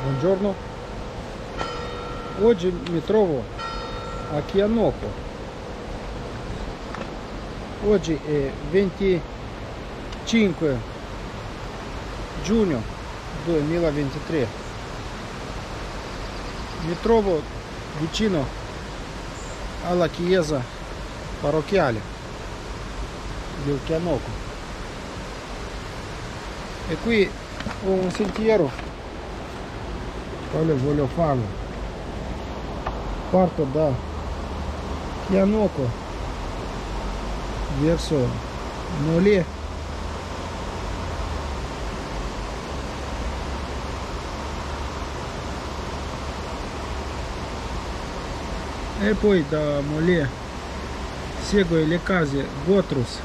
Buongiorno, oggi mi trovo a Chianoco. Oggi è 25 giugno 2023. Mi trovo vicino alla chiesa parrocchiale del Chianoco e qui ho un sentiero quale voglio farlo. Parto da Chianoco verso Molè e poi da Molè seguo le case Botrus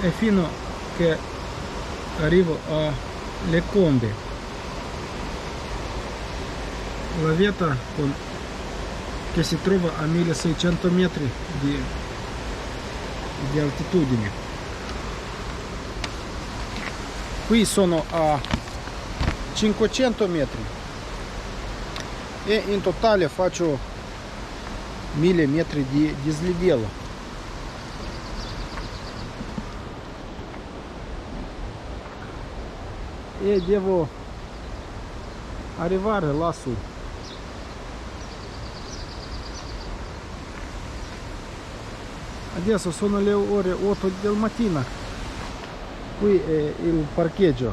e fino che arrivo a Le Combe, la vetta che si trova a 1600 metri di altitudine. Qui sono a 500 metri e in totale faccio 1000 metri di dislivello. E devo arrivare lassù. Adesso sono le ore 8 del mattino. Qui è il parcheggio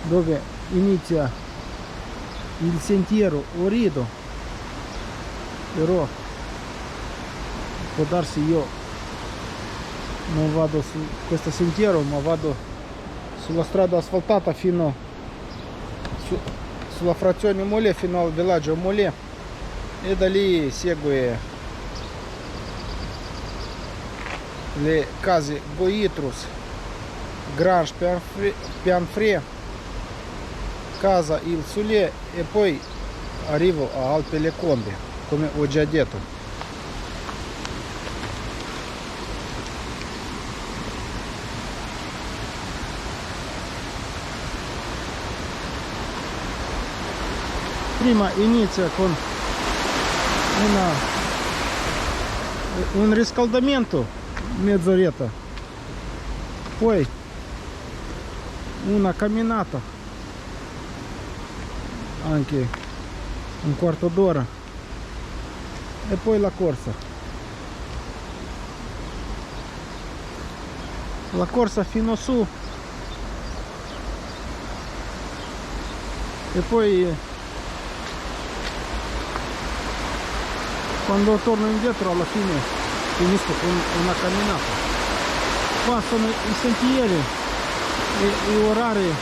dove inizia il sentiero Orido, però può darsi io non vado su questo sentiero ma vado sulla strada asfaltata fino sulla frazione Molè fino al villaggio Molè e da lì segue le case Boitrus, Grange Pianfré, casa Il Sulè e poi arrivo a Alpe Le Combe, come ho già detto. Prima inizia con un riscaldamento, mezz'oretta, poi una camminata, anche un quarto d'ora, e poi la corsa. La corsa fino su e poi quando torno indietro alla fine finisco con una camminata. Qua sono i sentieri e gli orari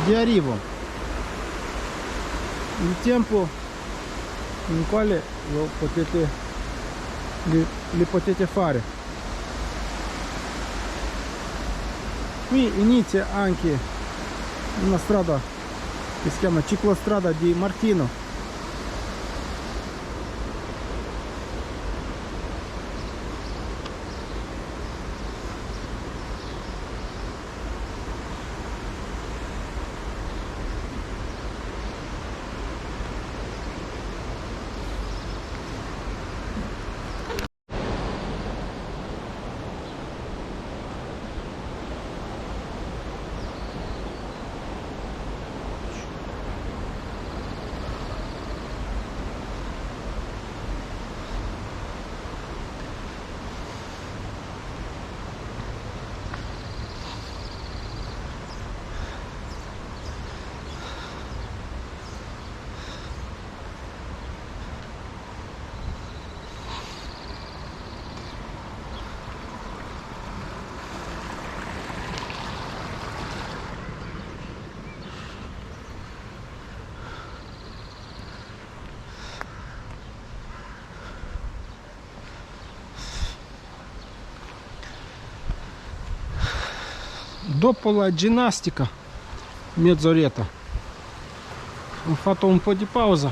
di arrivo, il tempo in quale li potete fare. Qui inizia anche una strada che si chiama ciclostrada di Martino. Dopo la ginnastica mezz'oretta ho fatto un po' di pausa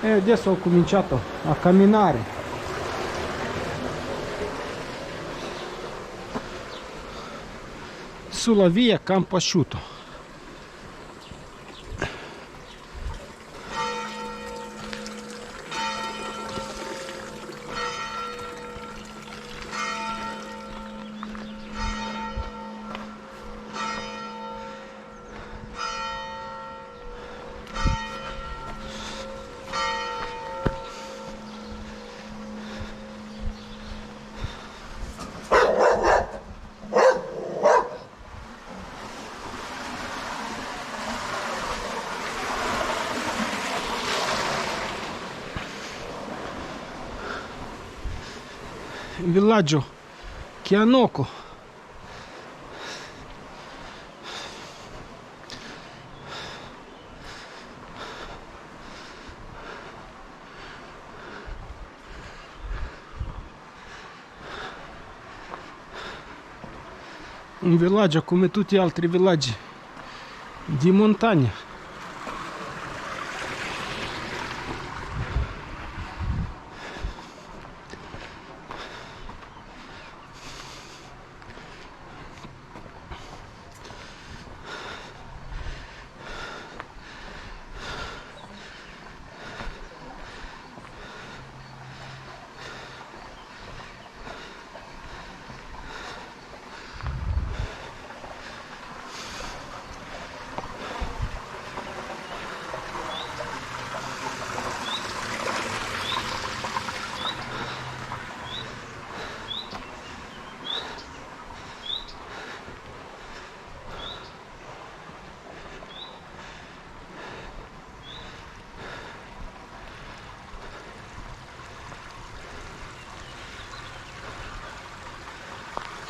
e adesso ho cominciato a camminare sulla via Campo Asciutto. Il villaggio Chianoco. Un villaggio come tutti gli altri villaggi di montagna.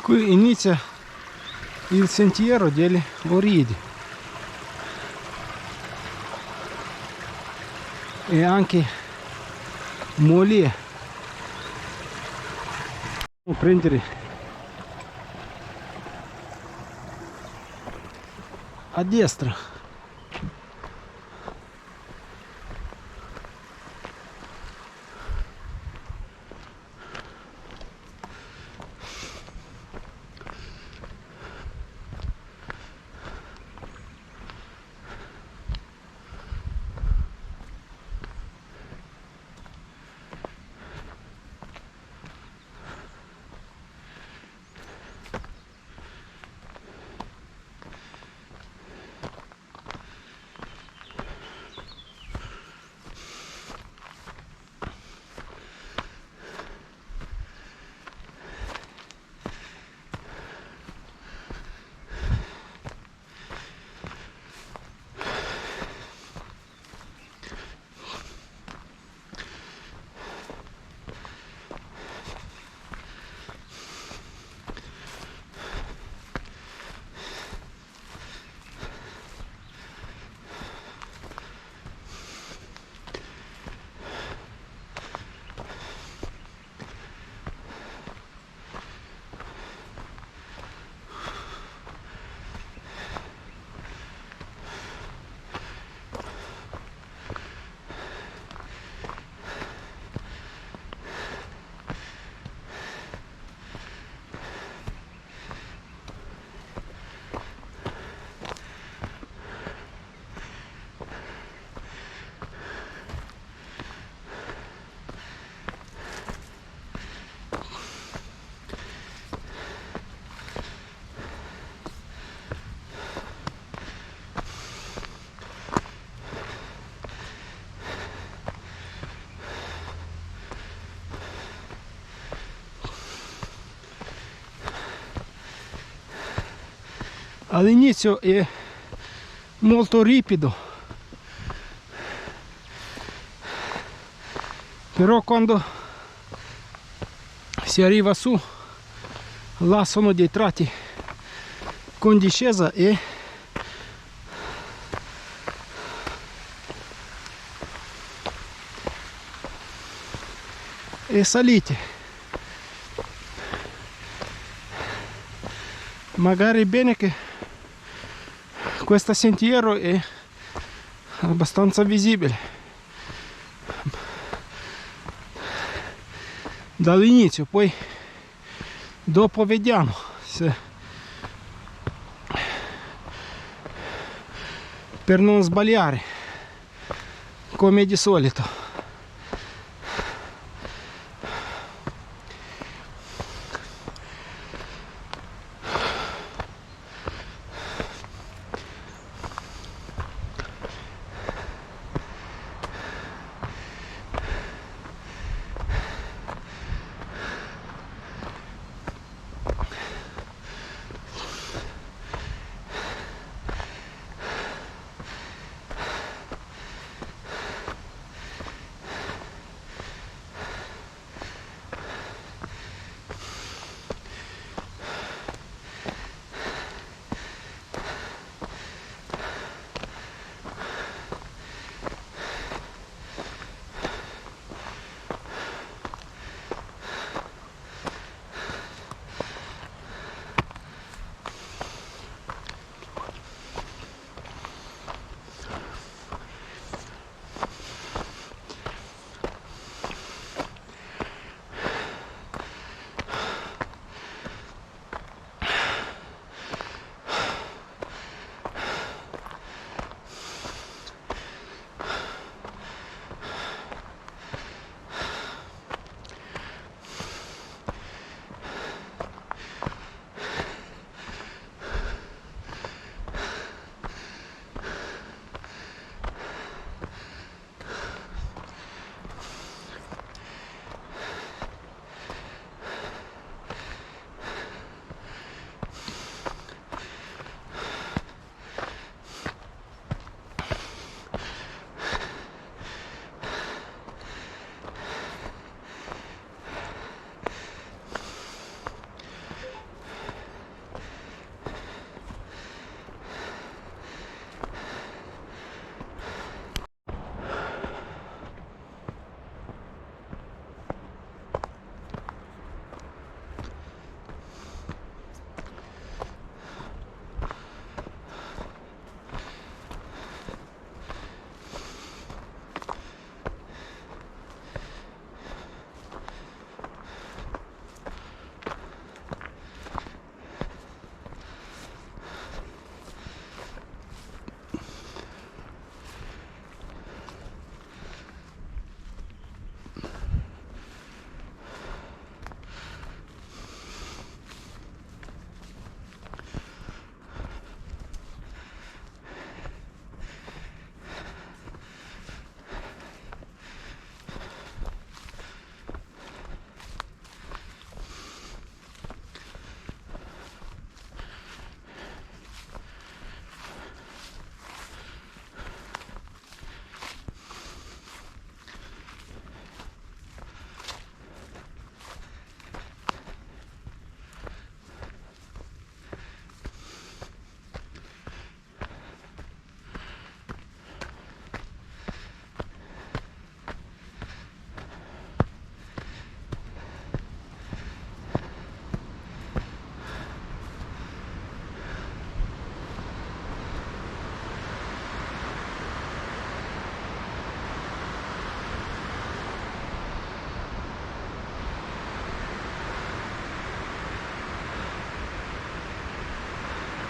Qui inizia il sentiero delle Oridi e anche Molie. Prendere a destra. All'inizio è molto ripido, però quando si arriva su, là sono dei tratti con discesa e salite. Magari è bene che questo sentiero è abbastanza visibile, dall'inizio, poi dopo vediamo se per non sbagliare come di solito.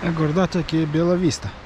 E guardate che bella vista.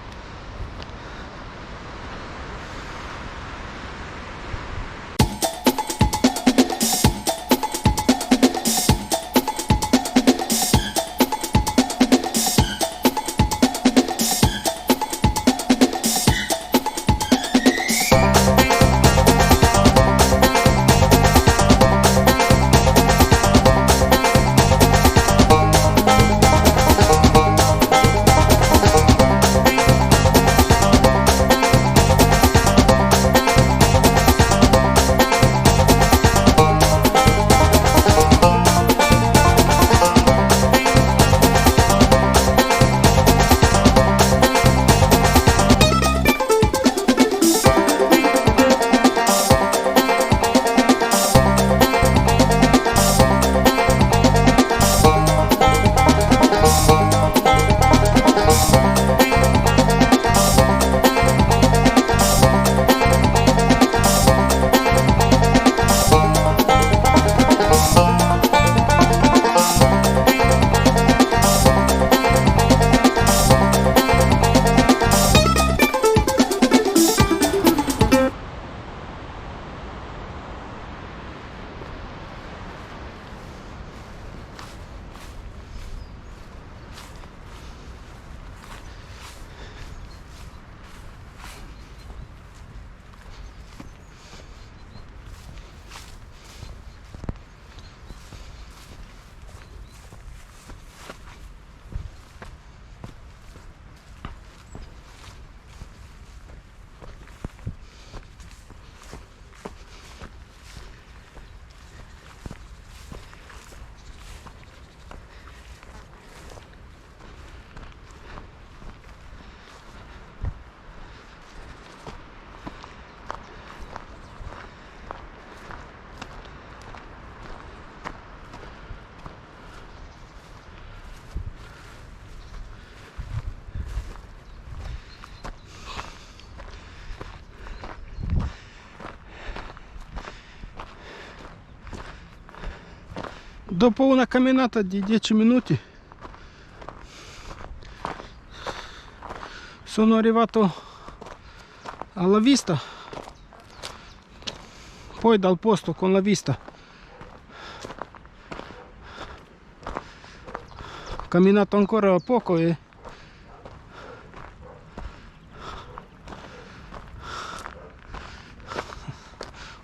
Dopo una camminata di 10 minuti sono arrivato alla vista, poi dal posto con la vista ho camminato ancora poco e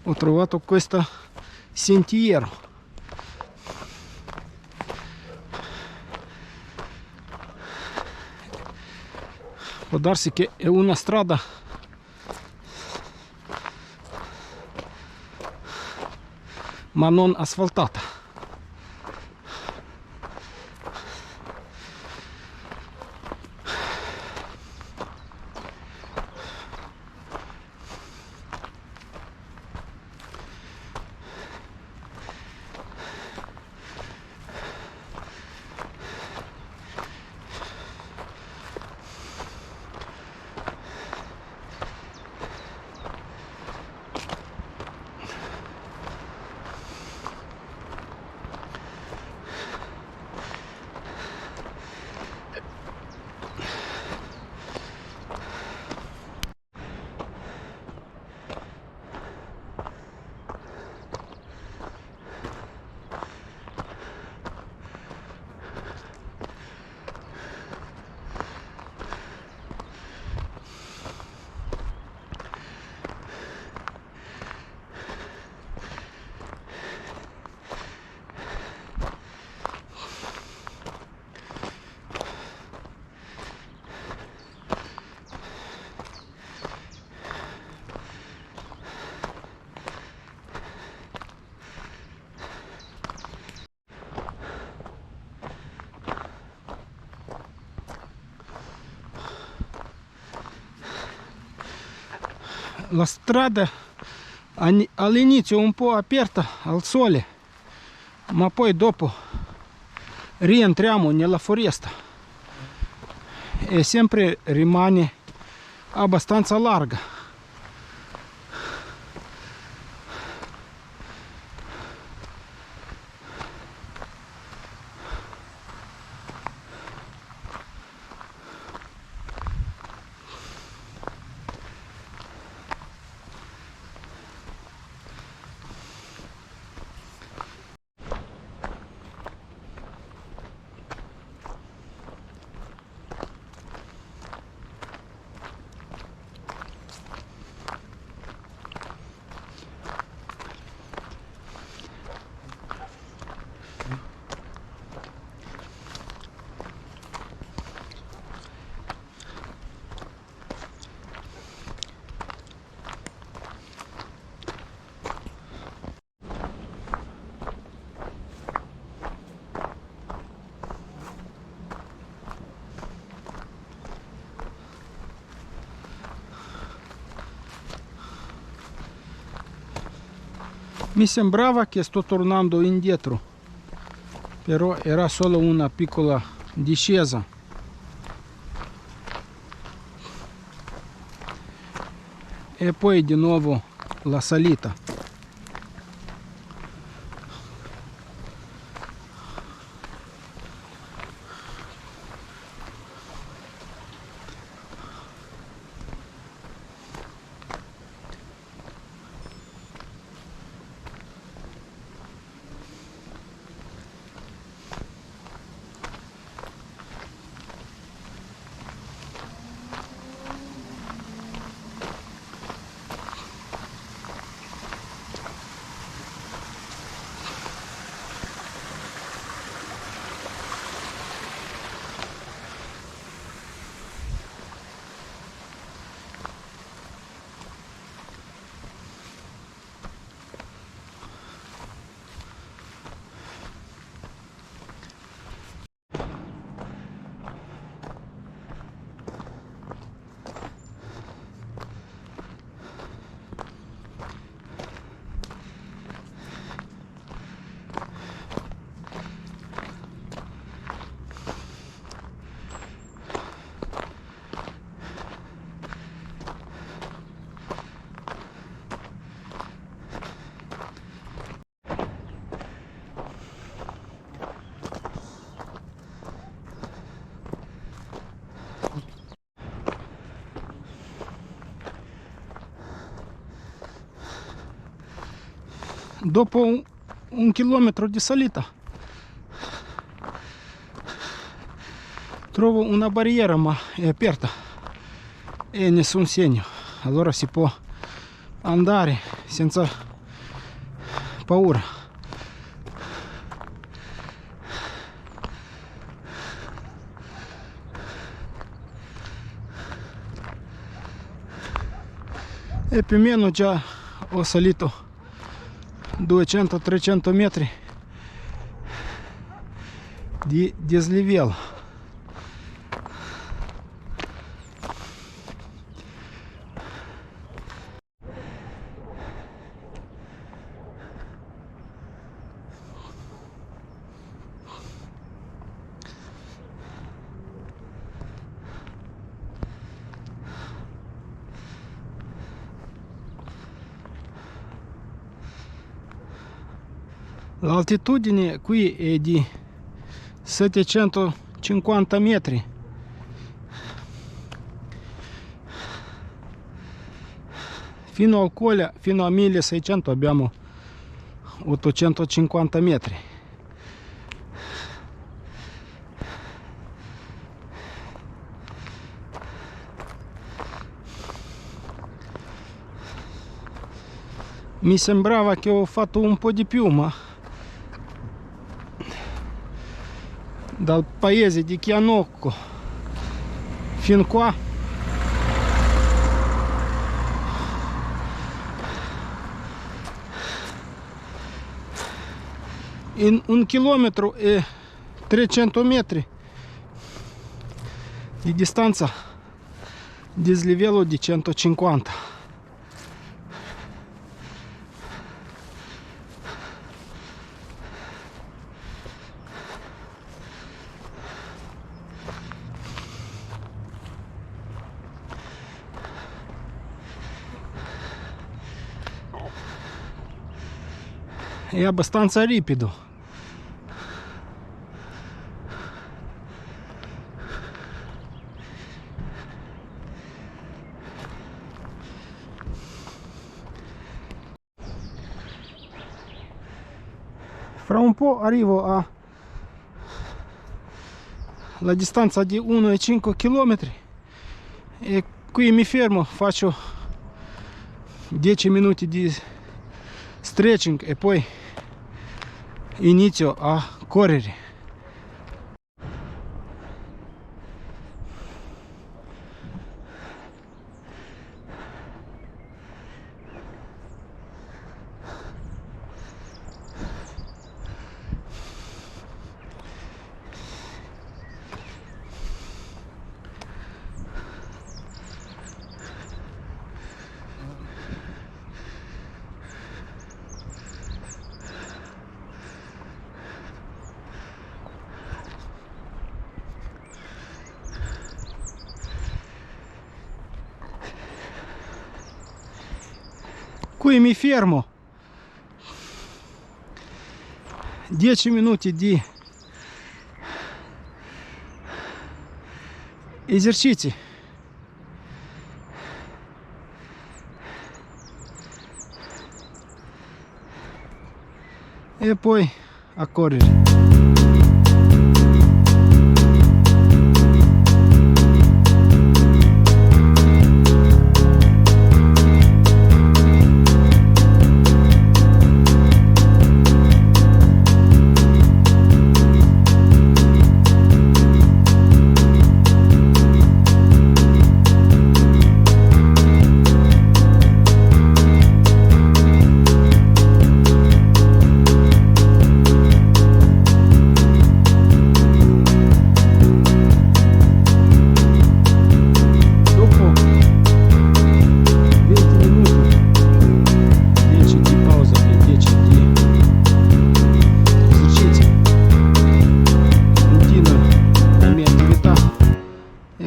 ho trovato questo sentiero. Può darsi che è una strada ma non asfaltata. La strada all'inizio un po' aperta al sole, ma poi dopo rientriamo nella foresta e sempre rimane abbastanza larga. Mi sembrava che sto tornando indietro, però era solo una piccola discesa. E poi di nuovo la salita. dopo un chilometro di salita trovo una barriera, ma è aperta e nessun segno. Allora si può andare senza paura. E più o meno già ho salito 200-300 metri di dislivello. L'altitudine qui è di 750 metri. Fino al Colle, fino a 1600 abbiamo 850 metri. Mi sembrava che ho fatto un po' di più, ma dal paese di Chianocco fin qua in 1 chilometro e 300 metri di distanza dislivello di 150. È abbastanza ripido. Fra un po' arrivo a la distanza di 1,5 km e qui mi fermo, faccio 10 minuti di stretching e poi inizio a correre. Qui mi fermo 10 minuti di esercizi e poi a correre.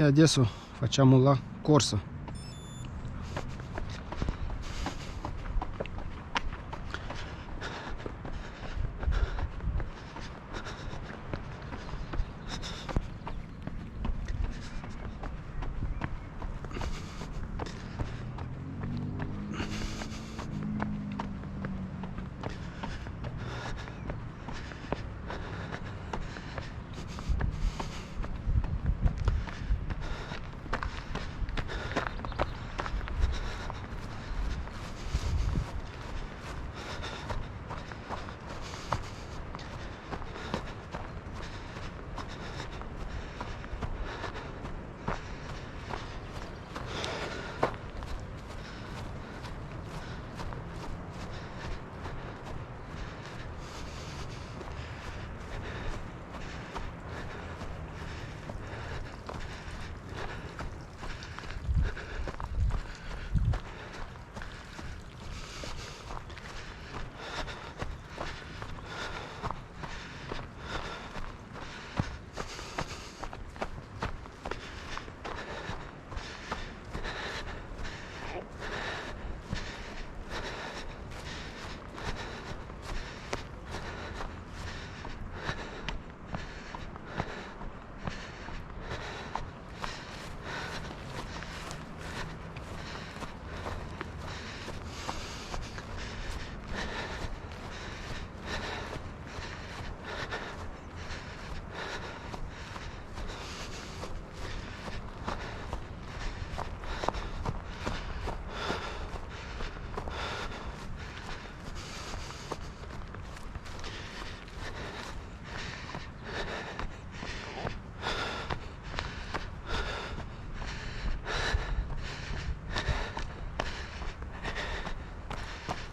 Adesso facciamo la corsa.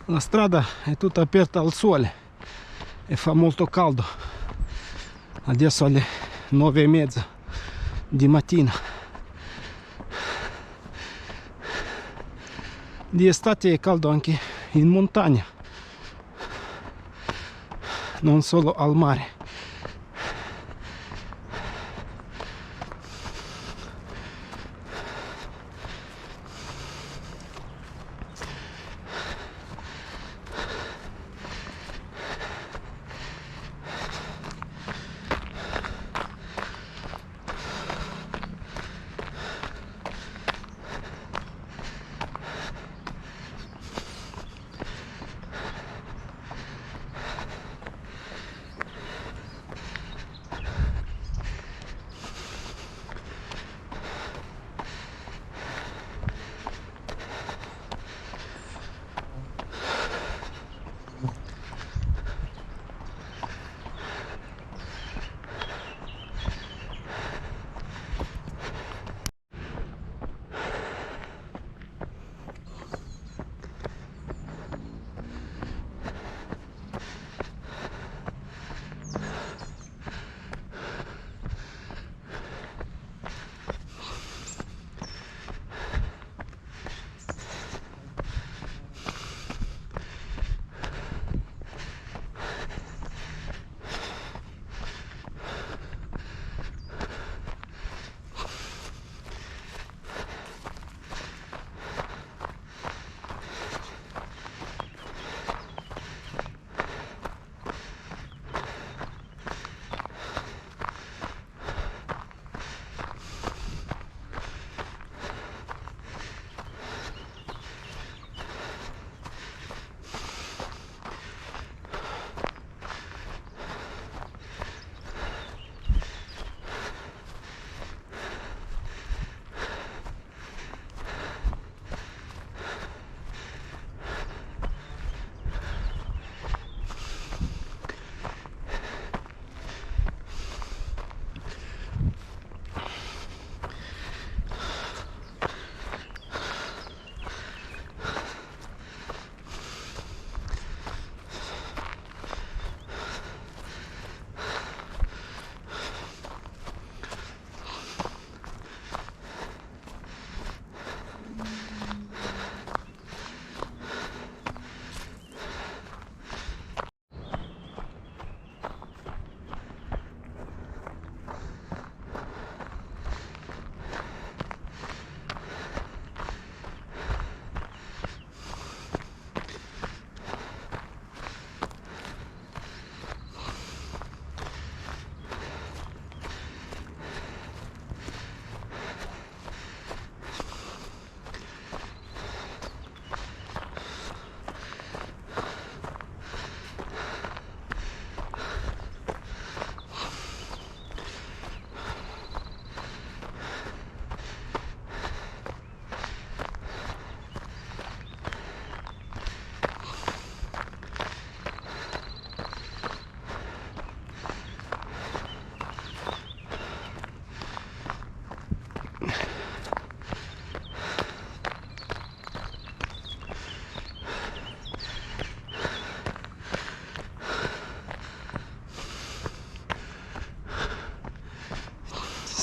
La strada è tutta aperta al sole e fa molto caldo. Adesso alle 9:30 di mattina. Di estate è caldo anche in montagna, non solo al mare.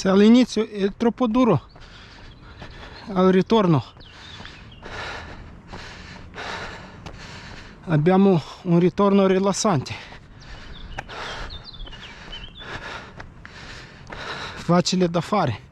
Se all'inizio è troppo duro, al ritorno abbiamo un ritorno rilassante, facile da fare.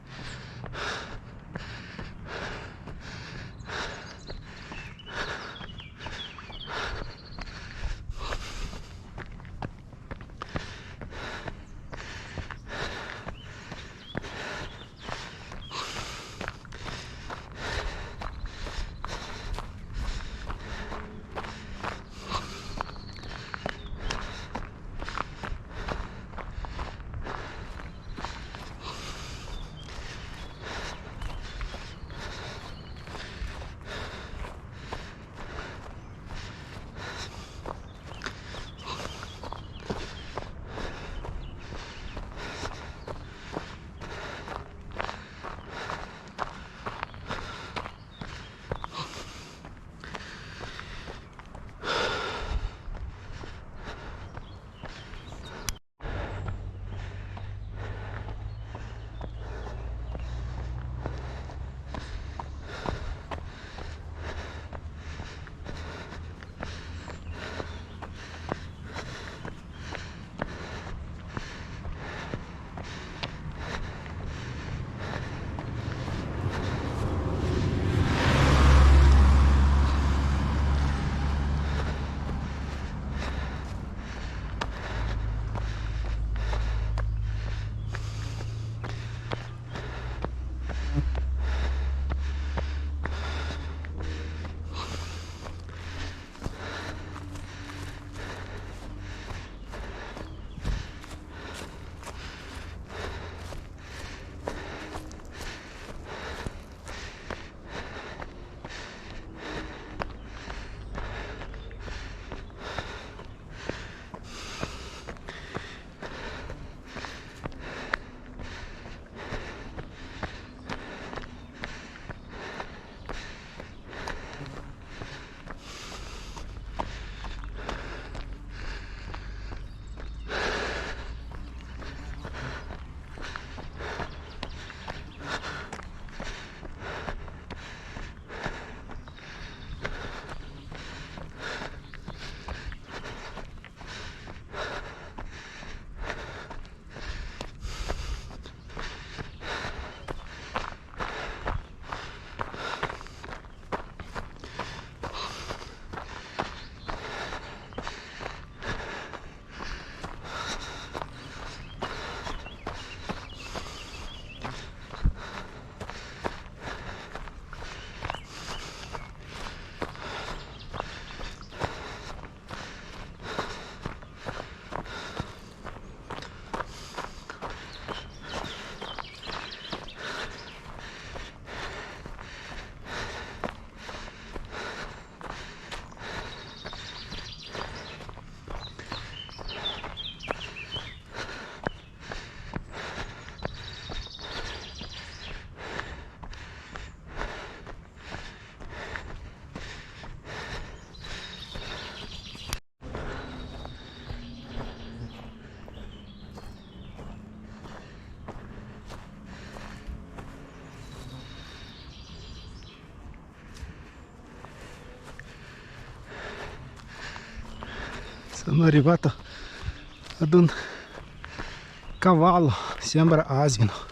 Sono arrivato ad un cavallo, sembra asino.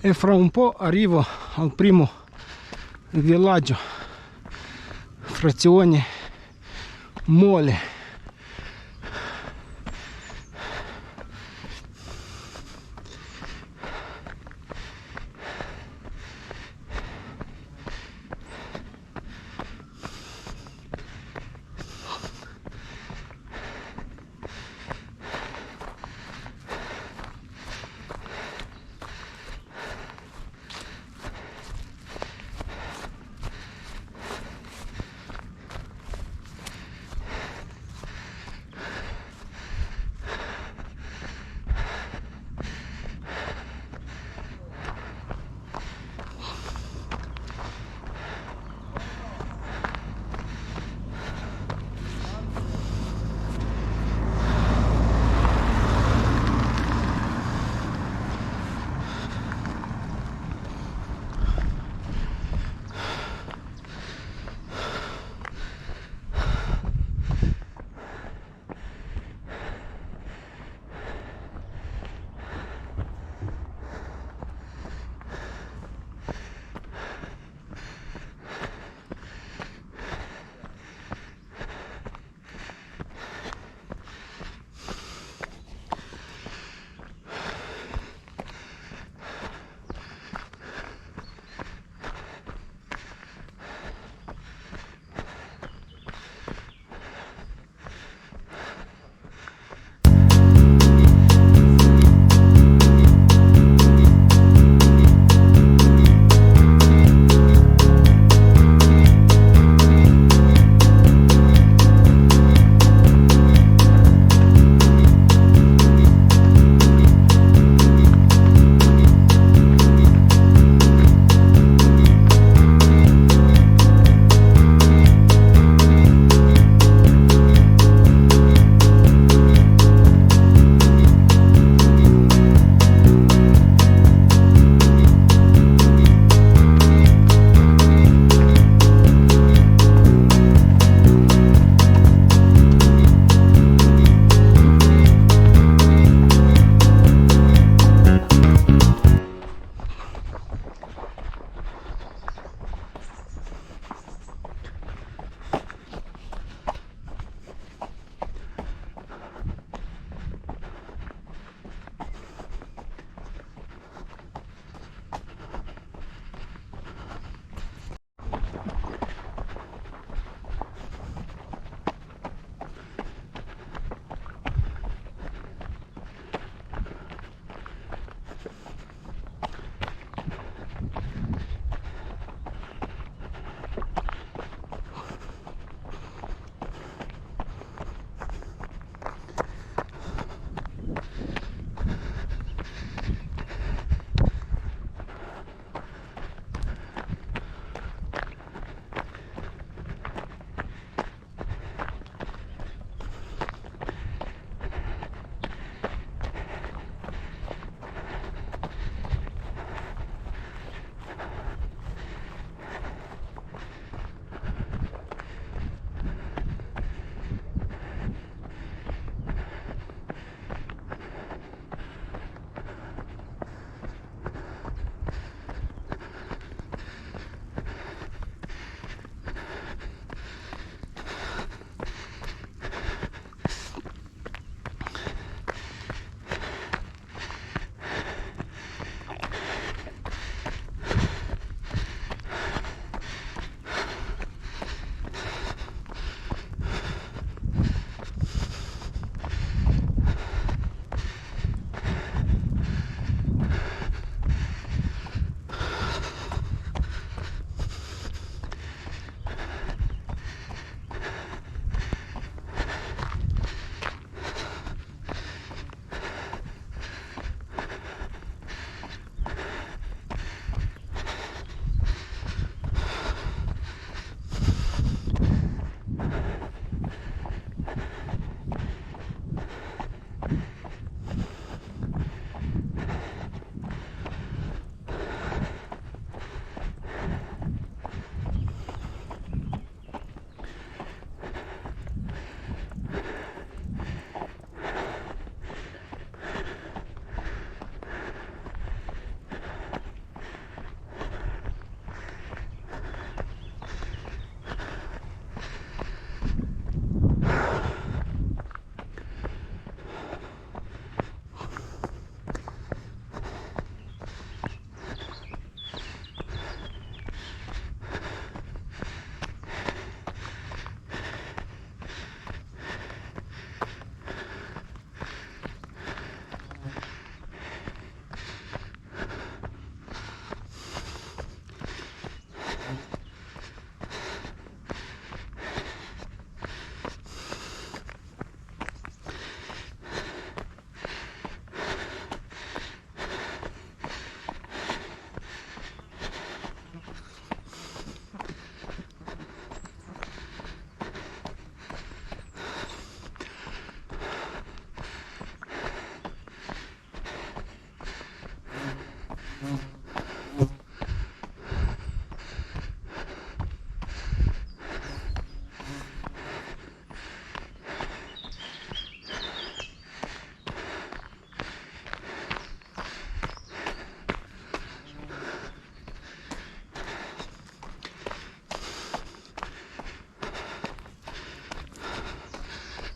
E fra un po' arrivo al primo villaggio, frazione Mole.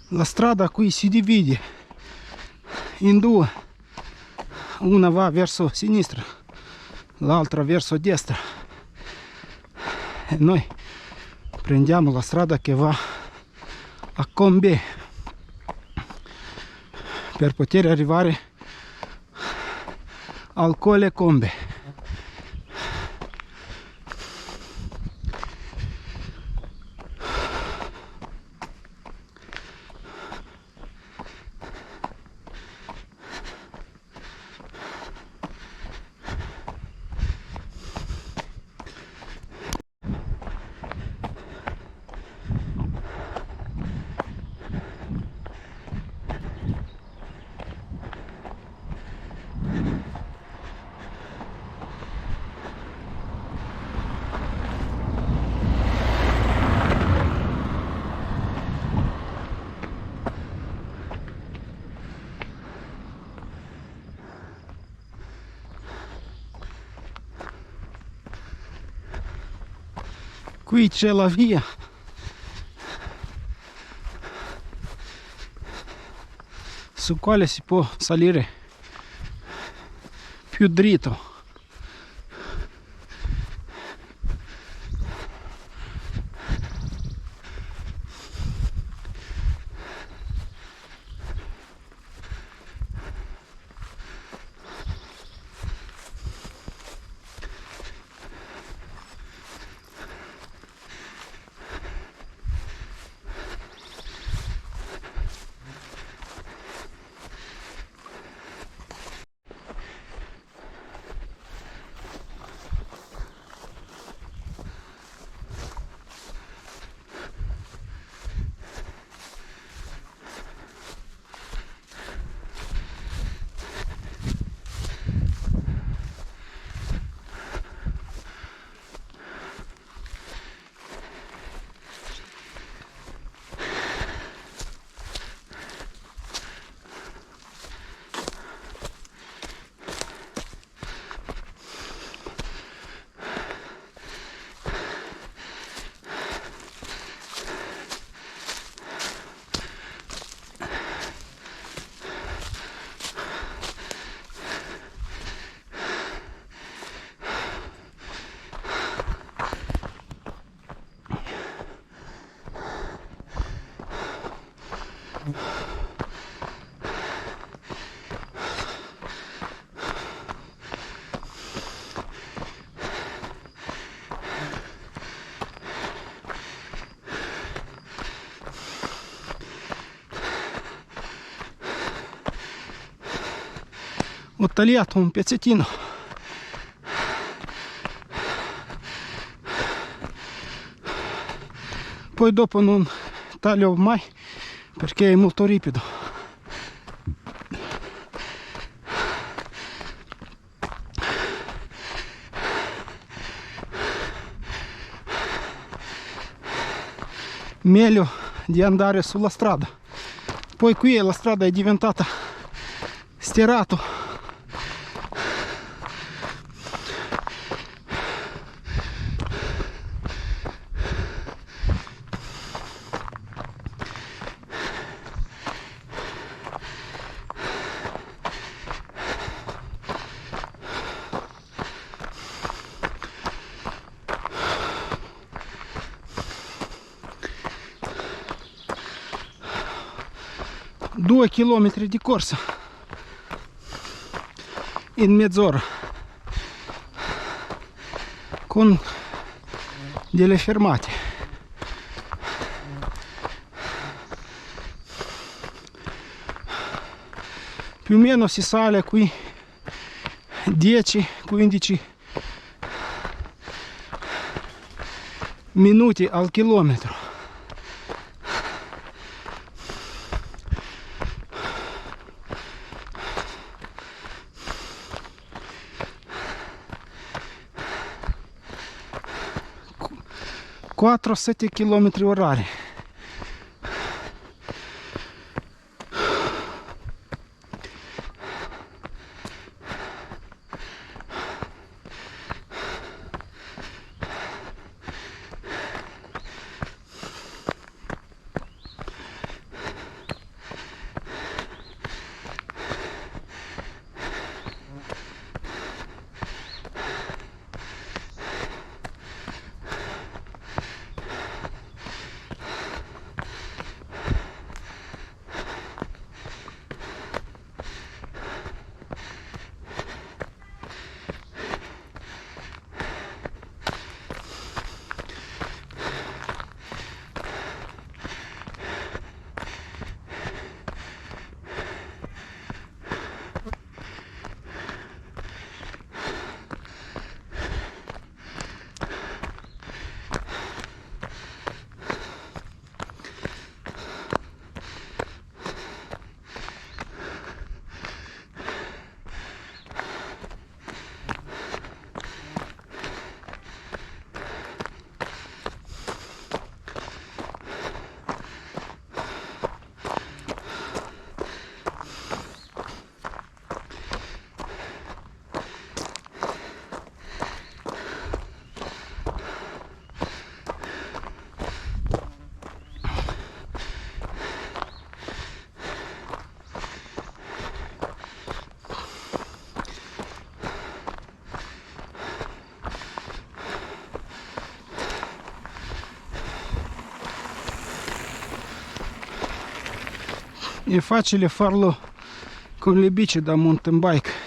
La strada qui si divide in due, una va verso sinistra, l'altra verso destra e noi prendiamo la strada che va a Combè per poter arrivare al Colle Combè. Qui c'è la via su quale si può salire più dritto. Ho tagliato un pezzettino poi dopo non taglio mai perché è molto ripido. Meglio di andare sulla strada. Poi qui la strada è diventata stirato. Due chilometri di corsa in mezz'ora con delle fermate. Più o meno si sale qui 10-15 minuti al chilometro. 400 km/h. È facile farlo con le bici da mountain bike.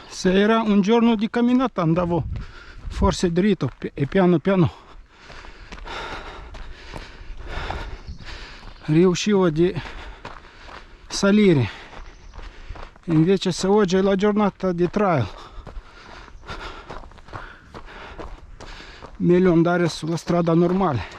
Se era un giorno di camminata andavo forse dritto e piano piano riuscivo di salire. Invece se oggi è la giornata di trail, meglio andare sulla strada normale.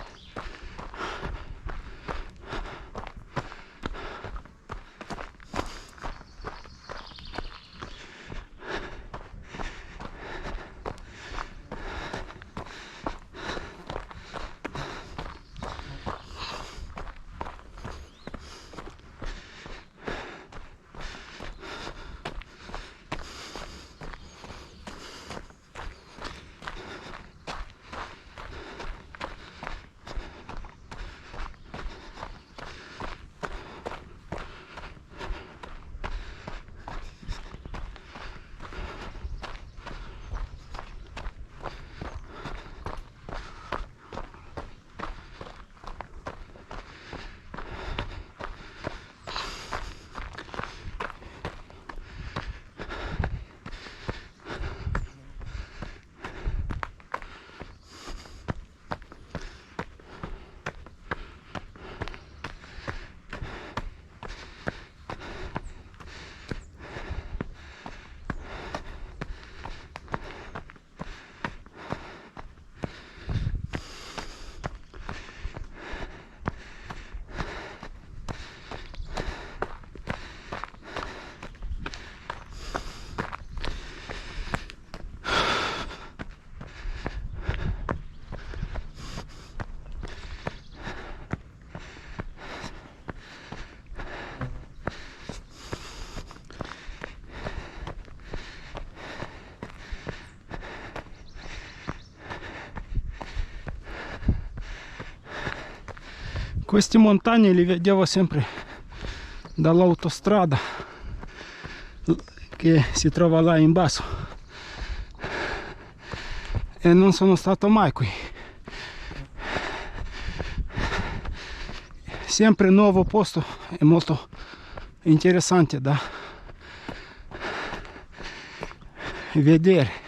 Queste montagne li vedevo sempre dall'autostrada che si trova là in basso e non sono stato mai qui. Sempre nuovo posto e molto interessante da vedere.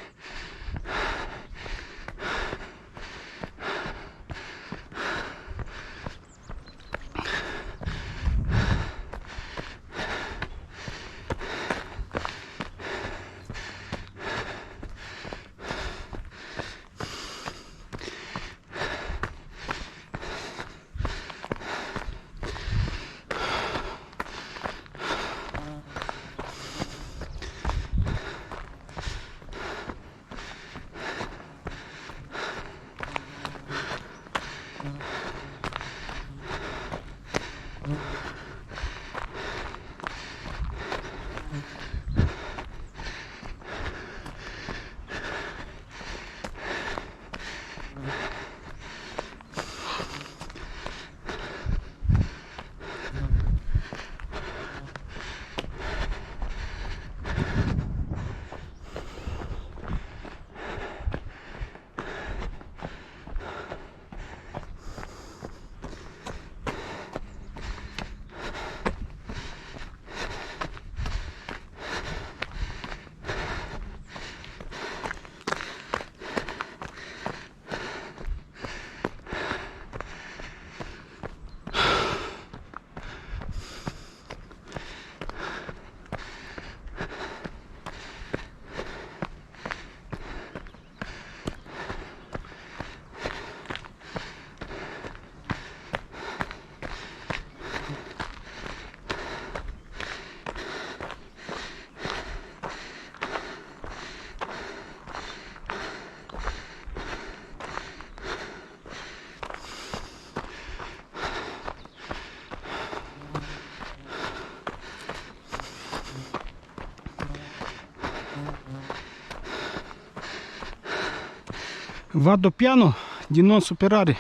Vado piano di non superare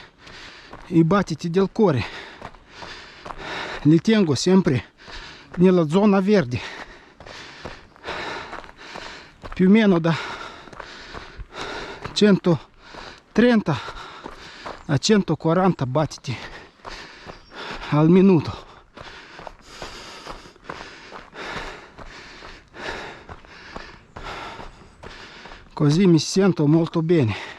i battiti del cuore. Li tengo sempre nella zona verde, più o meno da 130 a 140 battiti al minuto. Così mi sento molto bene.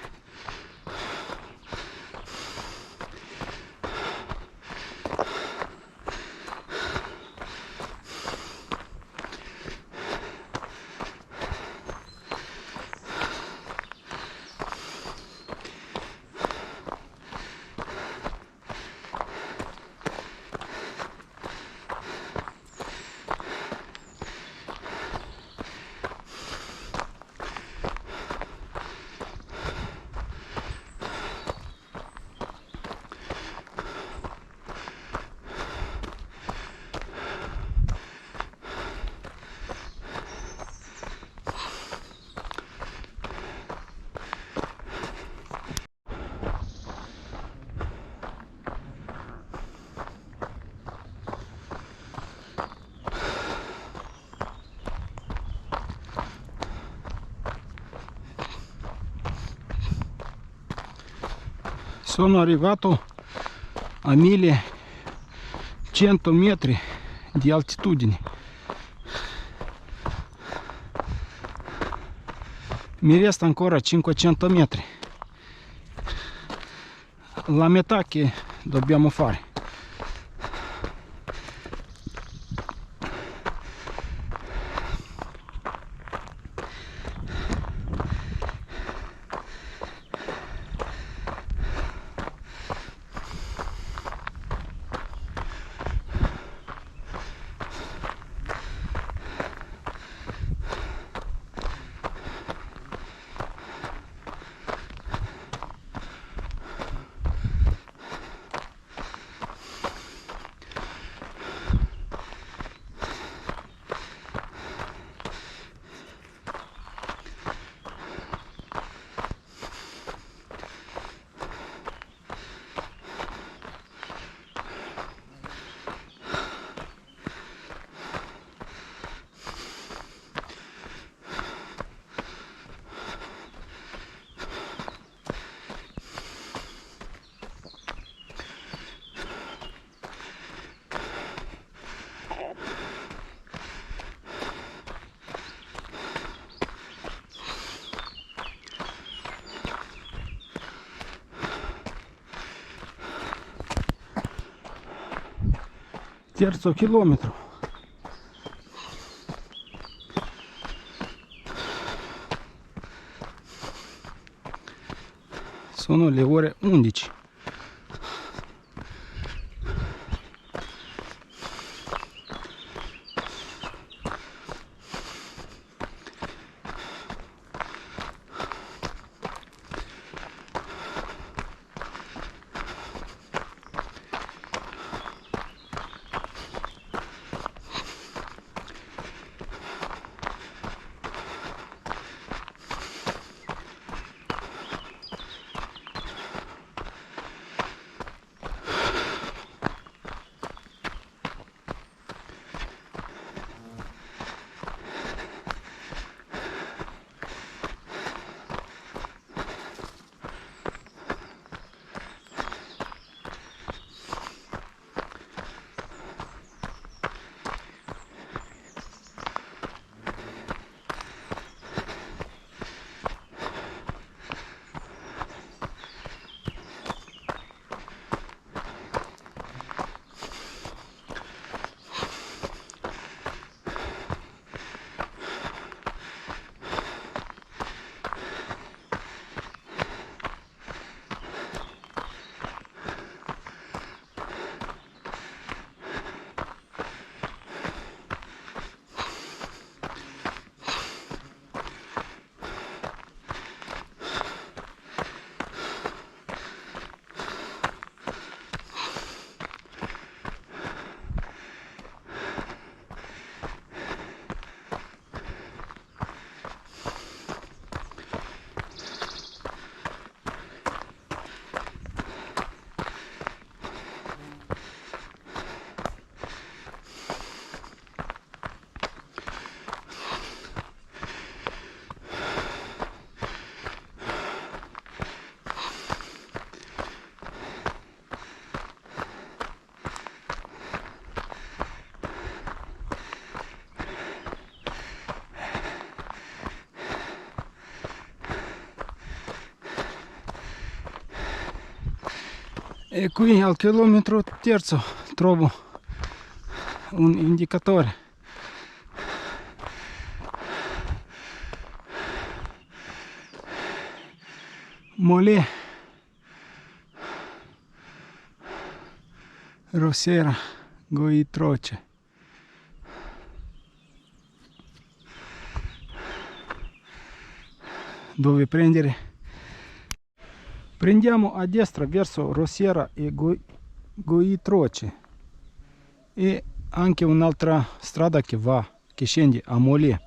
Sono arrivato a 1100 metri di altitudine. Mi resta ancora 500 metri. La metà che dobbiamo fare. Terzo chilometro. Sono le ore 11. E qui al chilometro terzo trovo un indicatore. Mole Rosiera Goitroce. Dove prendere? Prendiamo a destra verso Rosiera e Goitroce, e anche un'altra strada che scende a Mole.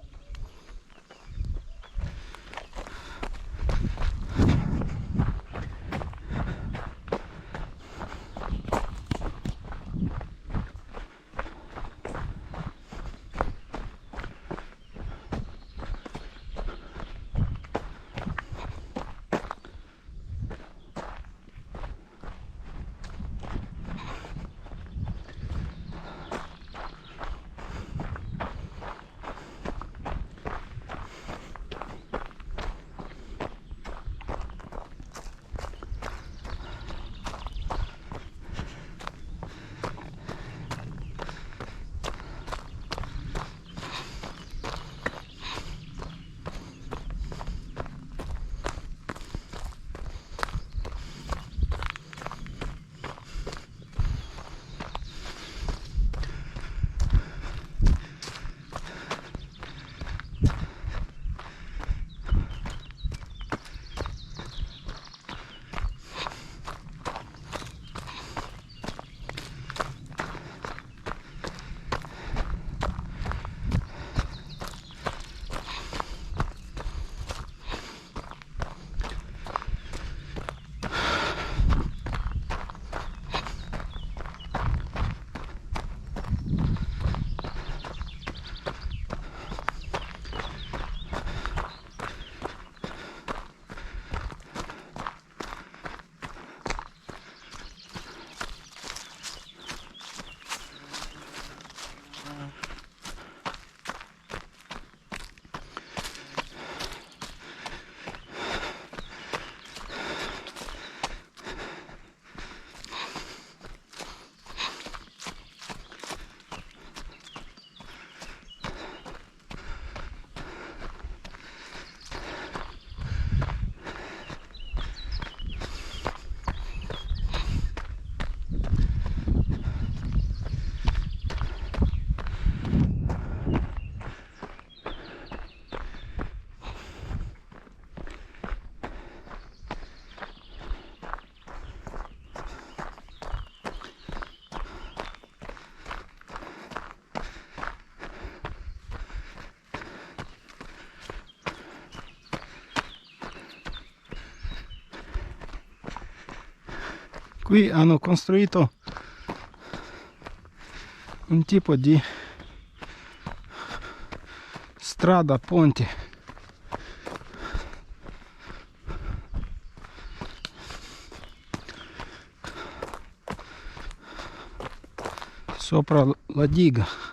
Qui hanno costruito un tipo di strada ponte sopra la diga.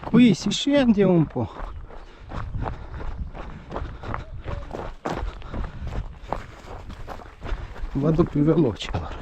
Qui si scende un po'. Vado più veloce allora.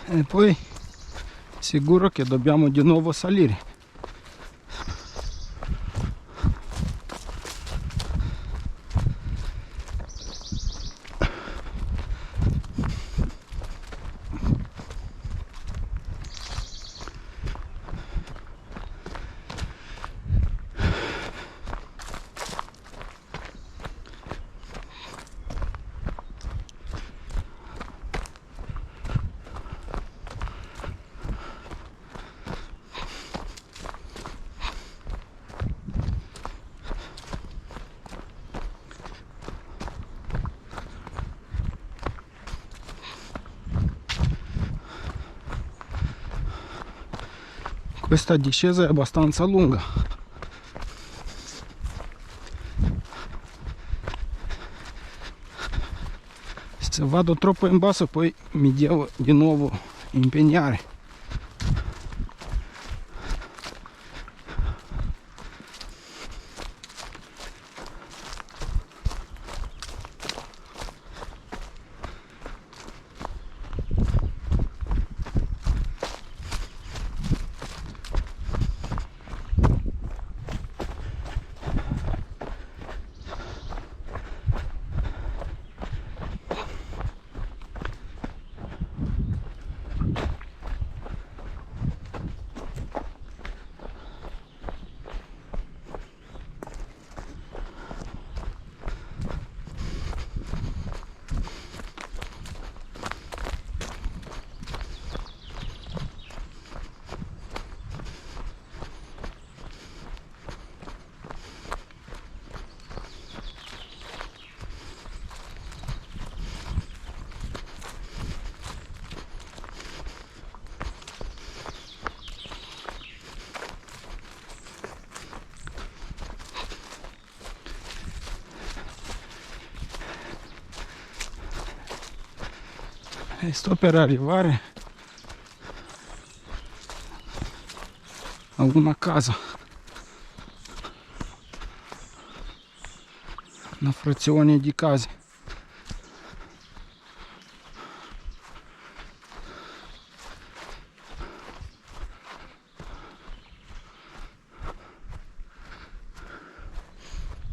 E poi sicuro che dobbiamo di nuovo salire. Questa discesa è abbastanza lunga. Se vado troppo in basso poi mi devo di nuovo impegnare. E sto per arrivare a una casa, una frazione di case.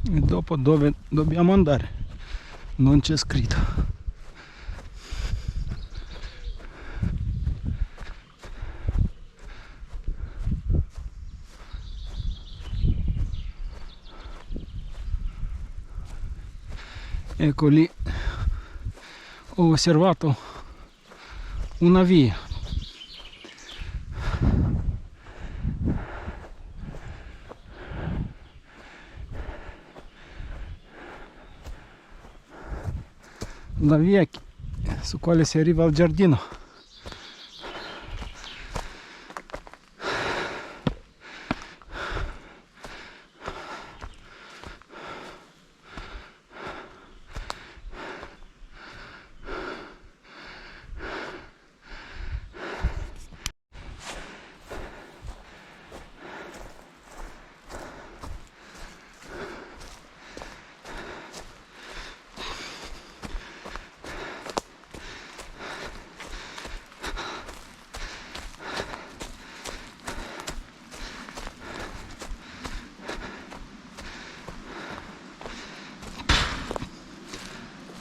E dopo dove dobbiamo andare non c'è scritto. Ecco lì ho osservato una via. La via su quale si arriva al giardino.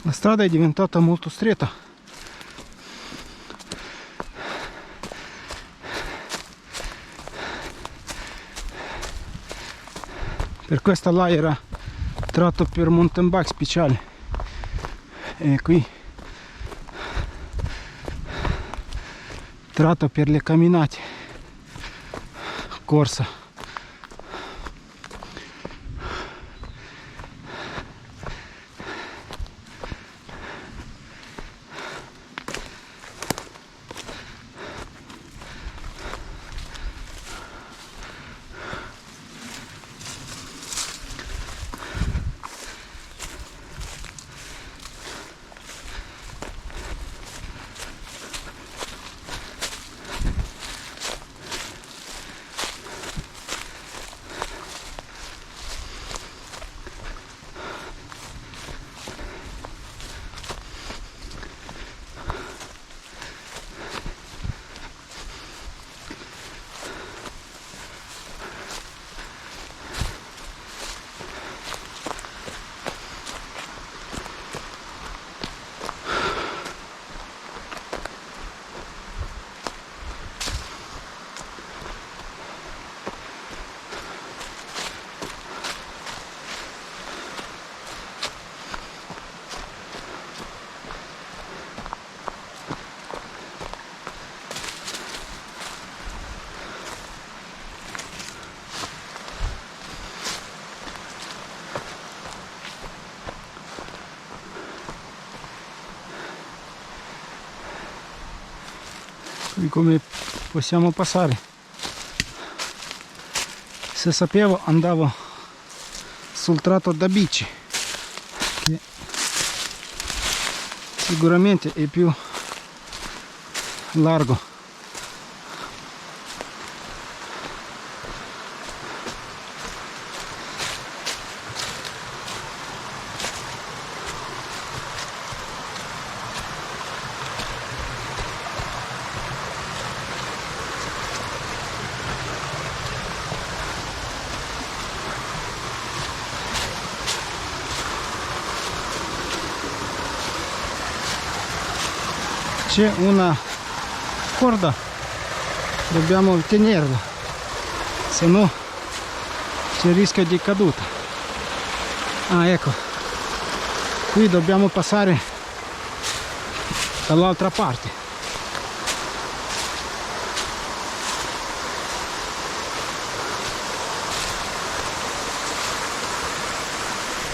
La strada è diventata molto stretta. Per questa là era tratto per mountain bike speciale. E qui tratto per le camminate corsa. Qui come possiamo passare? Se sapevo andavo sul tratto da bici, che sicuramente è più largo. C'è una corda, dobbiamo tenerla, se no c'è il rischio di caduta. Ah, ecco, qui dobbiamo passare dall'altra parte.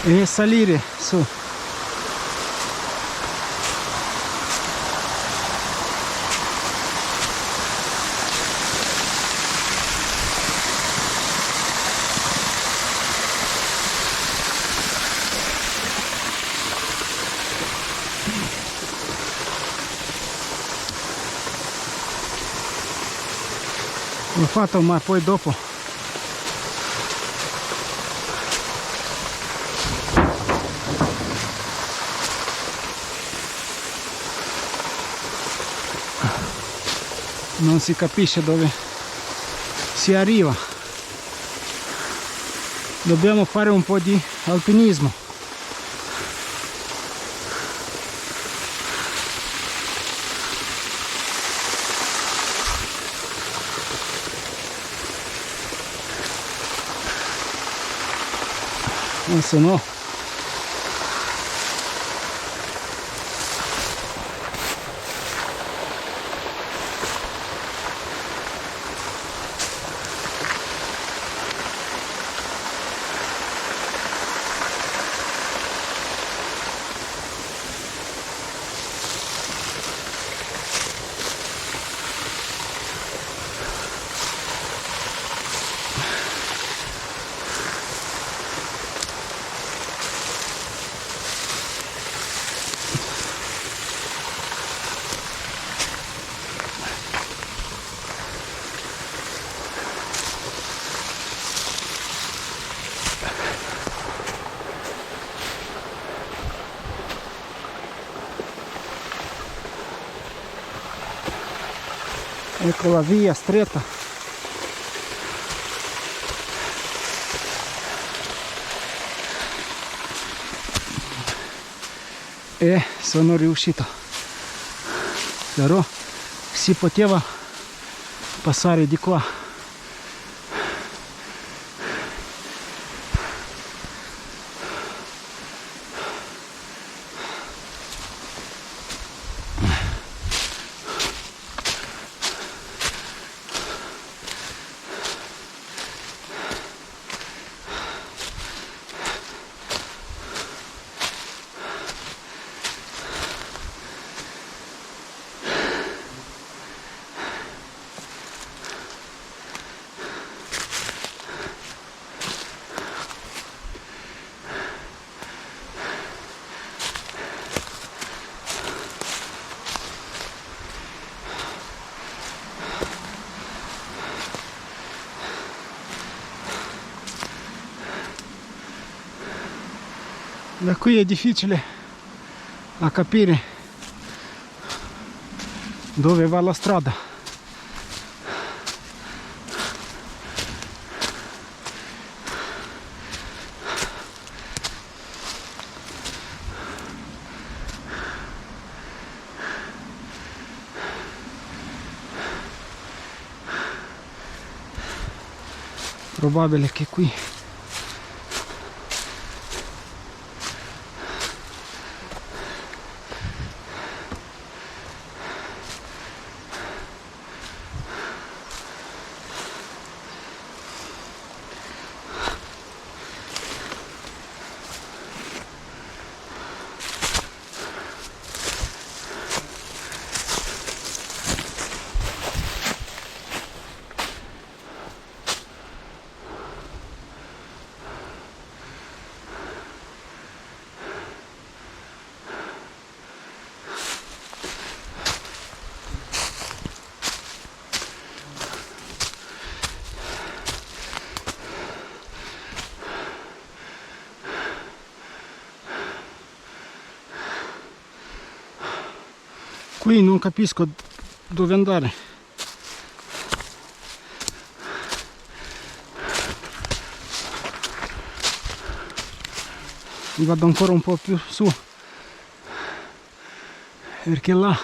E salire su. L'ho fatto, ma poi dopo non si capisce dove si arriva. Dobbiamo fare un po' di alpinismo. Se no ecco la via stretta. E sono riuscito, però si poteva passare di qua. Da qui è difficile a capire dove va la strada. Probabile che qui qui non capisco dove andare. Vado ancora un po' più su perché là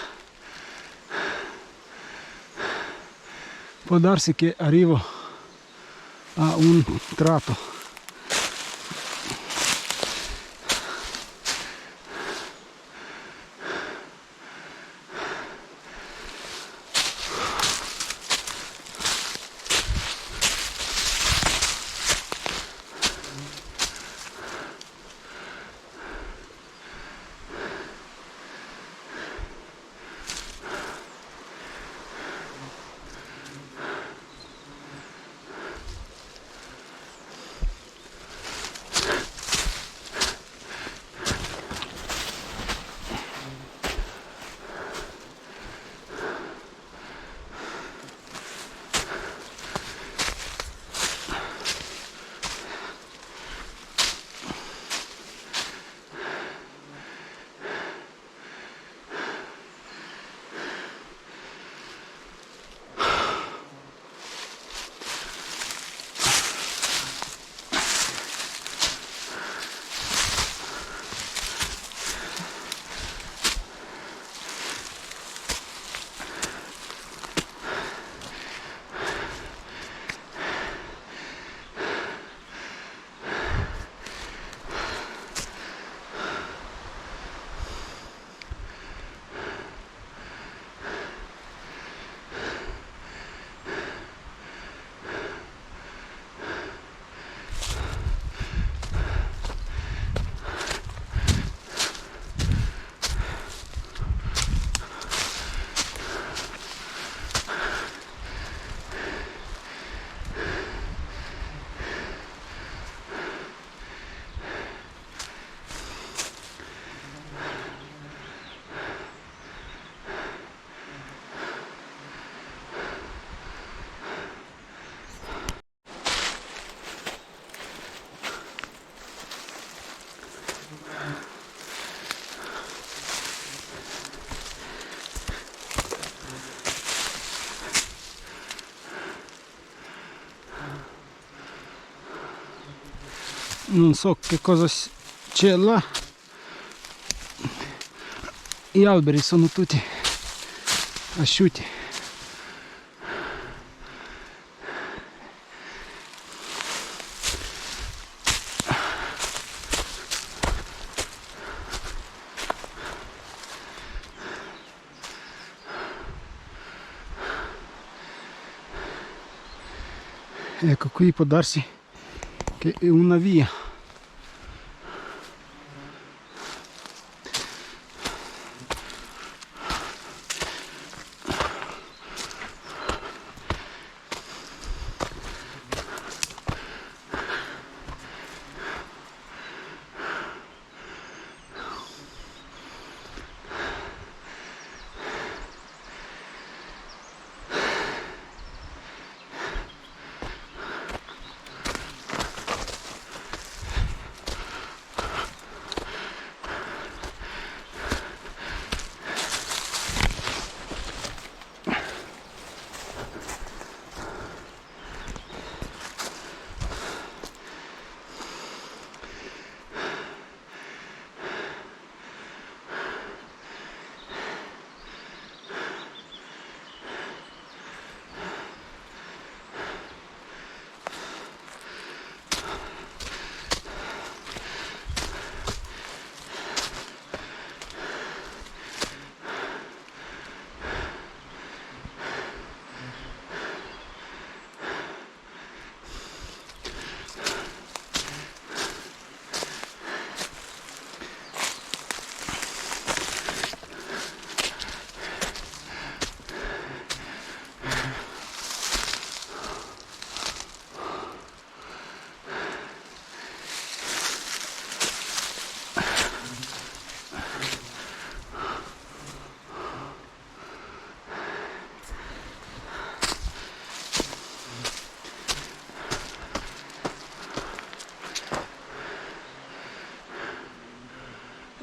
può darsi che arrivo a un tratto. Non so che cosa c'è là. Gli alberi sono tutti asciutti. Ecco, qui può darsi che è una via.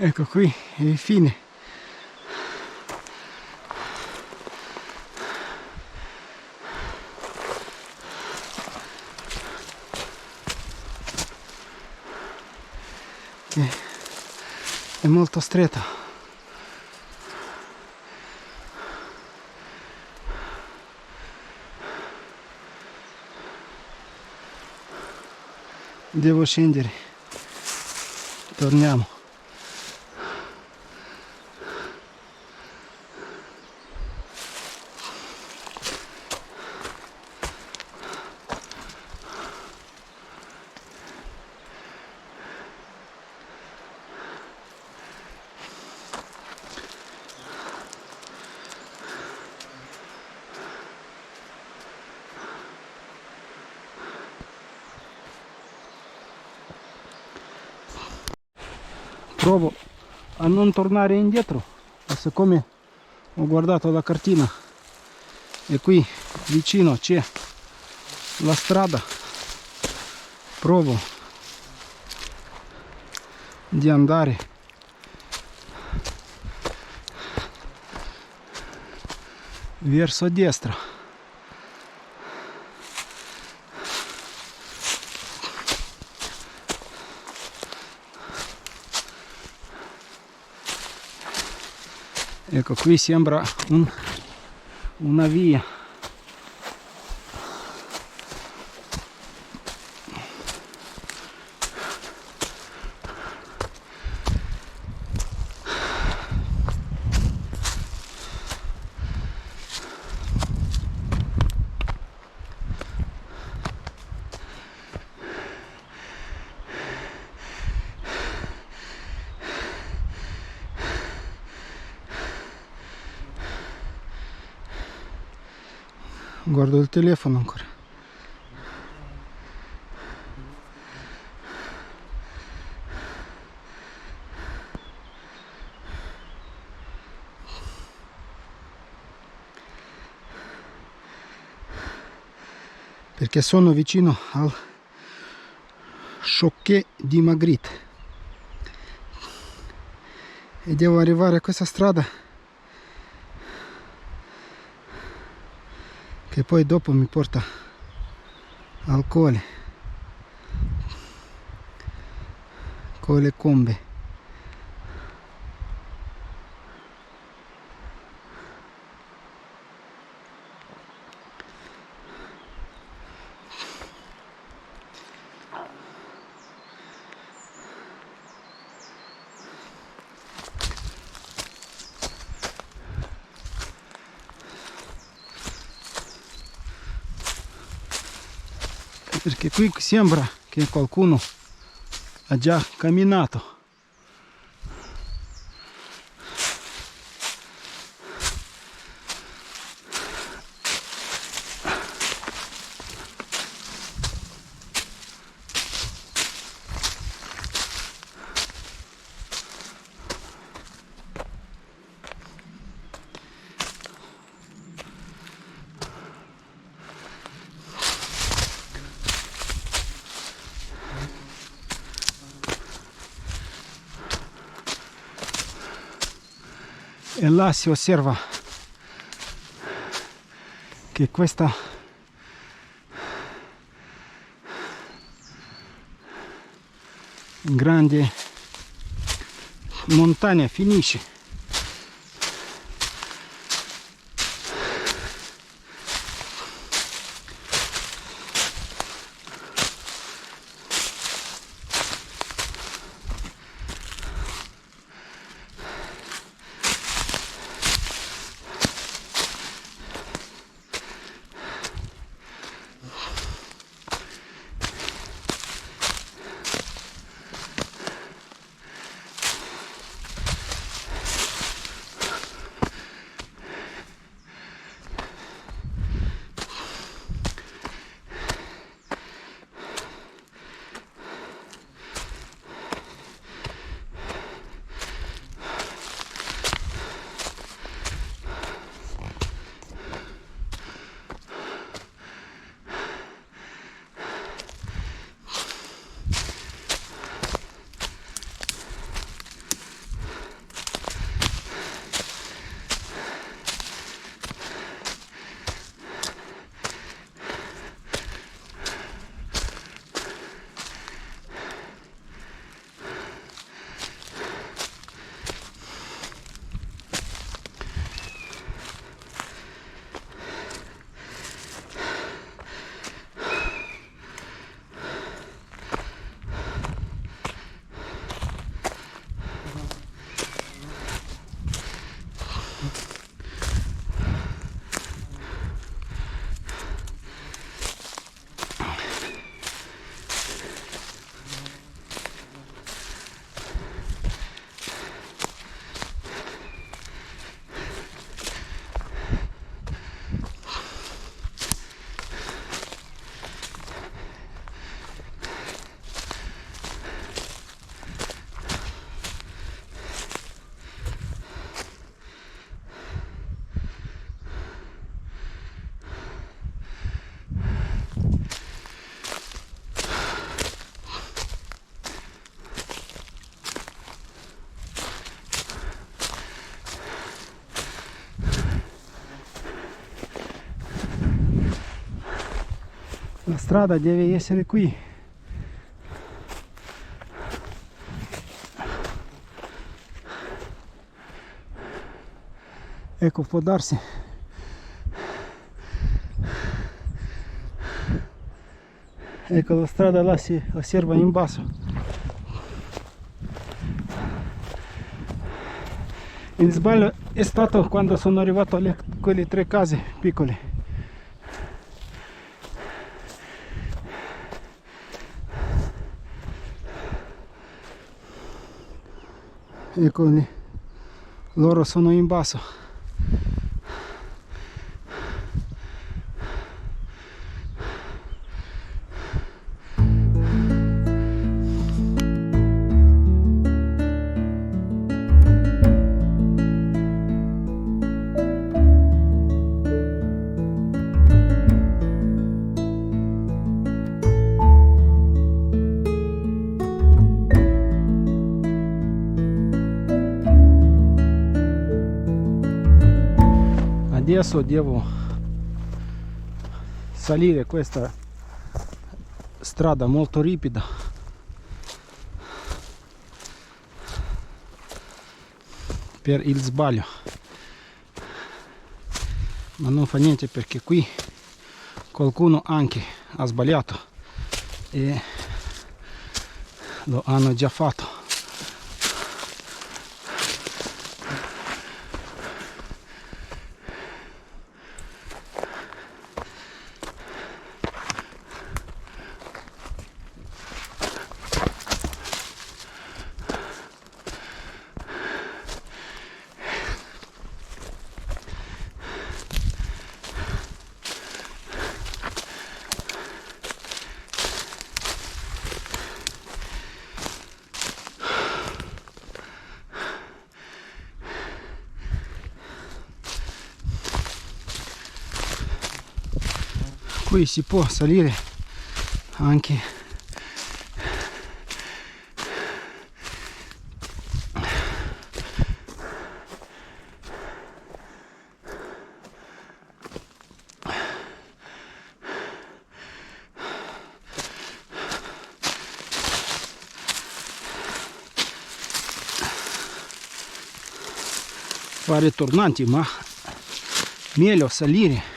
Ecco qui il fine. È molto stretta. Devo scendere. Torniamo. Provo a non tornare indietro, e siccome ho guardato la cartina e qui vicino c'è la strada, provo di andare verso destra. Ecco, qui sembra una via. Guardo il telefono ancora. Perché sono vicino al Choquet di Magritte e devo arrivare a questa strada che poi dopo mi porta al Colle Combe. Perché qui sembra che qualcuno ha già camminato. E là si osserva che questa grande montagna finisce. La strada deve essere qui. Ecco, può darsi. Ecco, la strada là si osserva in basso. Il sbaglio è stato quando sono arrivato a quelle 3 case piccole. Eccoli, loro sono in basso. Adesso devo salire questa strada molto ripida per il sbaglio, ma non fa niente perché qui qualcuno anche ha sbagliato e lo hanno già fatto. Qui si può salire anche fare tornanti, ma meglio salire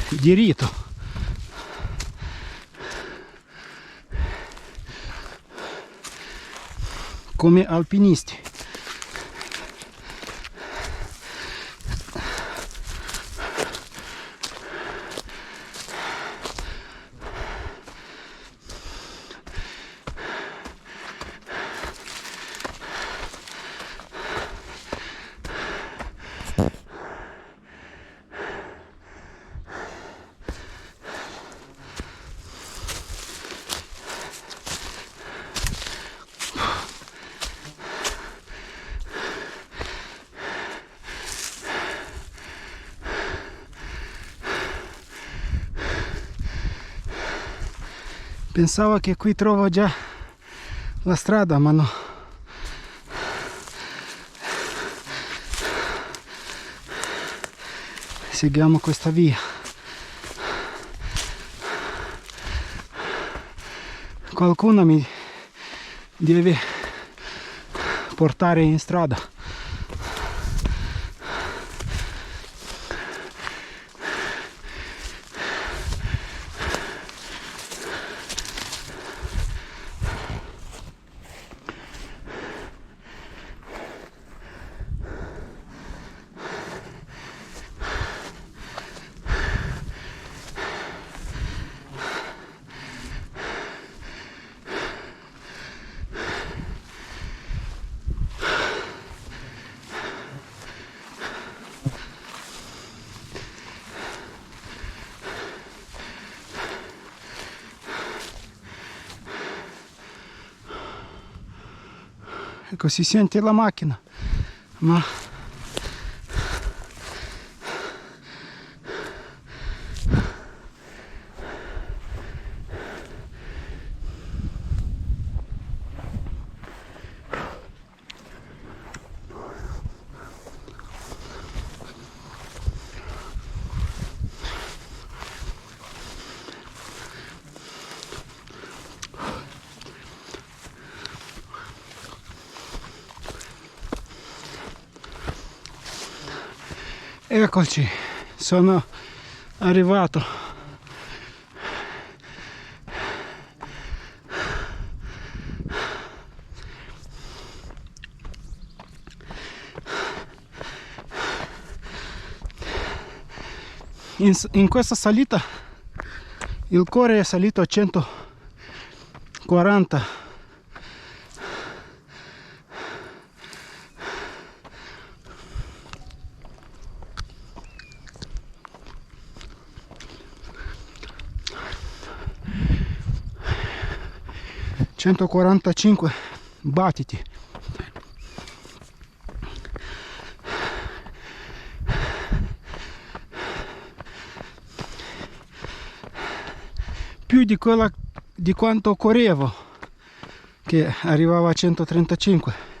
diritto. Come alpinisti. Pensavo che qui trovo già la strada, ma no. Seguiamo questa via. Qualcuno mi deve portare in strada. ecco, si sente la macchina, ma eccoci, sono arrivato. In questa salita il cuore è salito a 140. Battiti. Più di quella di quanto correvo, che arrivava a 135.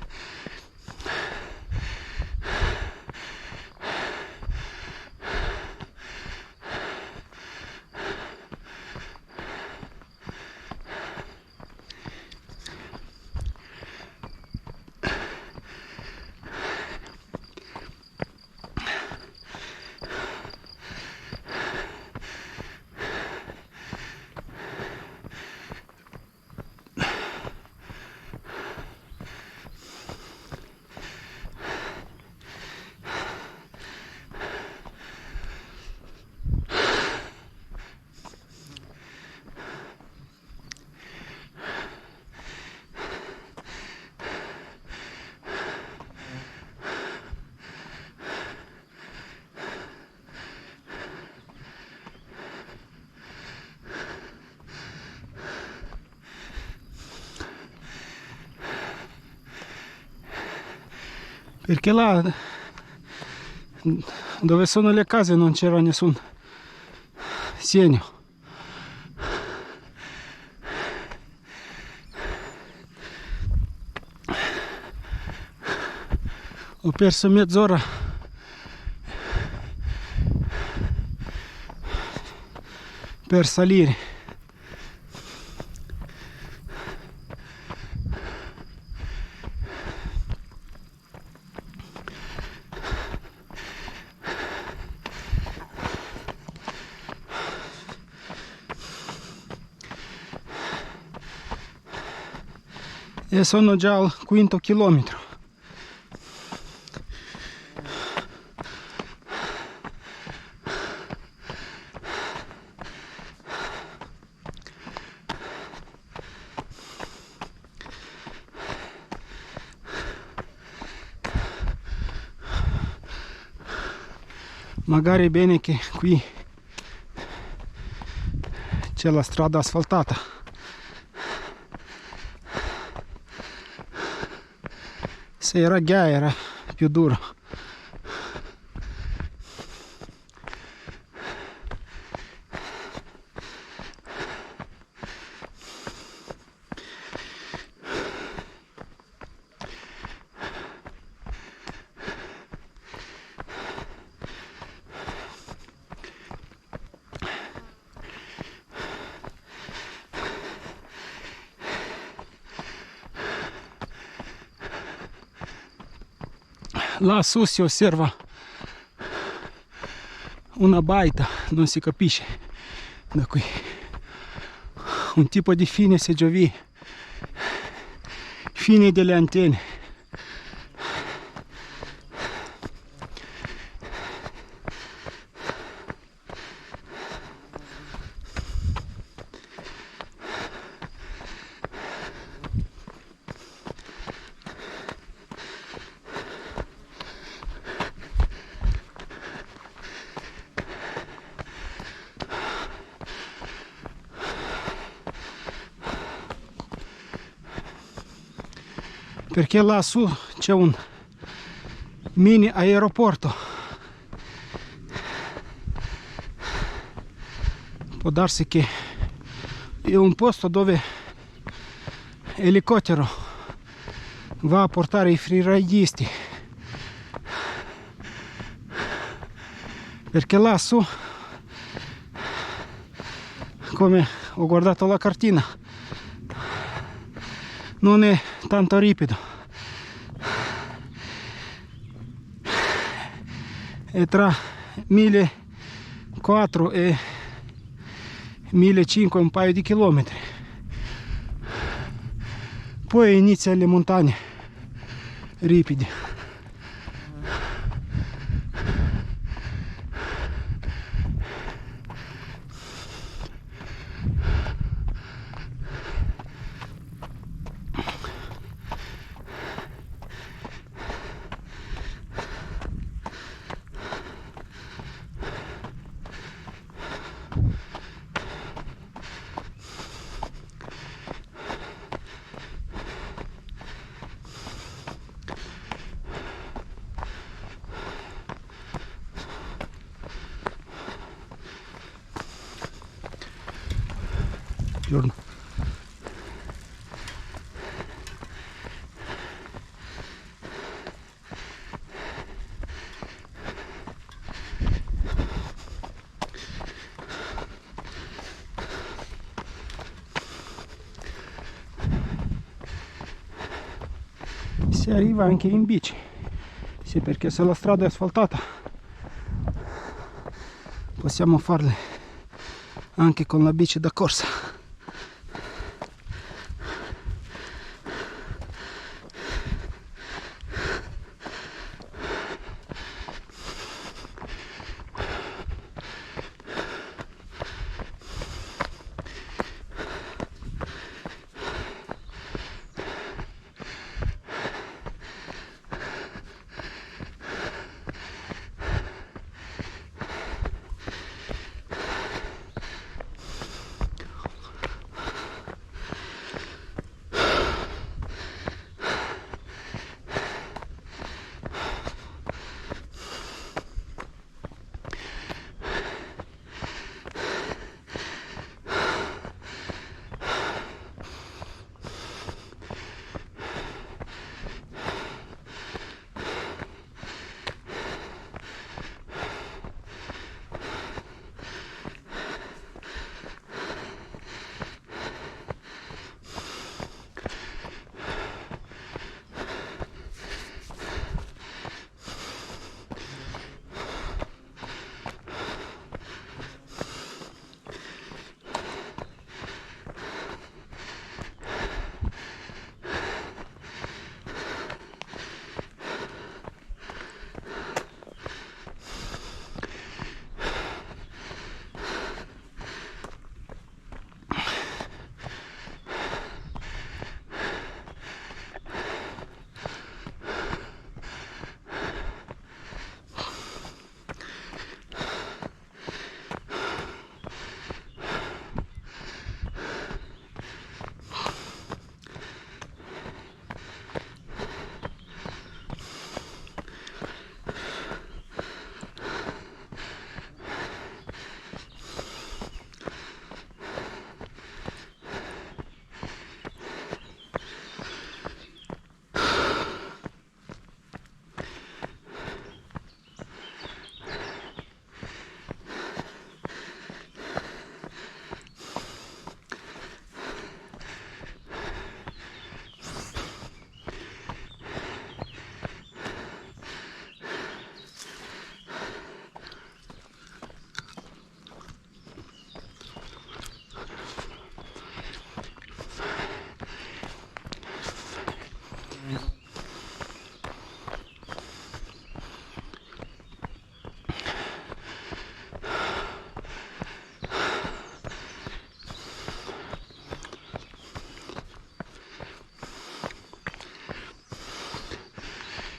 Perché là dove sono le case non c'era nessun segno. Ho perso mezz'ora per salire. E sono già al quinto chilometro. Magari è bene che qui c'è la strada asfaltata. Se era ghiaia era più duro. Lassù si osserva una baita, non si capisce da qui, un tipo di fine seggiovie, fine delle antenne. perché lassù c'è un mini aeroporto. Può darsi che è un posto dove elicottero va a portare i freeridisti, perché lassù, come ho guardato la cartina, non è tanto ripido, è tra 1400 e 1500 un paio di chilometri. Poi inizia le montagne ripidi. Giorno. Si arriva anche in bici, sì, perché se la strada è asfaltata possiamo farle anche con la bici da corsa.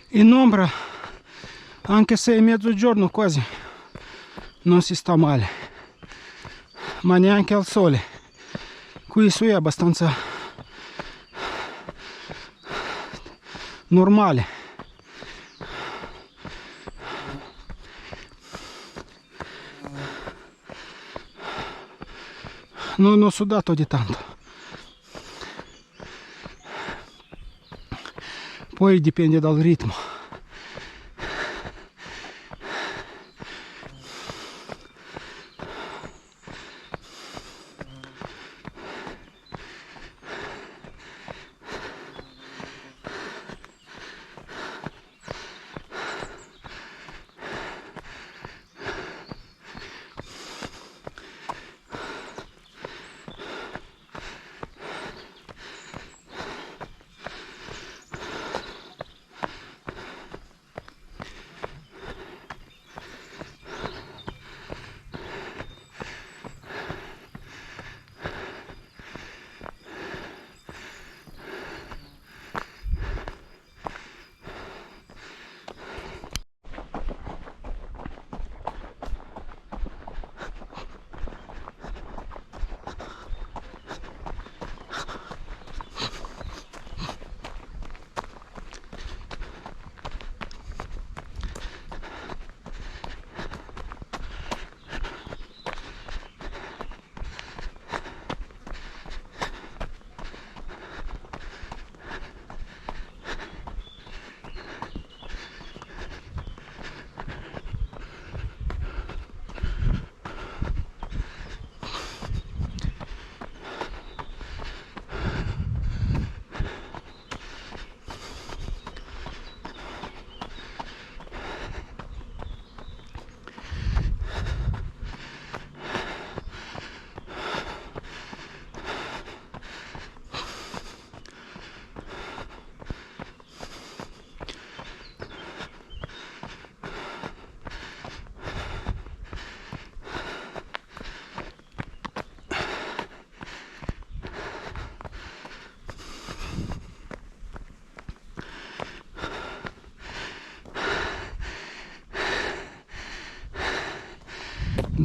In ombra, anche se è mezzogiorno quasi, non si sta male, ma neanche al sole. Qui su è abbastanza normale. Non ho sudato di tanto. Poi dipende dal ritmo.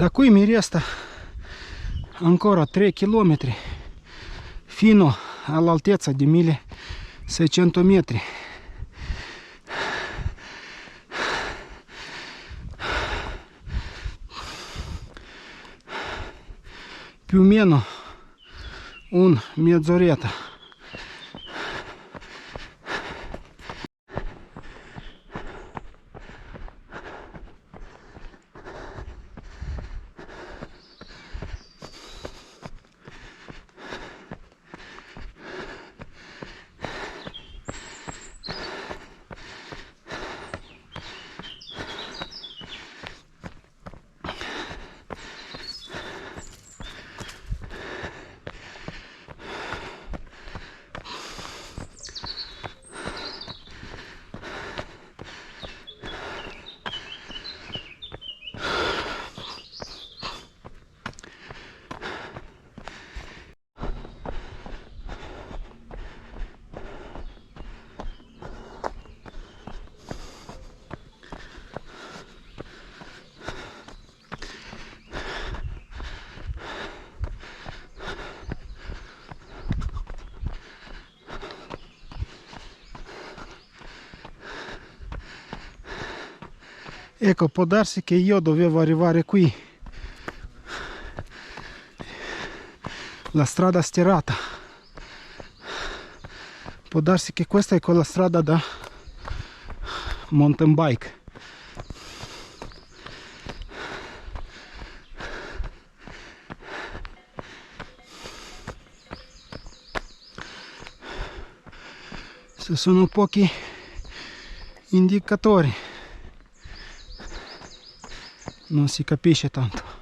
Da qui mi resta ancora 3 km fino all'altezza di 1600 metri. Più o meno un mezz'oretta. Ecco, può darsi che io dovevo arrivare qui. La strada stirata. Può darsi che questa è quella strada da mountain bike. Se sono pochi indicatori non si capisce tanto.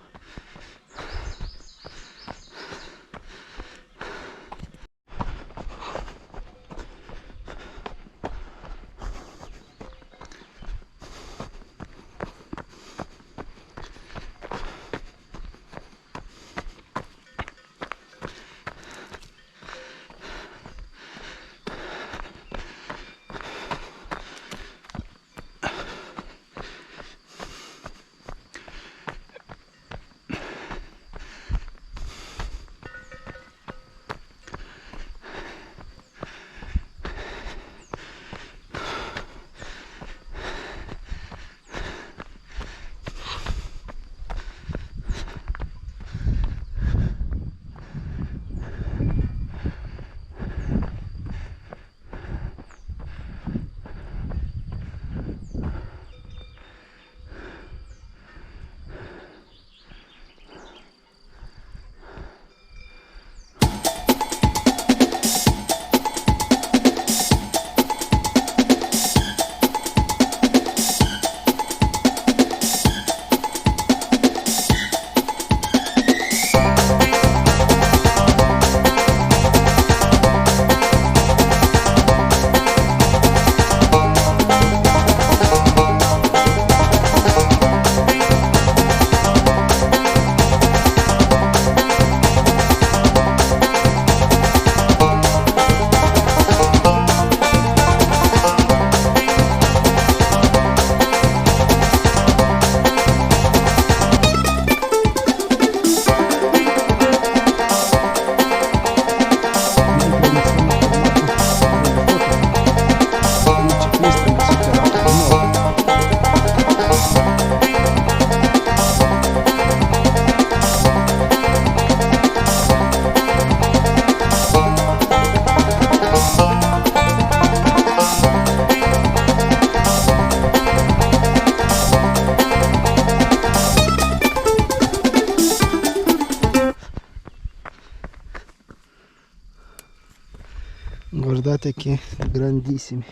Guardate che grandissimi,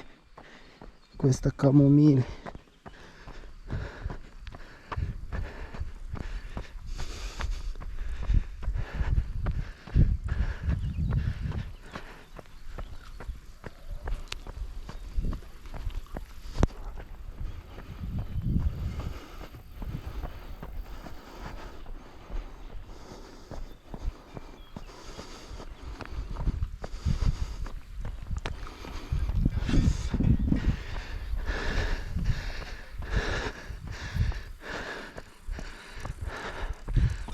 questa camomile.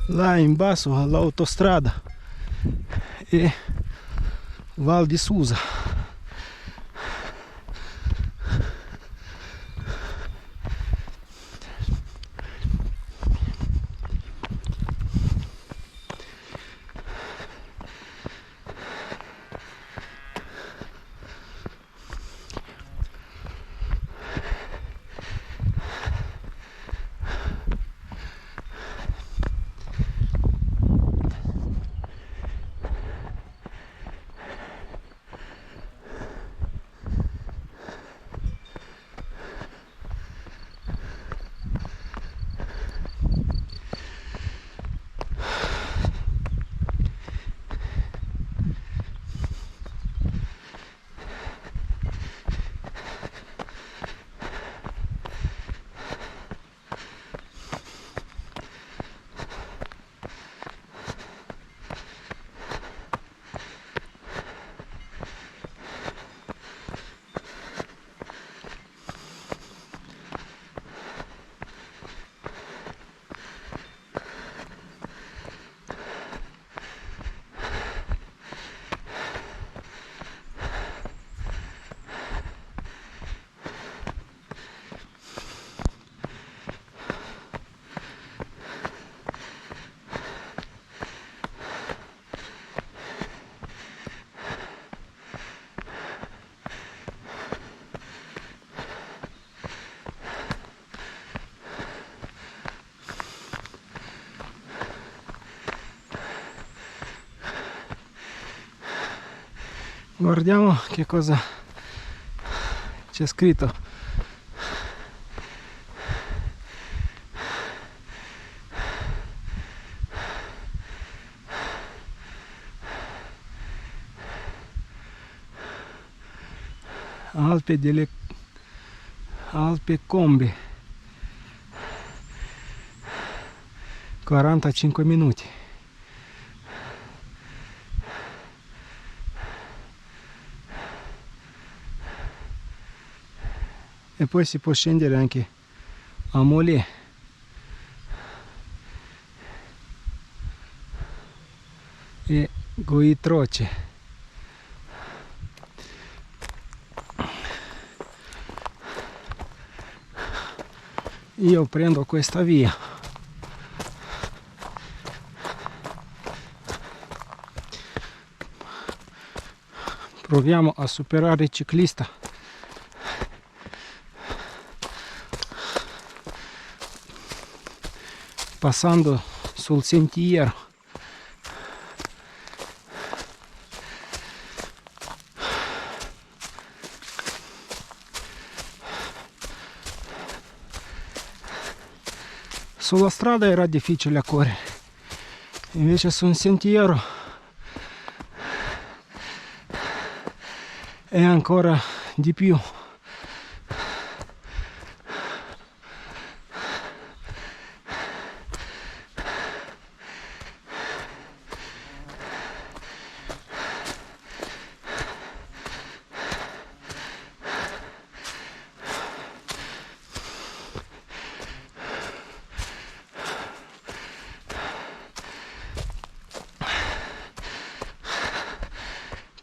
Là in basso all'autostrada e Val di Susa. Guardiamo che cosa c'è scritto. Alpe Combi 45 minuti. E poi si può scendere anche a Molé. E Goitroce. Io prendo questa via. Proviamo a superare il ciclista. Passando sul sentiero. Sulla strada era difficile correre, invece su un sentiero è ancora di più.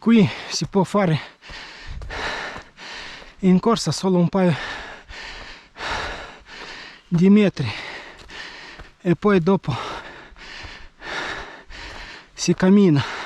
Qui si può fare in corsa solo un paio di metri e poi dopo si cammina.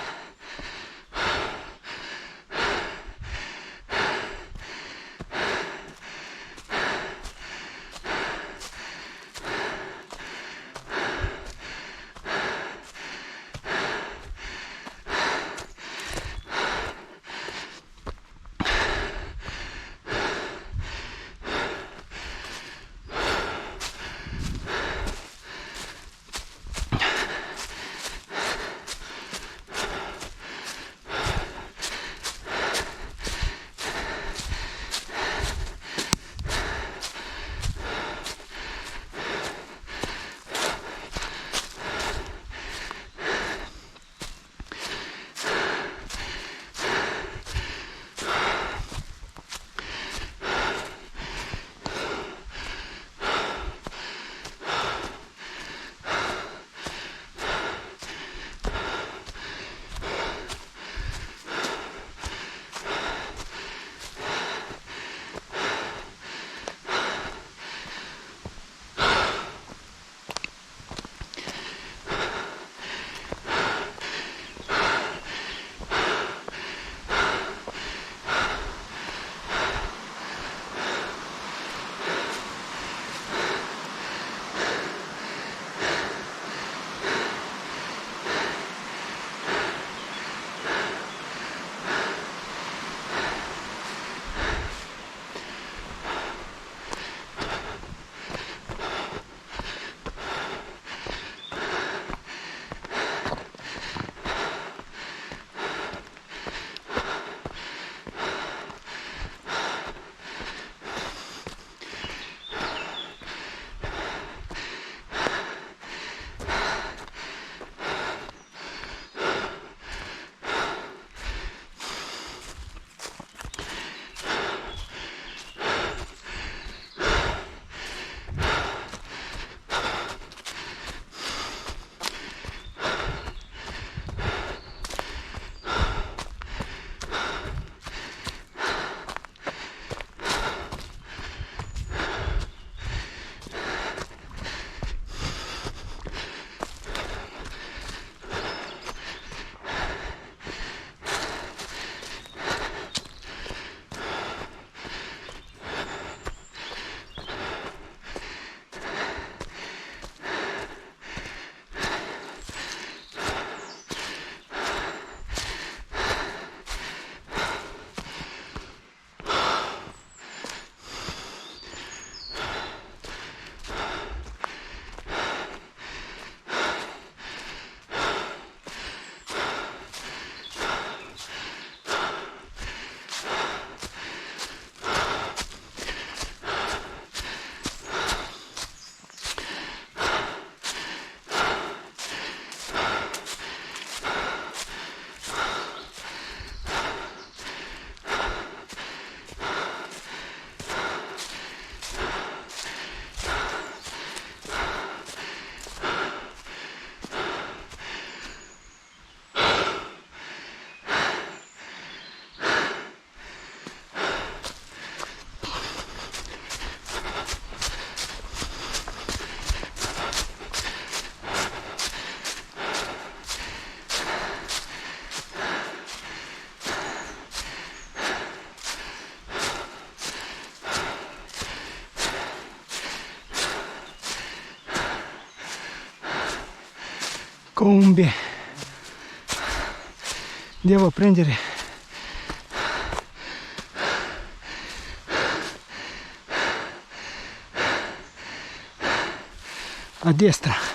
Coumbe. Devo prendere a destra.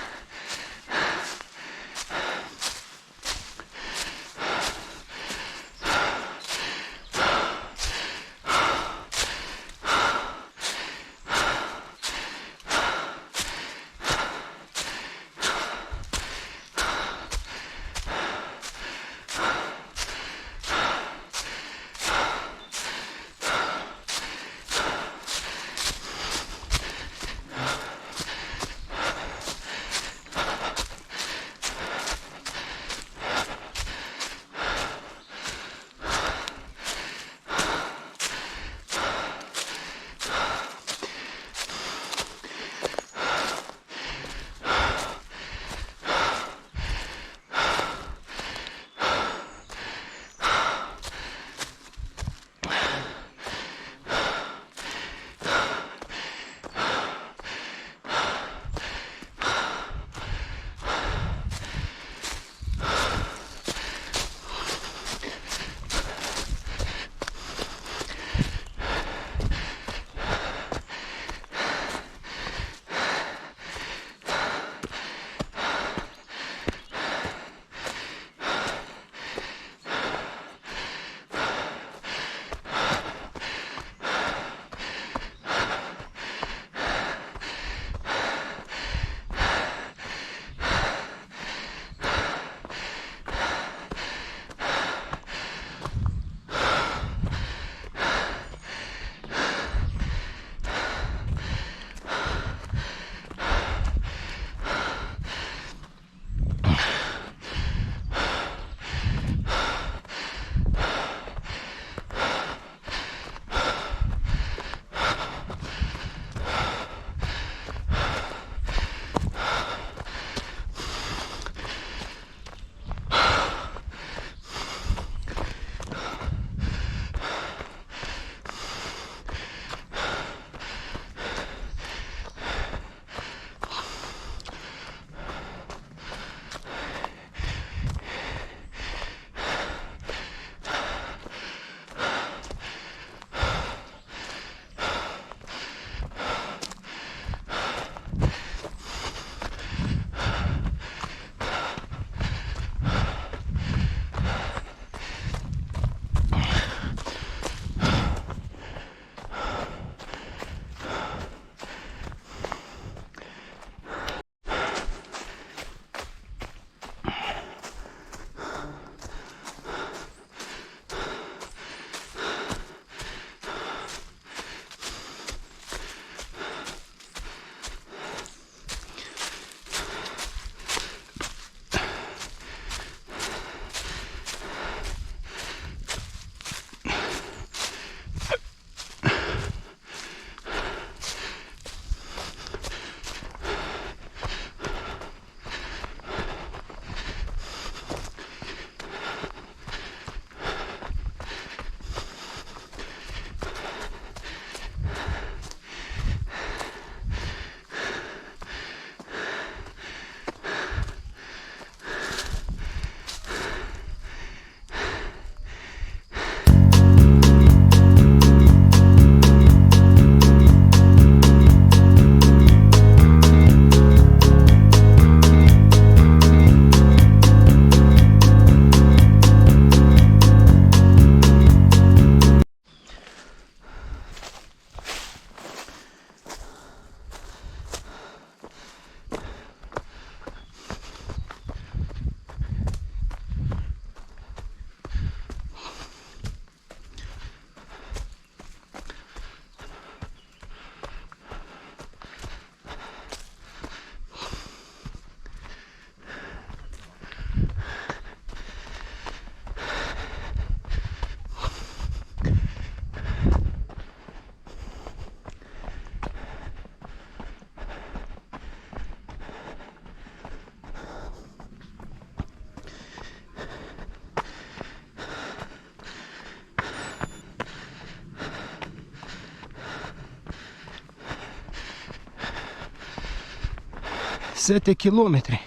Sette chilometri.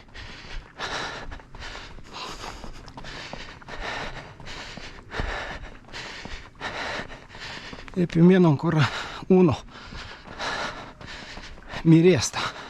e più o meno ancora uno mi resta.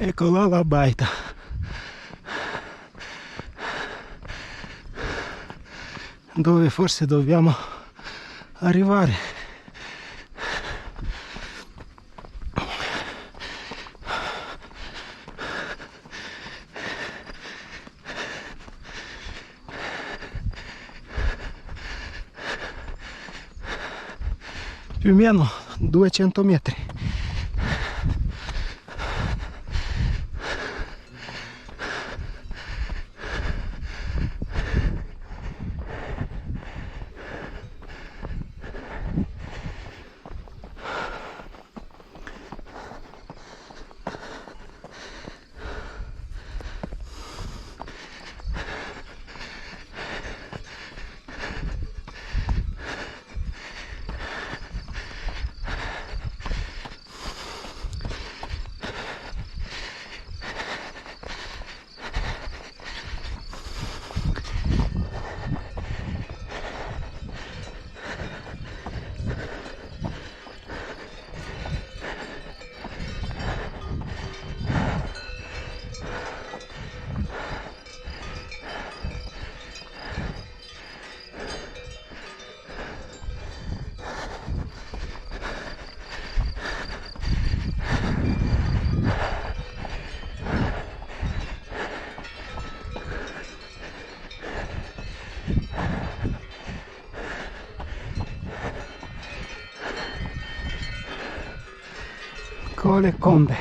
Eccola la baita. Dove forse dobbiamo arrivare. Più o meno 200 metri. Cole Conde.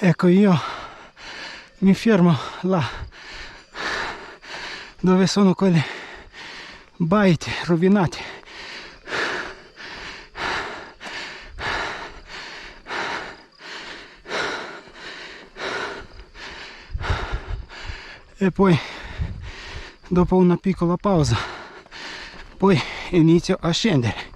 Ecco, io mi fermo là dove sono quelle baite rovinate. E poi, dopo una piccola pausa, poi inizio a scendere.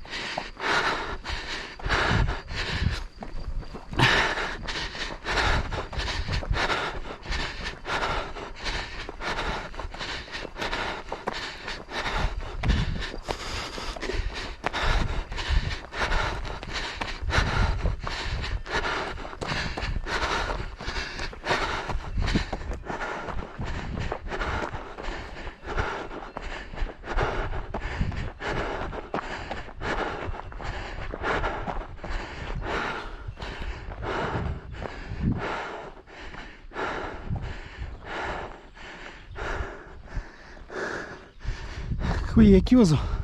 Qui è chiuso.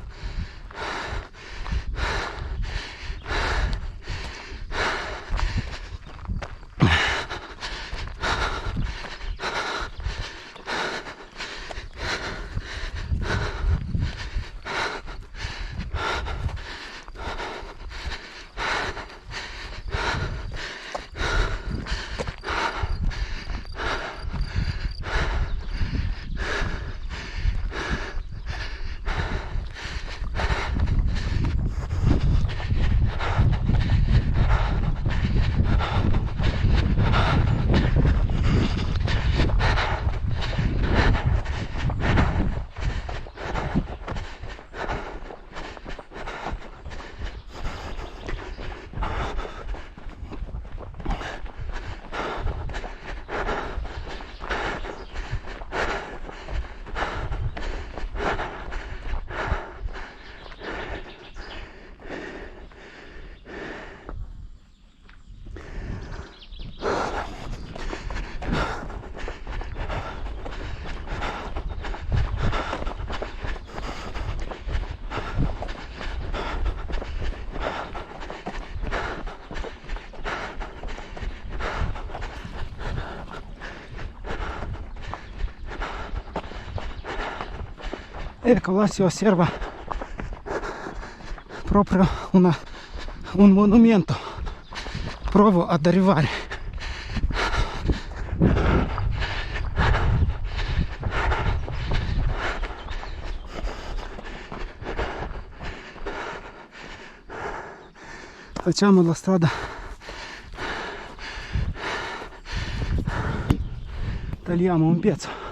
Ecco, là si osserva proprio un monumento. Provo ad arrivare. Facciamo la strada tagliamo un pezzo.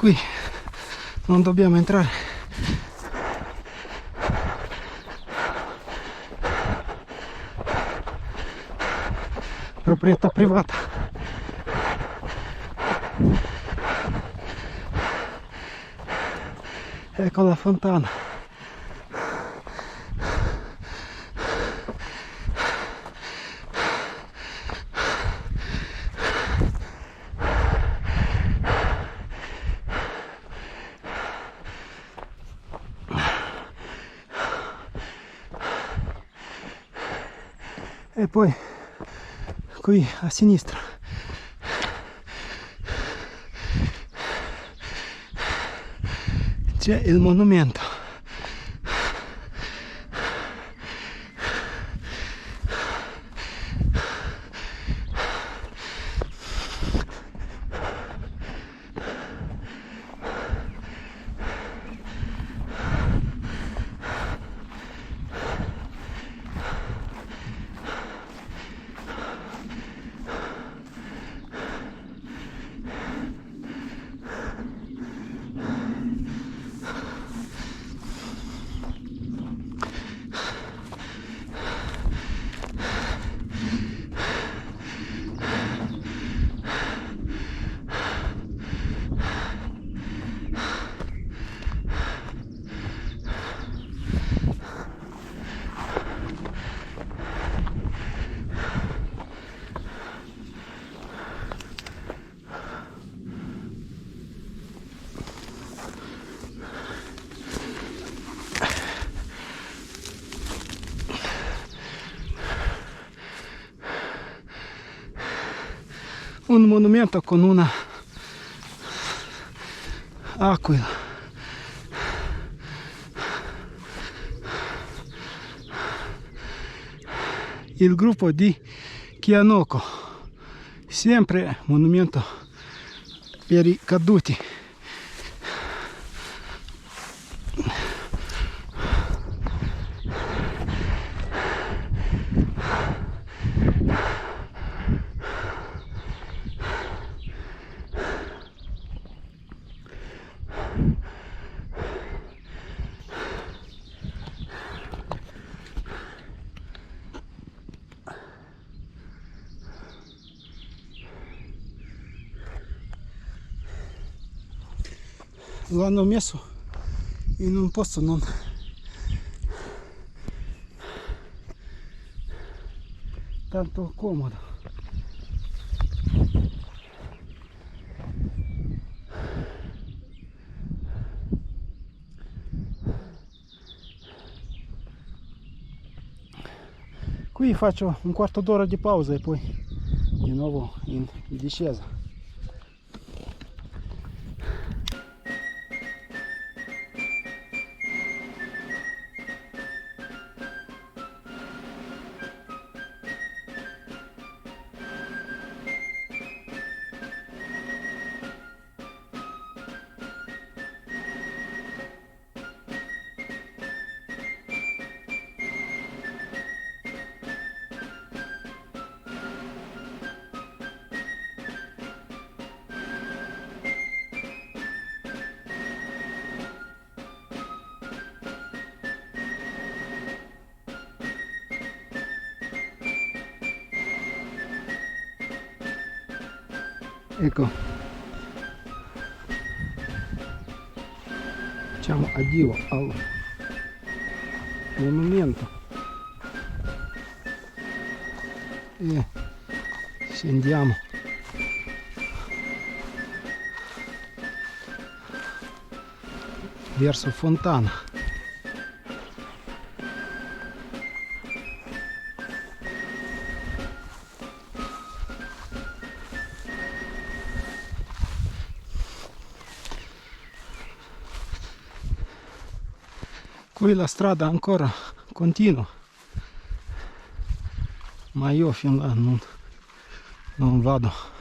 Qui non dobbiamo entrare. Proprietà privata. Ecco la fontana. E poi qui a sinistra c'è il monumento. un monumento con una aquila. Il gruppo di Chianoco, sempre monumento per i caduti. Lo hanno messo in un posto non tanto comodo. Qui faccio un quarto d'ora di pausa e poi di nuovo in discesa. Ecco, diciamo addio al monumento e scendiamo verso Fontana. Qui la strada ancora continua, ma io fin là non vado.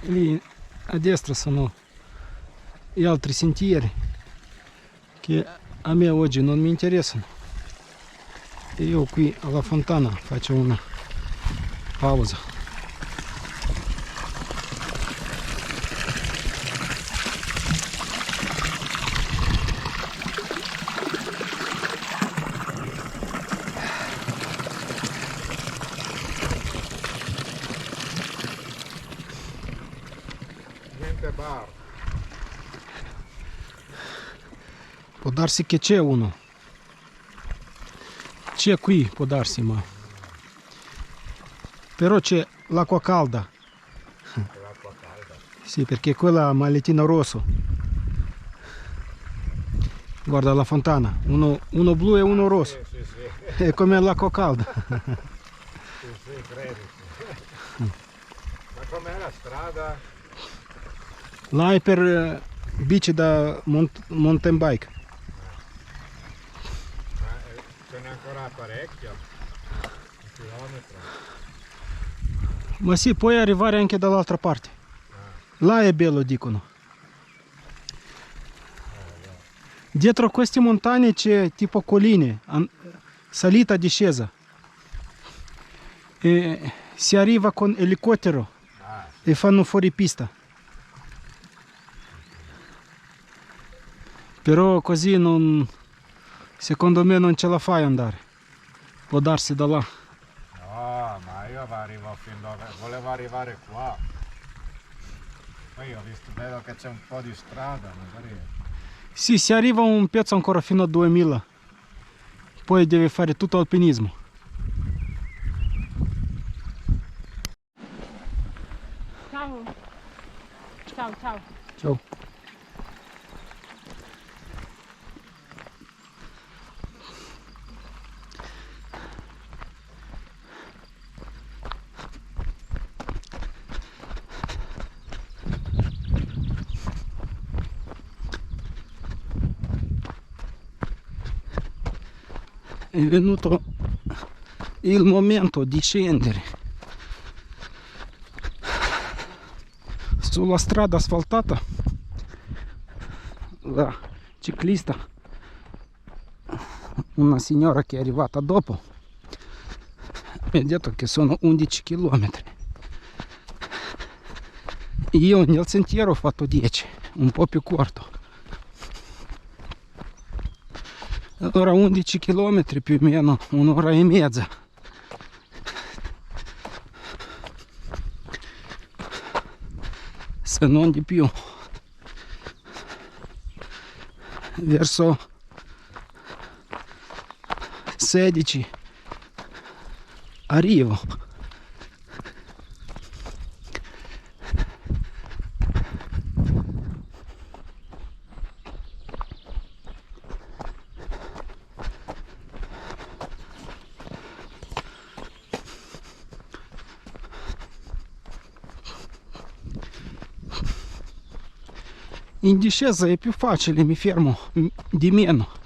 Lì a destra sono gli altri sentieri che a me oggi non mi interessano e io qui alla fontana faccio una pausa. Può darsi che c'è uno, c'è qui, può darsi, ma però c'è l'acqua calda. L'acqua calda. Sì, perché quella maletino rosso, guarda la fontana, uno blu e uno rosso, Sì, sì, è come l'acqua calda. sì, credo. Sì. Ma com'è la strada? Là è per bici da mountain bike. Ce n'è ancora parecchio, un chilometro. Ma sì, puoi arrivare anche dall'altra parte. Là è bello, dicono. Dietro queste montagne c'è tipo colline, salita e discesa. E si arriva con elicottero e fanno fuori pista. Però così non, secondo me non ce la fai andare. Può darsi da là. No, ma io arrivo fin dove volevo arrivare qua. Poi ho visto, vedo che c'è un po' di strada, magari. Sì, si arriva un pezzo ancora fino a 2000, poi deve fare tutto alpinismo. Ciao. Ciao, ciao. Ciao. È venuto il momento di scendere sulla strada asfaltata. La ciclista, una signora che è arrivata dopo, mi ha detto che sono 11 km. Io nel sentiero ho fatto 10, un po' più corto. Allora 11 km più o meno un'ora e mezza. Se non di più. Verso 16 arrivo. In discesa è più facile, mi fermo di meno.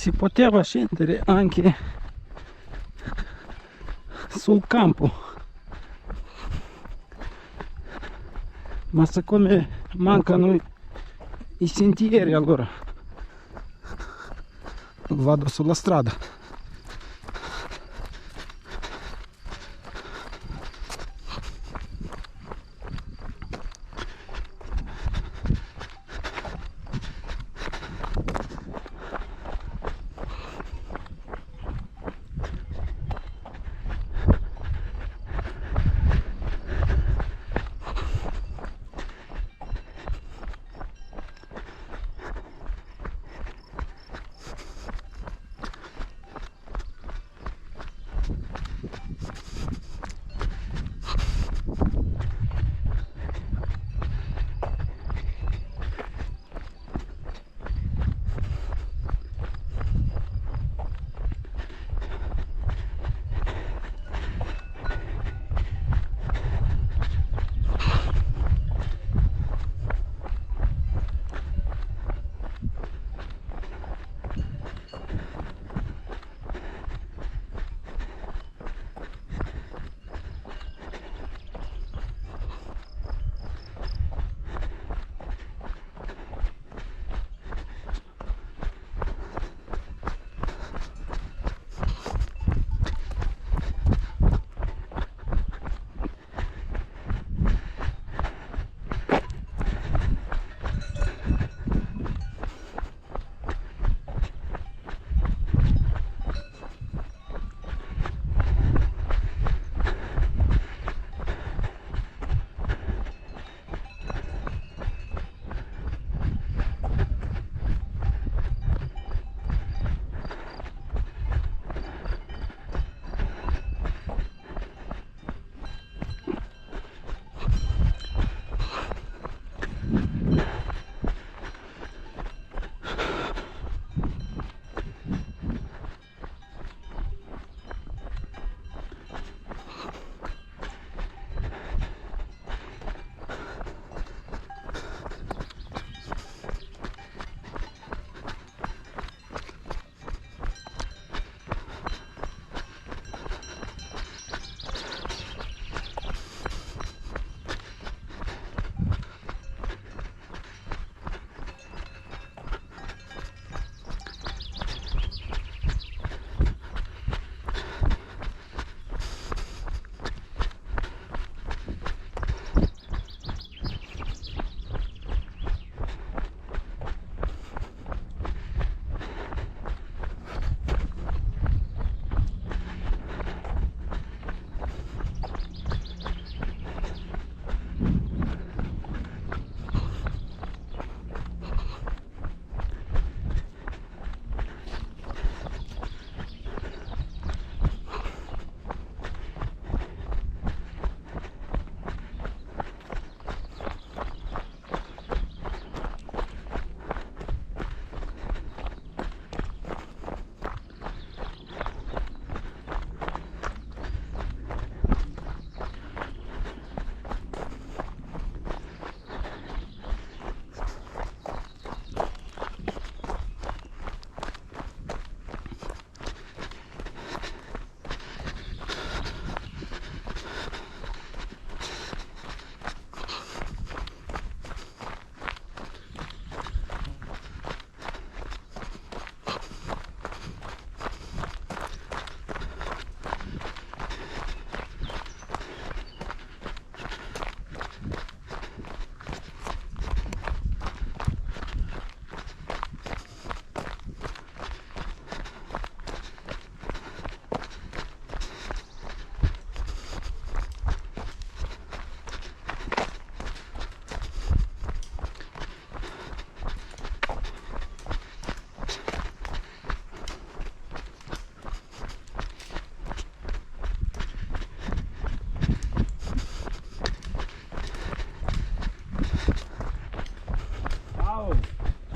Si poteva scendere anche sul campo, ma siccome mancano i sentieri, allora vado sulla strada.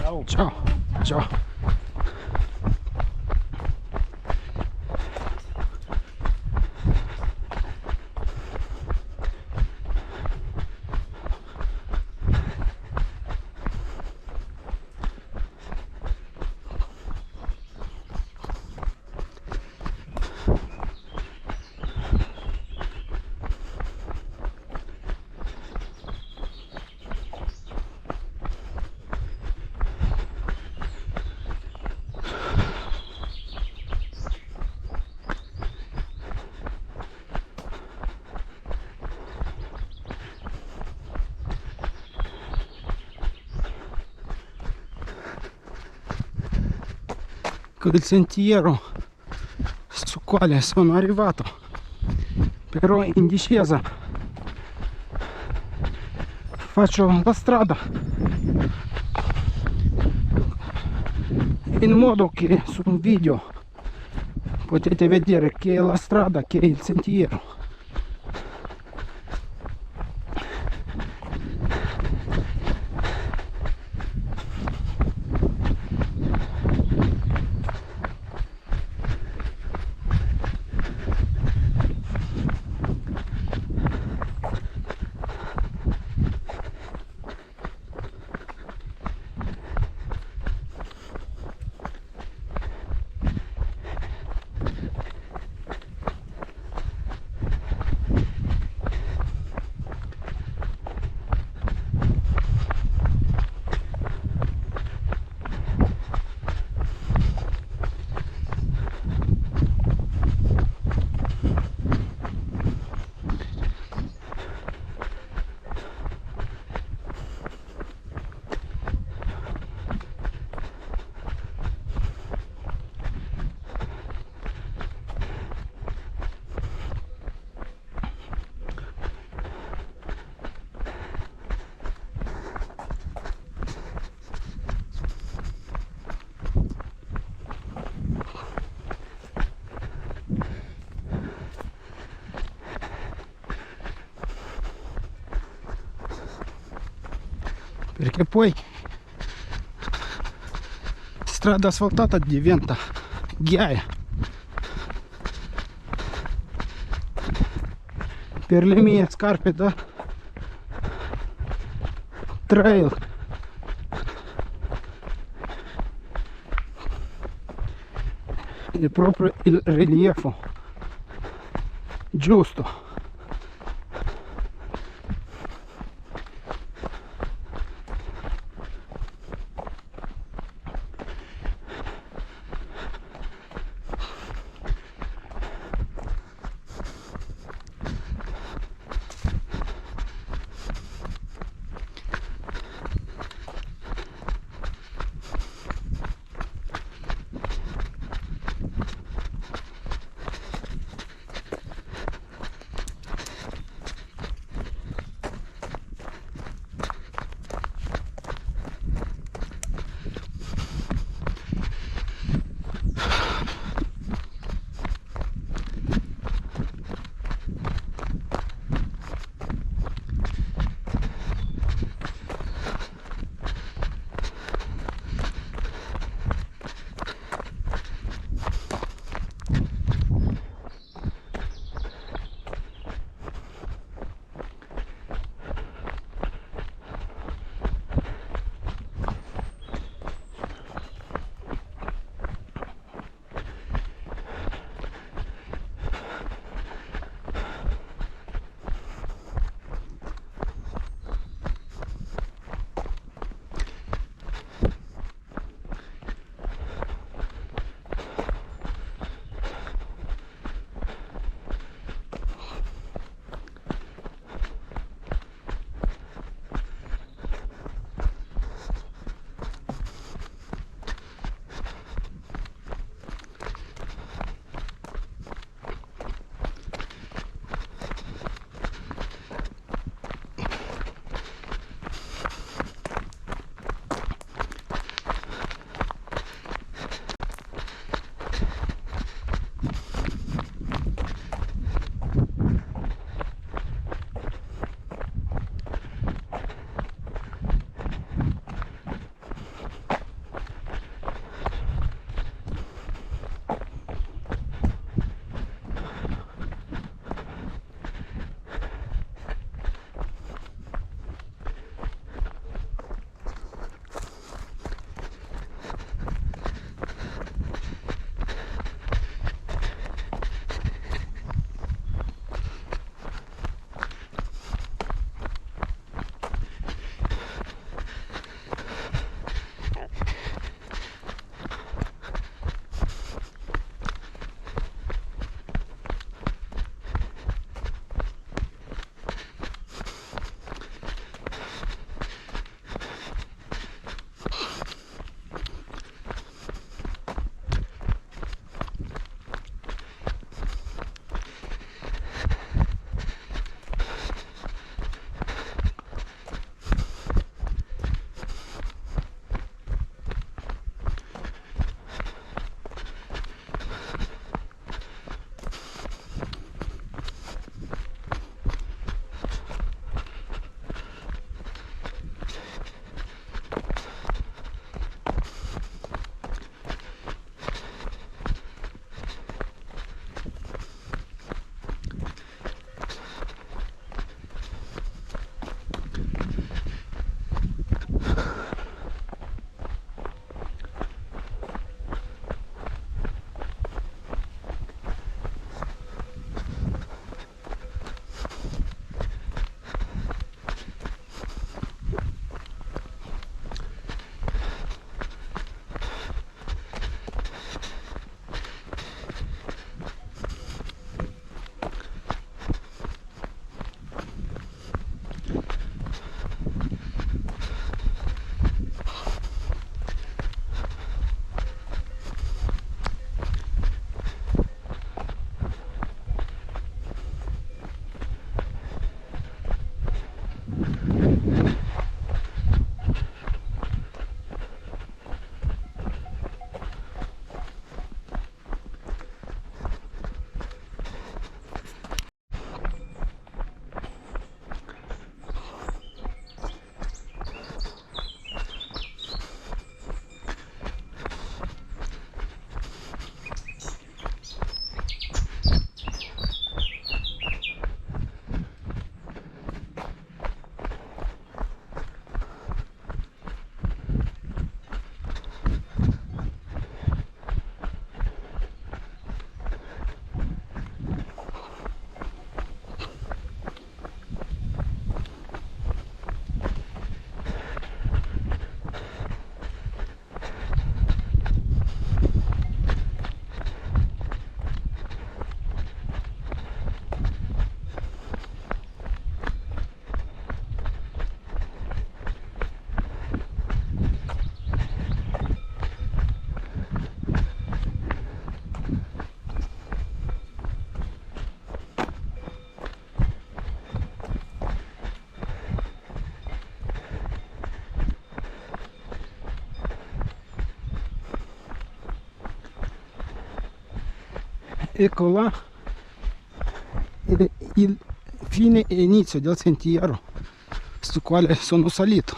Ciao. Ciao. Ciao. Ecco il sentiero su quale sono arrivato, però in discesa faccio la strada in modo che sul video potete vedere che è la strada, che è il sentiero. Perché poi strada asfaltata diventa ghiaia. Per le mie scarpe da trail è proprio il rilievo giusto. Ecco là il fine e inizio del sentiero su quale sono salito.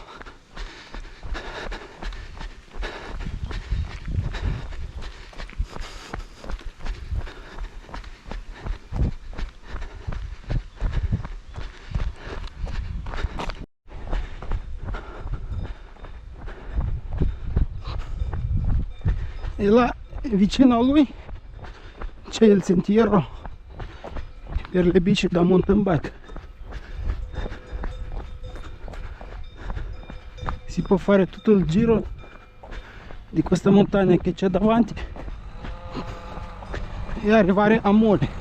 E là vicino a lui c'è il sentiero per le bici da mountain bike. Si può fare tutto il giro di questa montagna che c'è davanti e arrivare a Mole.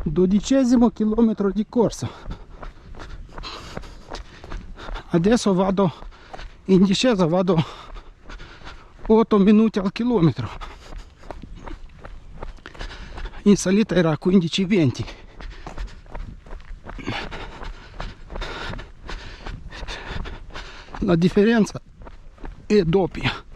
12° chilometro di corsa. Adesso vado in discesa, vado 8 minuti al chilometro. In salita era 15-20. La differenza è doppia.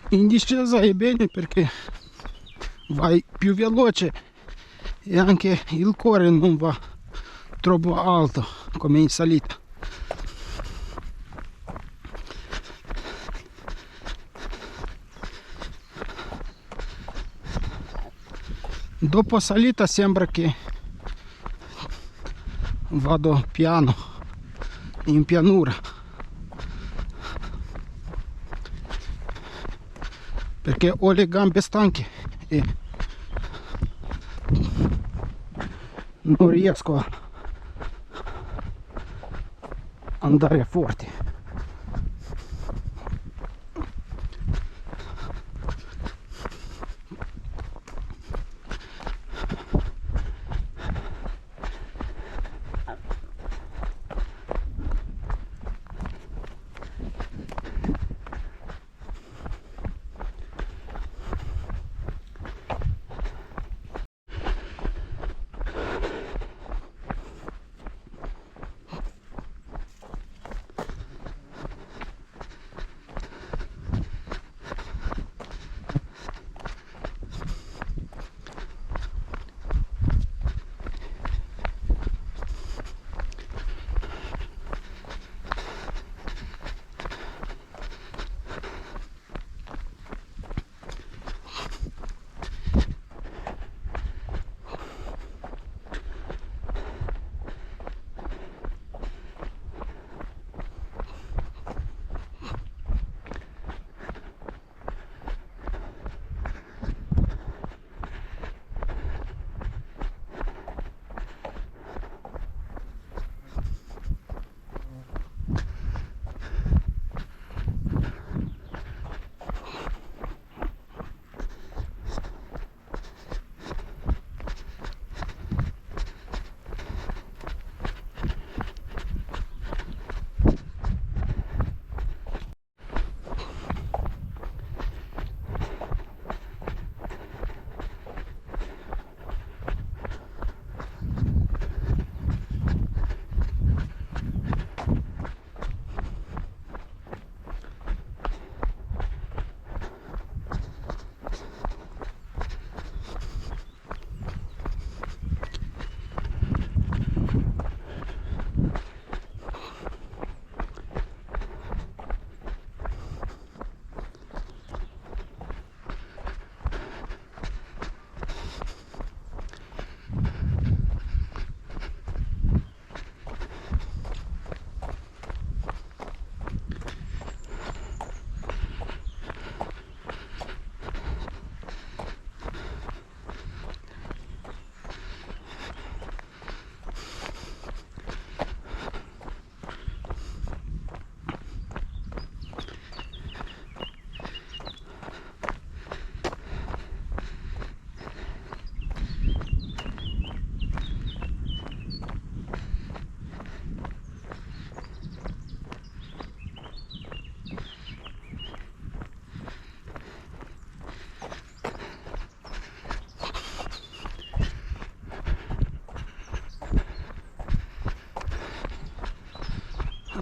In discesa è bene perché vai più veloce e anche il cuore non va troppo alto come in salita. Dopo salita sembra che vado piano, in pianura, perché ho le gambe stanche e non riesco a andare forte.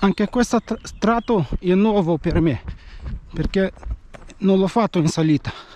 Anche questo strato è nuovo per me perché non l'ho fatto in salita.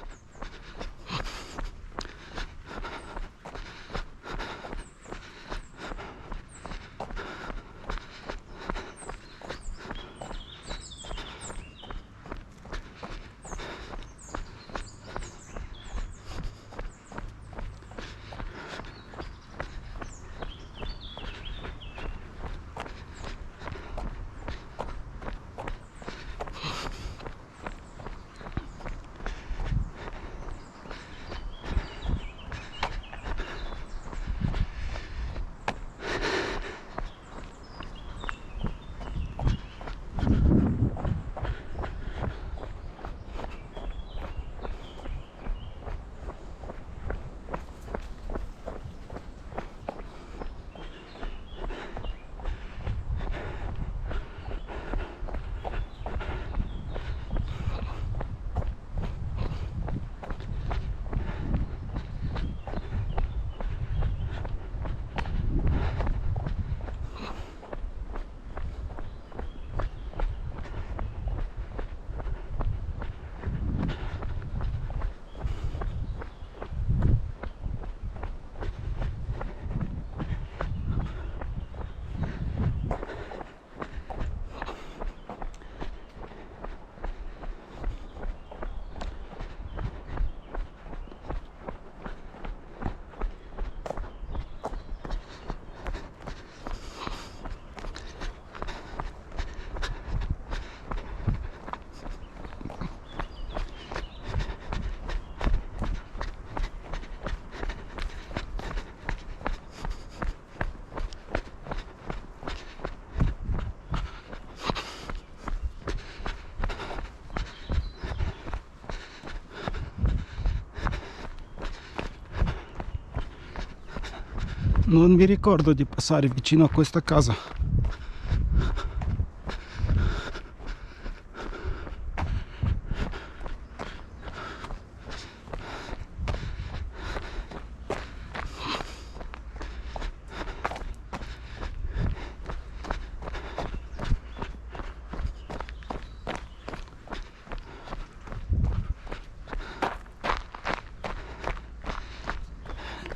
non mi ricordo di passare vicino a questa casa.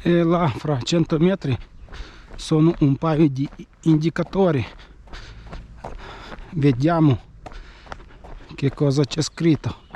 E là fra 100 metri sono un paio di indicatori, vediamo che cosa c'è scritto.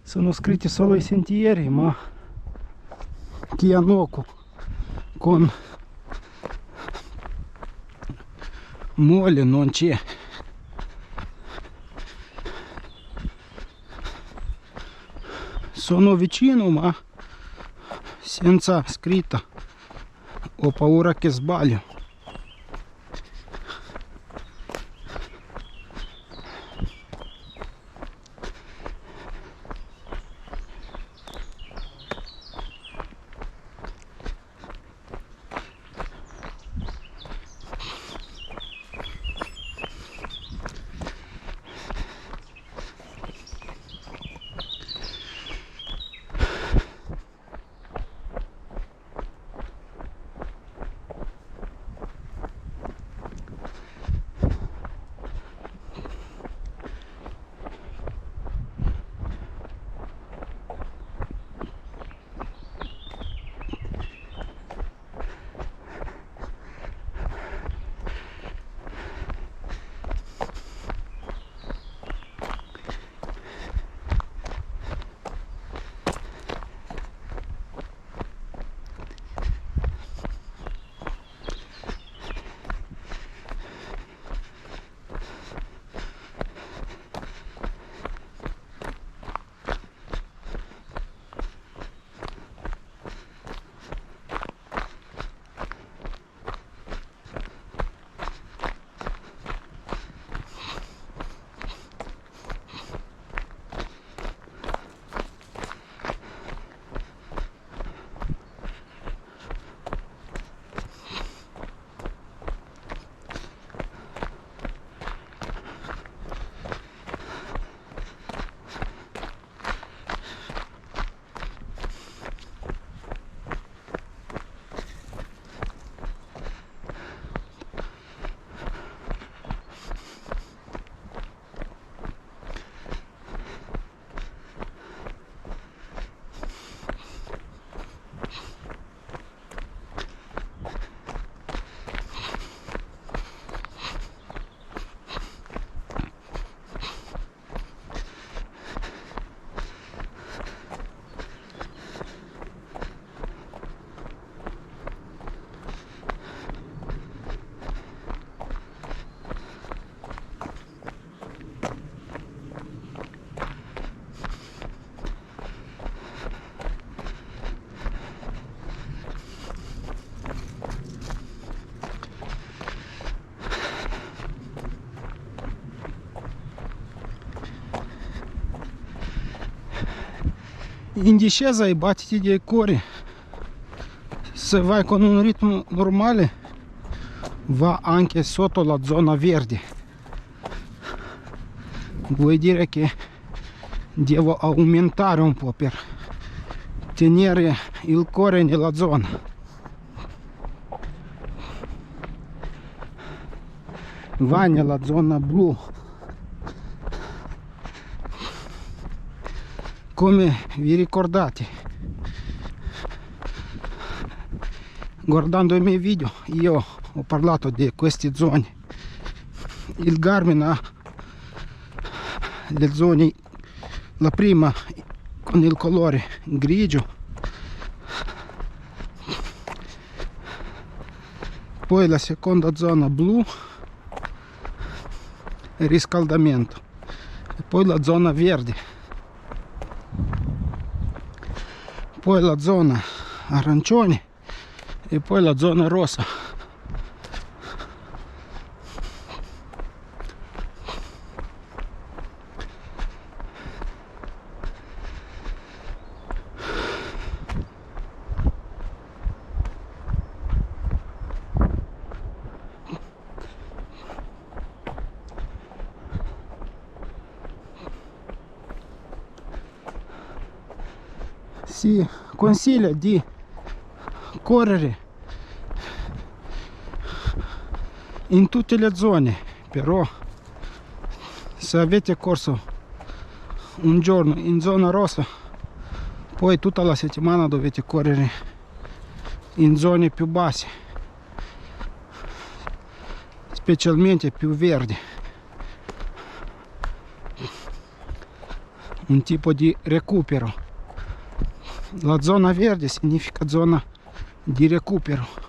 Sono scritti solo i sentieri, ma chi ha un occhio con mole non c'è. Sono vicino ma senza scritta, ho paura che sbaglio. In discesa i battiti dei cuori, se vai con un ritmo normale, va anche sotto la zona verde. Vuol dire che devo aumentare un po' per tenere il cuore nella zona. Va nella zona blu. Come vi ricordate, guardando i miei video, io ho parlato di queste zone. Il Garmin ha le zone, la prima con il colore grigio, poi la seconda zona blu è riscaldamento e poi la zona verde, poi la zona arancione e poi la zona rosa. Si consiglia di correre in tutte le zone, però se avete corso un giorno in zona rossa, poi tutta la settimana dovete correre in zone più basse, specialmente più verdi, un tipo di recupero. La zona verde significa zona di recupero.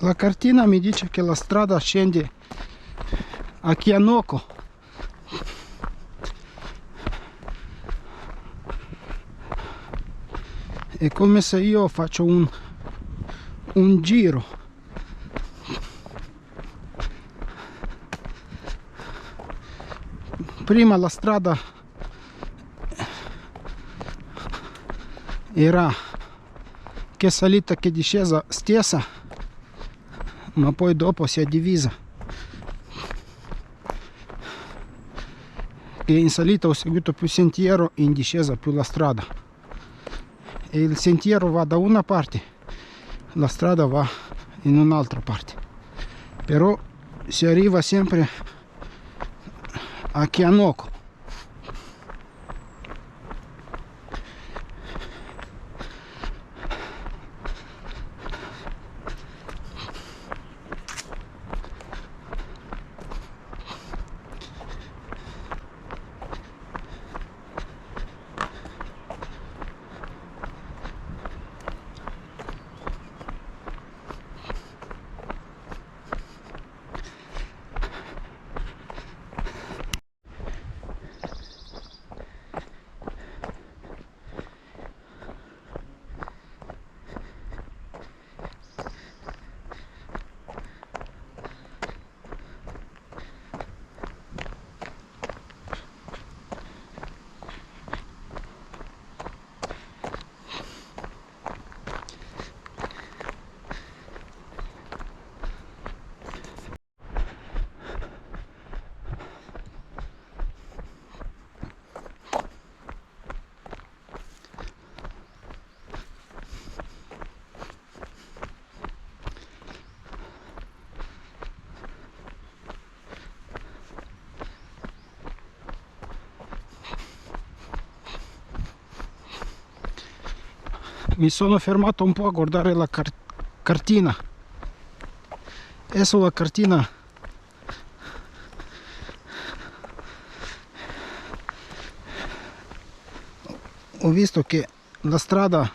La cartina mi dice che la strada scende a Chianoco. È come se io faccio un giro. Prima la strada era che salita che discesa stessa, ma poi dopo si è divisa, e in salita ho seguito più sentiero, in discesa più la strada, e il sentiero va da una parte, la strada va in un'altra parte, però si arriva sempre a Chianoco. Mi sono fermato un po' a guardare la cartina, e sulla cartina ho visto che la strada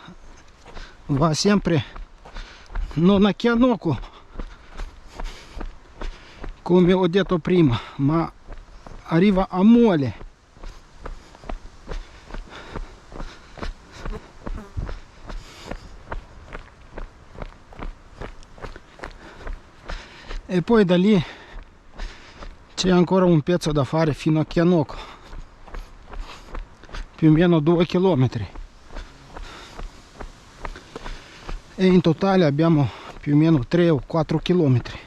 va sempre non a Chianoco, come ho detto prima, ma arriva a Mole. E poi da lì c'è ancora un pezzo da fare fino a Chianoco, più o meno 2 chilometri. E in totale abbiamo più o meno 3 o 4 chilometri.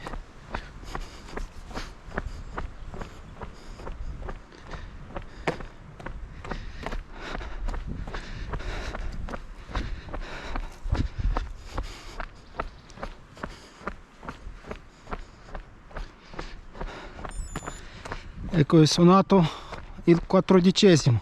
Ecco, è suonato il 14°.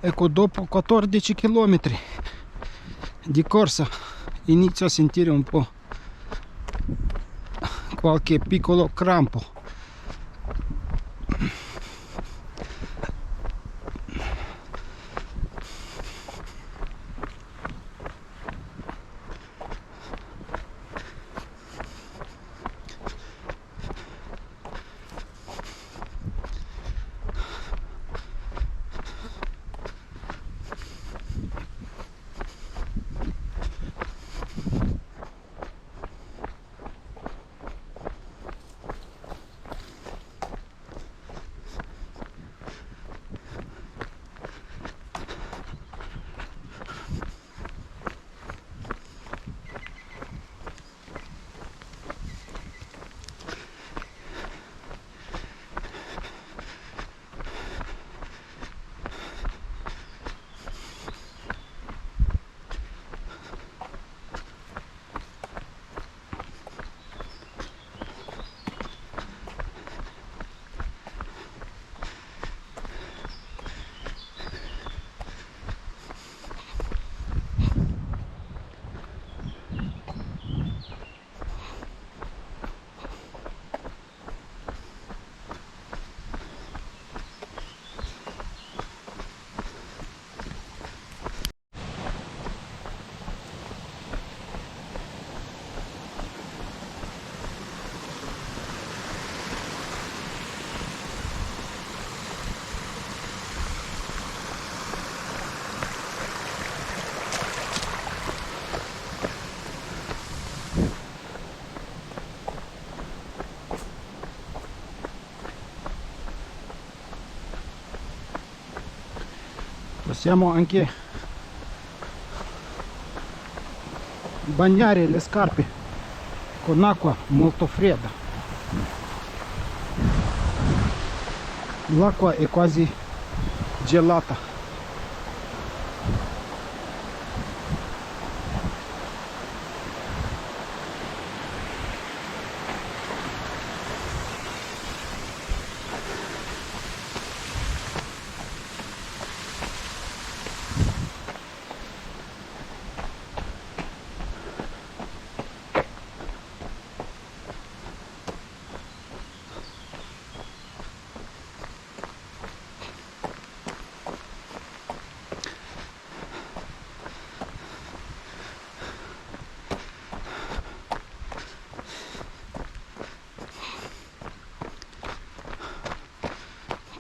Ecco, dopo 14 km di corsa inizio a sentire un po' qualche piccolo crampo. Possiamo anche bagnare le scarpe con acqua molto fredda. L'acqua è quasi gelata.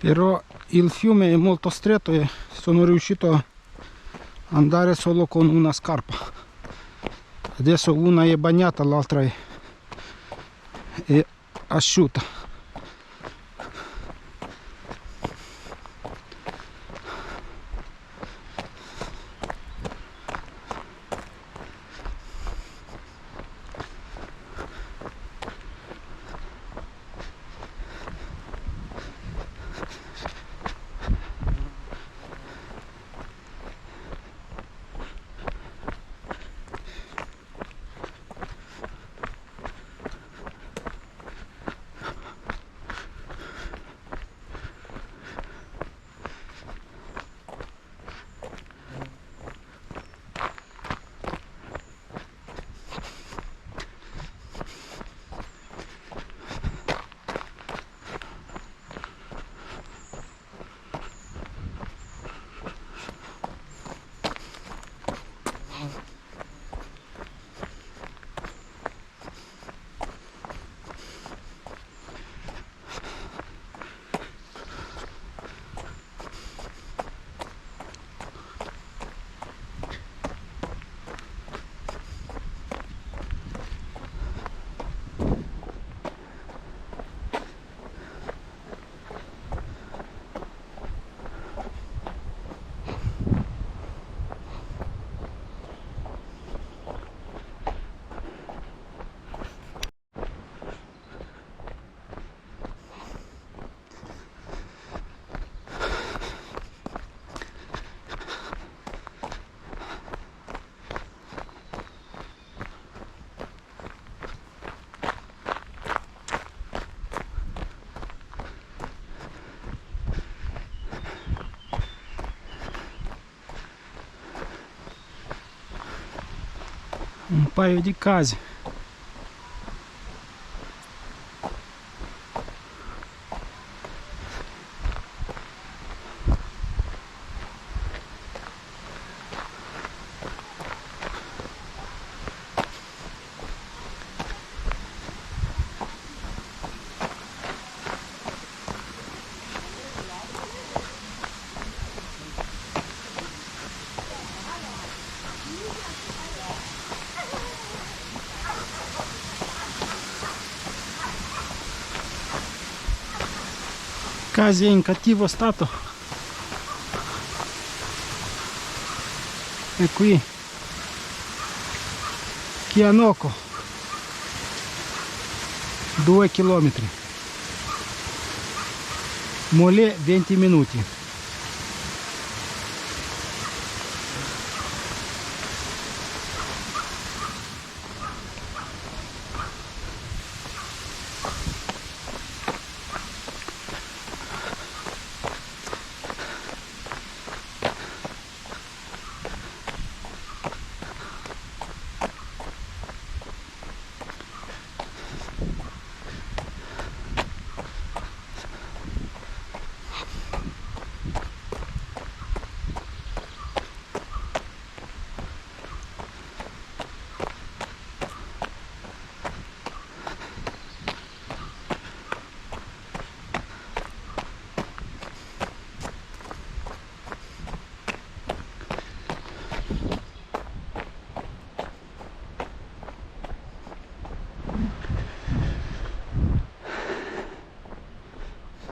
però il fiume è molto stretto e sono riuscito a andare solo con una scarpa. Adesso una è bagnata, l'altra è asciutta. Un paio di case. Case in cattivo stato. E qui Chianoco, 2 chilometri, Mole 20 minuti.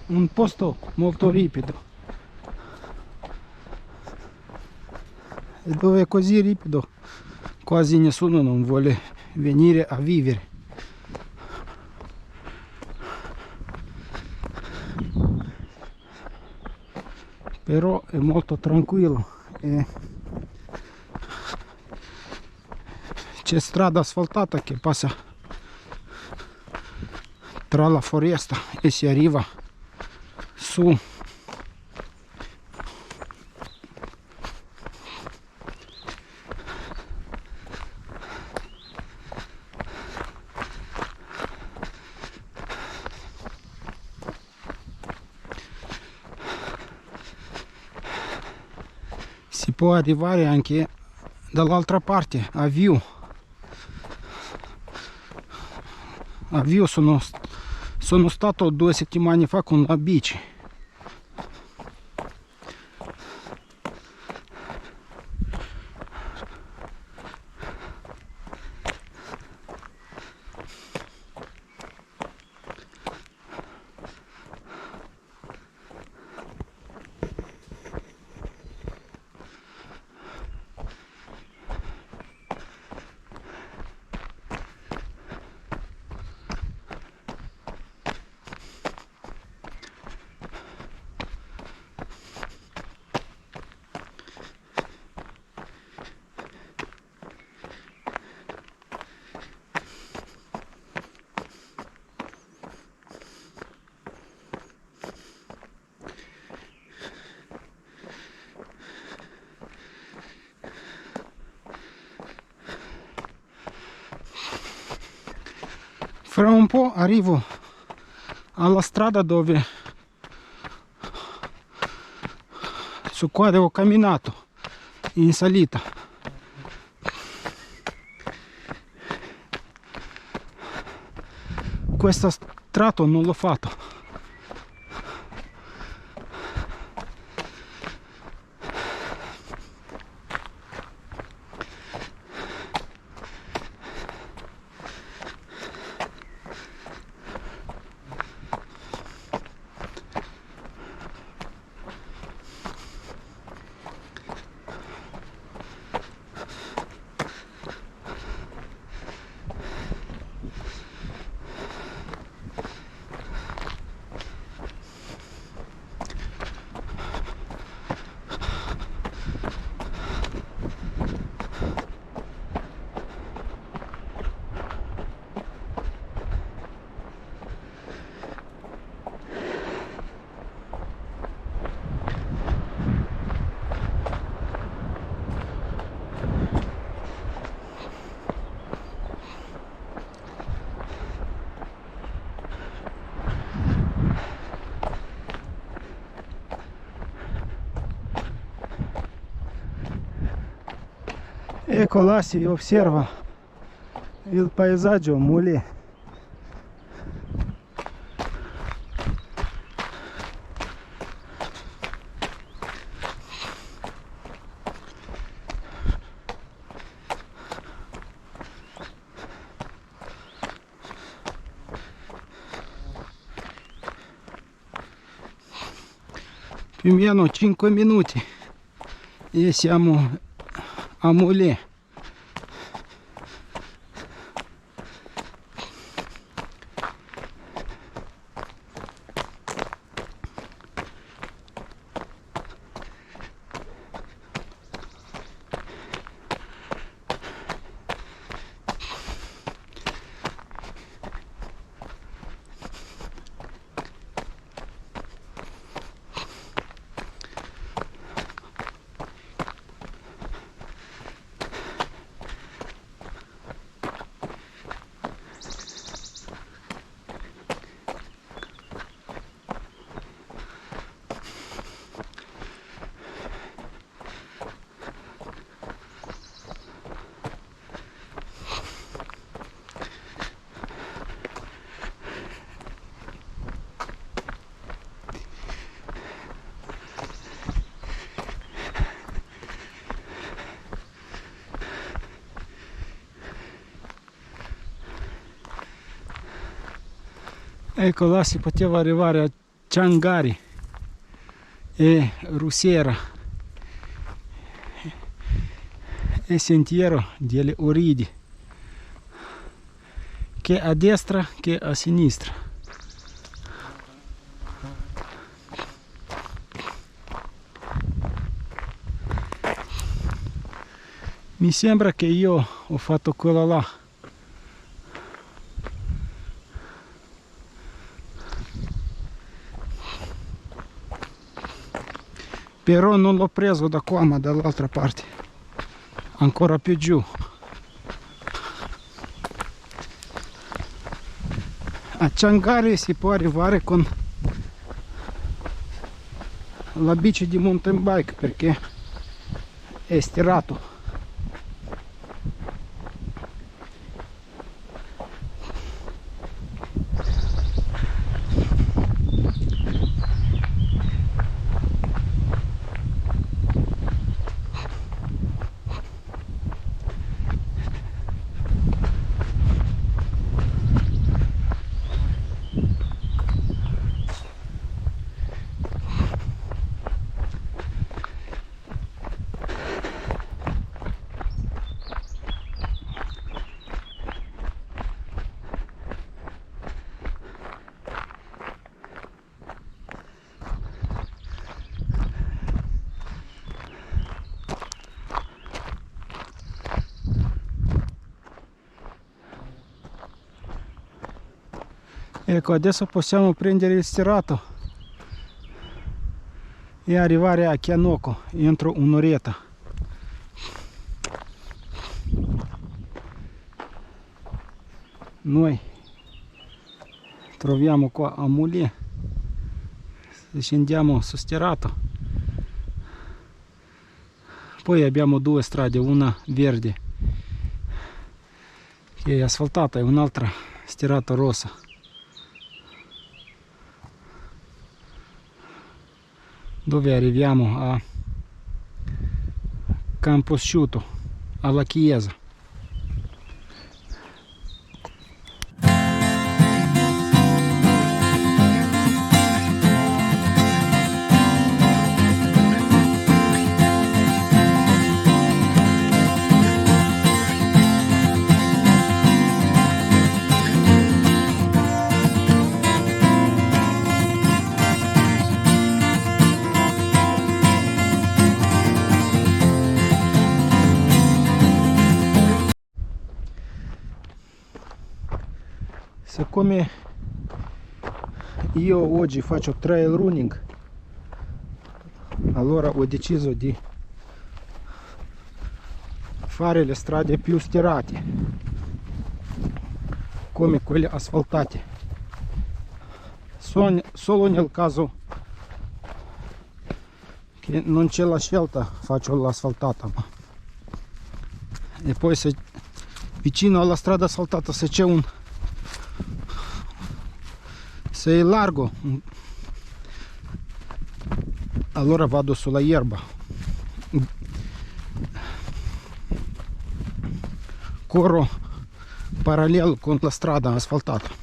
Un posto molto ripido, e dove è così ripido quasi nessuno non vuole venire a vivere. Però è molto tranquillo e c'è strada asfaltata che passa tra la foresta e si arriva su. Si può arrivare anche dall'altra parte, a Viu. A Viu sono stato 2 settimane fa con la bici. Fra un po' arrivo alla strada dove su quale ho camminato in salita. Questo tratto non l'ho fatto. Ecco là si osserva il paesaggio Mule. Più o meno 5 minuti e siamo a Mule. Ecco là si poteva arrivare a Ciangari e Rusiera e Sentiero delle Oridi, che a destra che a sinistra. Mi sembra che io ho fatto quello là. Però non l'ho preso da qua ma dall'altra parte, ancora più giù. A Ciangari si può arrivare con la bici di mountain bike perché è stirato. Ecco, adesso possiamo prendere il stirato e arrivare a Chianoco entro un'oretta. Noi troviamo qua a Mulè, scendiamo su Stirato, poi abbiamo due strade, una verde che è asfaltata e un'altra Stirato rossa. Dove arriviamo a Camposciuto, alla chiesa. Siccome io oggi faccio trail running, allora ho deciso di fare le strade più stirate, come quelle asfaltate. Solo nel caso che non c'è la scelta faccio l'asfaltata. E poi se vicino alla strada asfaltata se c'è un se è largo, allora vado sulla erba, corro parallelo con la strada asfaltata.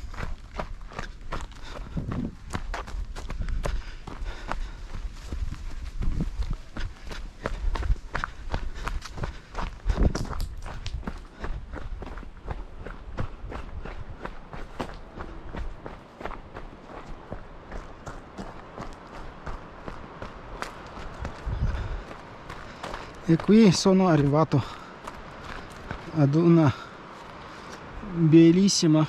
E qui sono arrivato ad una bellissima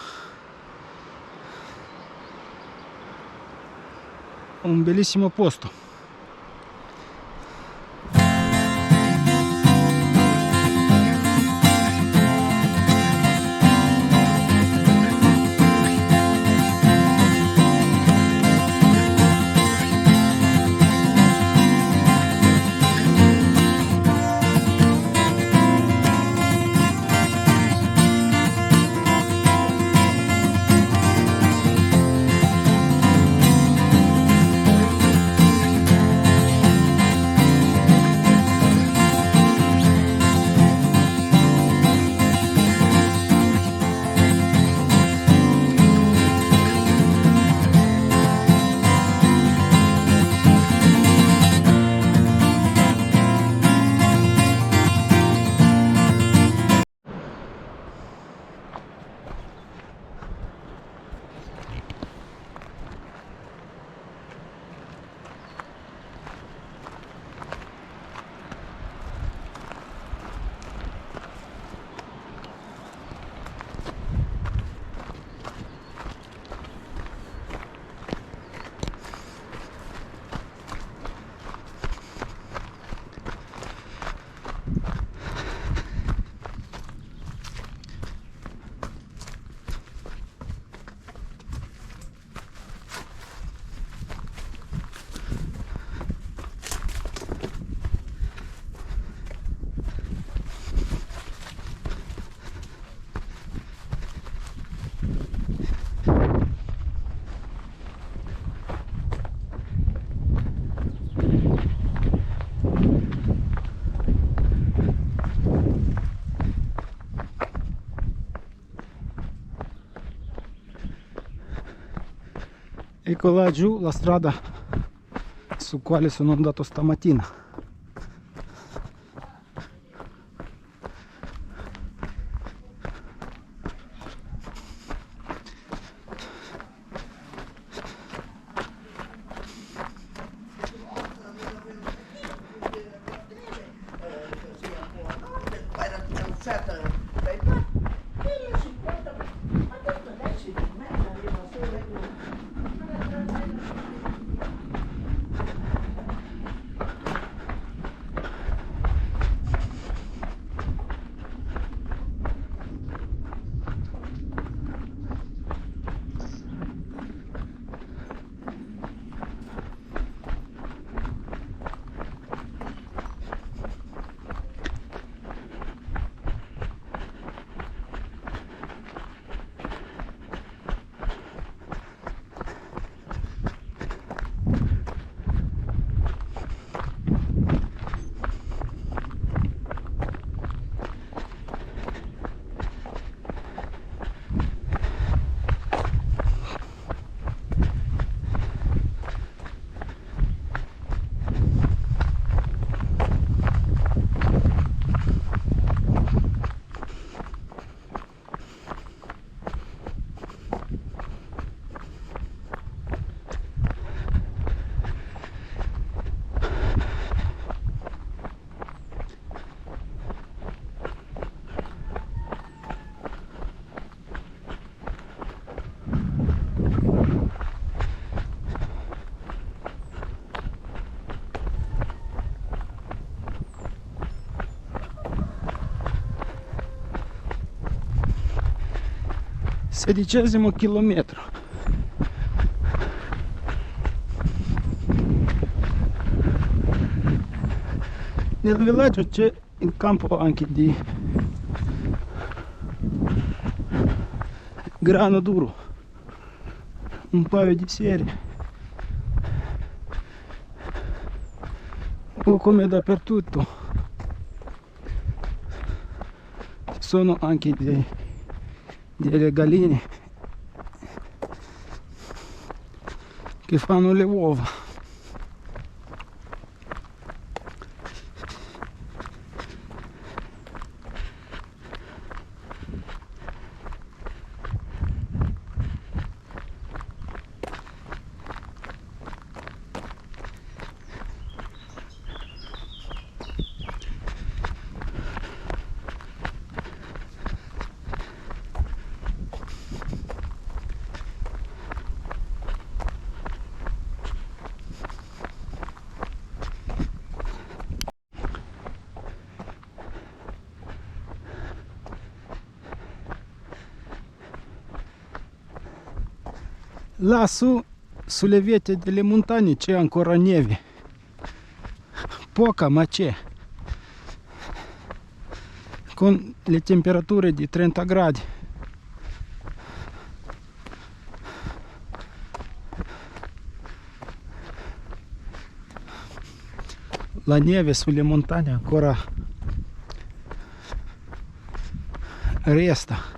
un bellissimo posto. Ecco laggiù la strada su quale sono andato stamattina. 16° chilometro. Nel villaggio c'è il campo anche di grano duro, un paio di serie, o come dappertutto ci sono anche delle galline che fanno le uova. Lassù, sulle vette delle montagne, c'è ancora neve, poca ma c'è, con le temperature di 30 gradi. La neve sulle montagne ancora resta.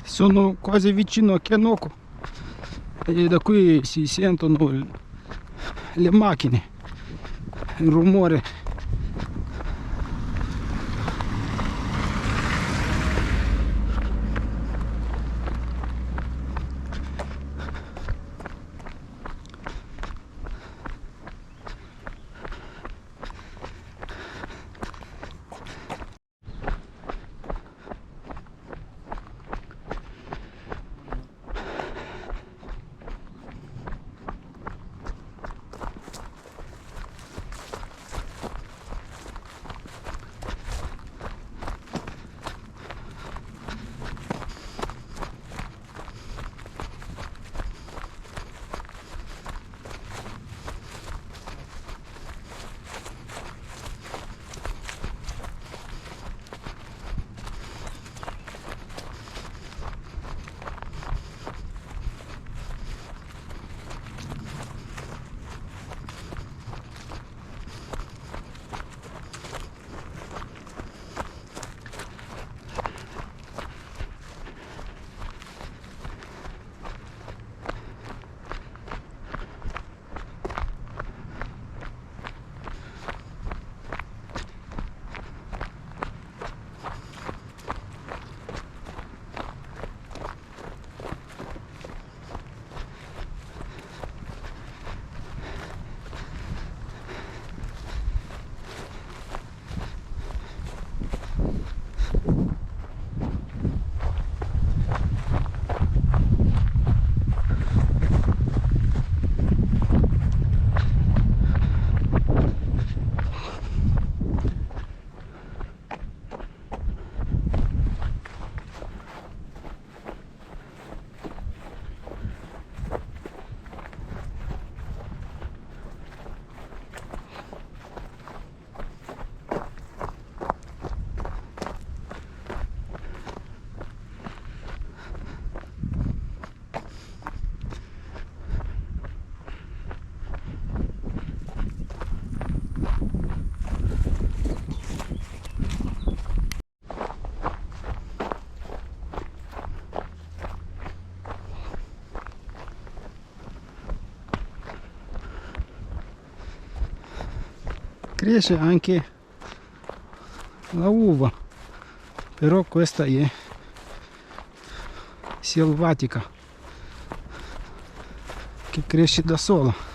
Sono quasi vicino a Chianoco e da qui si sentono le macchine, il rumore. cresce anche la uva, però questa è selvatica, che cresce da sola.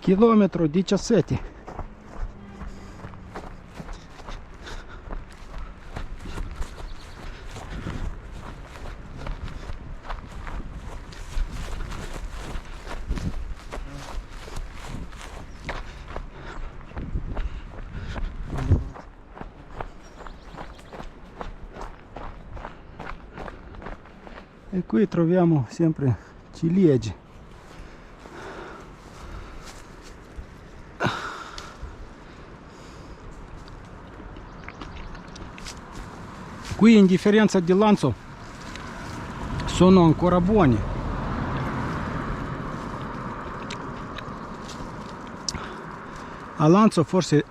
Chilometro 17. E qui troviamo sempre ciliegie. Qui, in differenza di Lanzo, sono ancora buoni. A Lanzo forse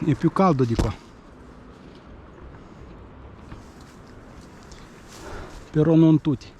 è più caldo di qua, però non tutti.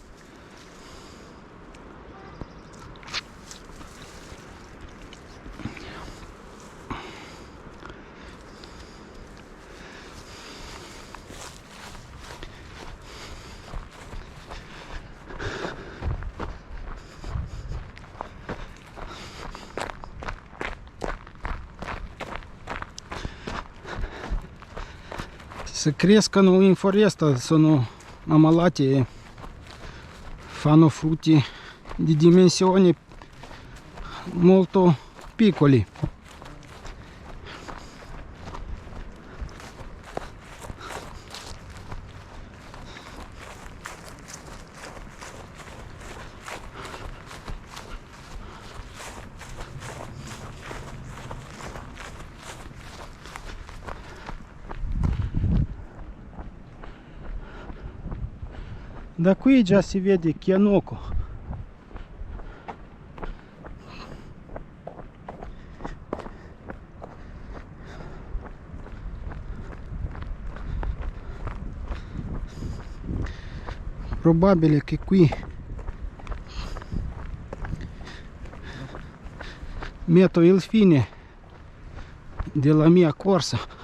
Se crescono in foresta sono ammalati e fanno frutti di dimensioni molto piccoli. Da qui già si vede Chianoco. Probabile che qui metto il fine della mia corsa.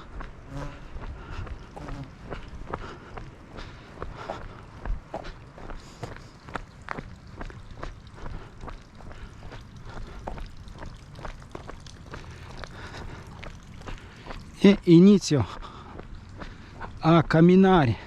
E inizio a camminare.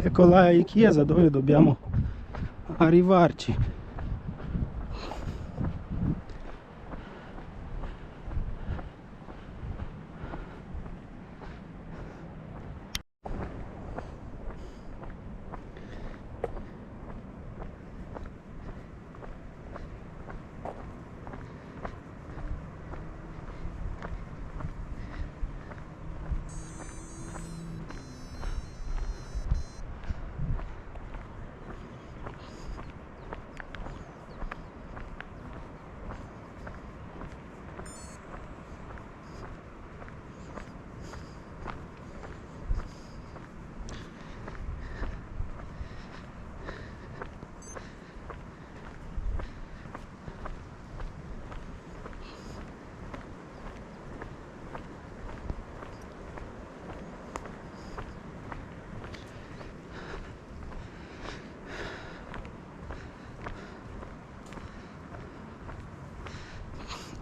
Ecco la chiesa dove dobbiamo arrivarci.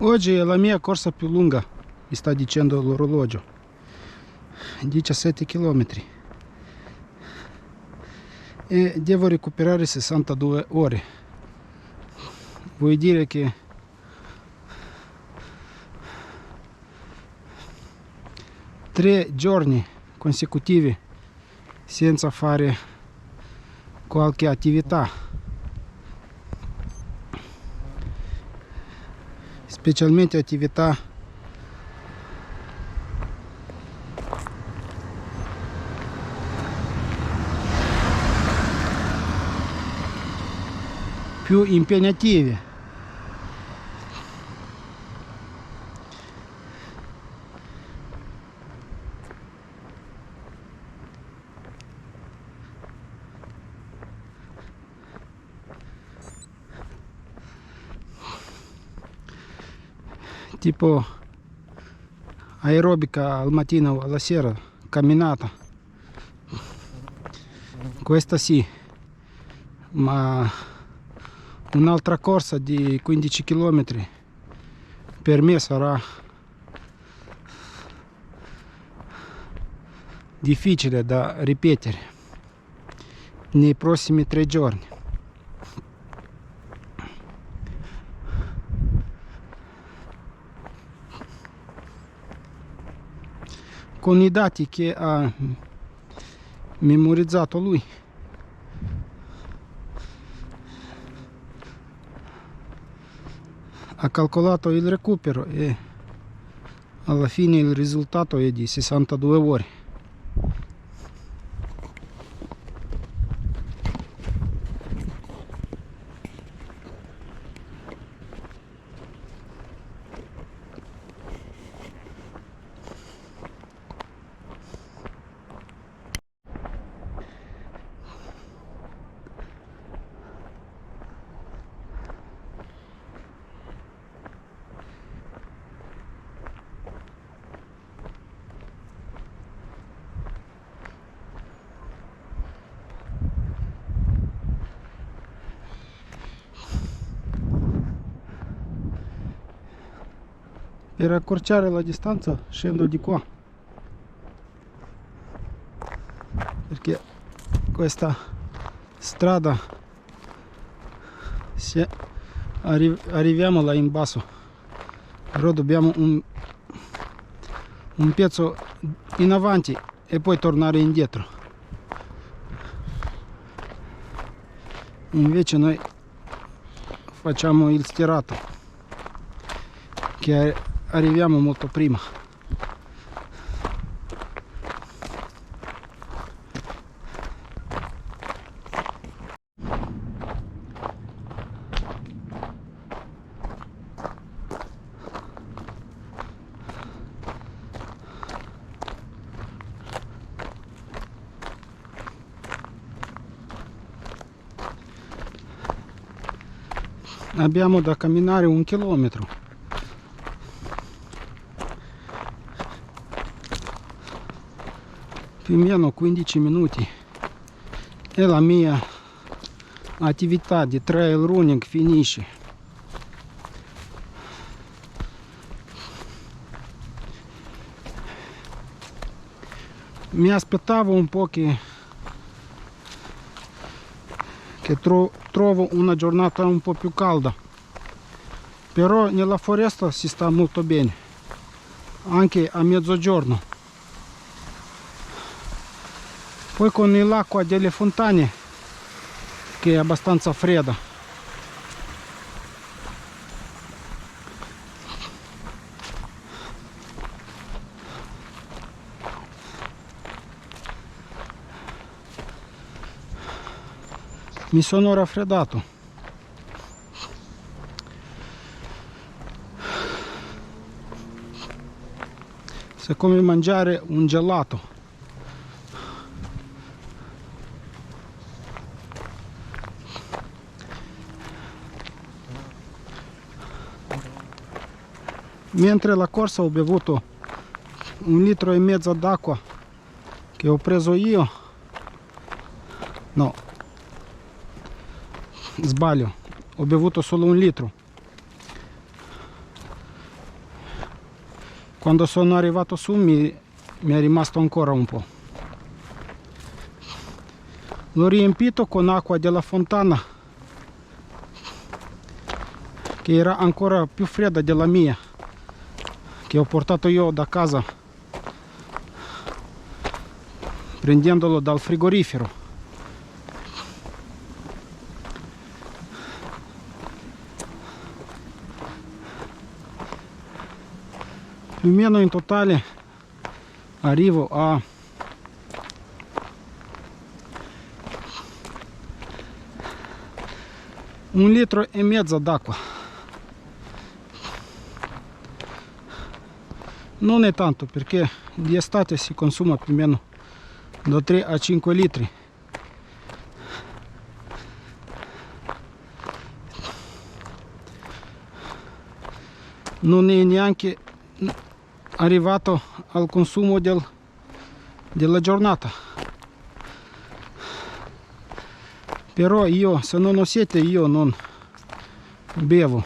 Oggi è la mia corsa più lunga, mi sta dicendo l'orologio. 17 km. E devo recuperare 62 ore. Vuol dire che tre giorni consecutivi senza fare qualche attività, specialmente attività più impegnative. Tipo aerobica al mattino o alla sera, camminata. Questa sì, ma un'altra corsa di 15 km per me sarà difficile da ripetere nei prossimi 3 giorni. Con i dati che ha memorizzato lui, ha calcolato il recupero e alla fine il risultato è di 62 ore. Per accorciare la distanza scendo di qua, perché questa strada, se arriviamo là in basso, però dobbiamo un pezzo in avanti e poi tornare indietro. Invece noi facciamo il stirato, che arriviamo molto prima. Abbiamo da camminare 1 chilometro. Più o meno 15 minuti e la mia attività di trail running finisce. Mi aspettavo un po' che trovo una giornata un po' più calda, però nella foresta si sta molto bene, anche a mezzogiorno. Poi con l'acqua delle fontane, che è abbastanza fredda, mi sono raffreddato. È come mangiare un gelato. Mentre la corsa ho bevuto 1,5 litri d'acqua che ho preso io. No, sbaglio, ho bevuto solo 1 litro. quando sono arrivato su mi è rimasto ancora un po'. L'ho riempito con acqua della fontana, che era ancora più fredda della mia, che ho portato io da casa prendendolo dal frigorifero. Più o meno in totale arrivo a 1,5 litri d'acqua. Non è tanto, perché di estate si consuma più o meno da 3 a 5 litri. Non è neanche arrivato al consumo della giornata. Però io, se non ho sete, io non bevo.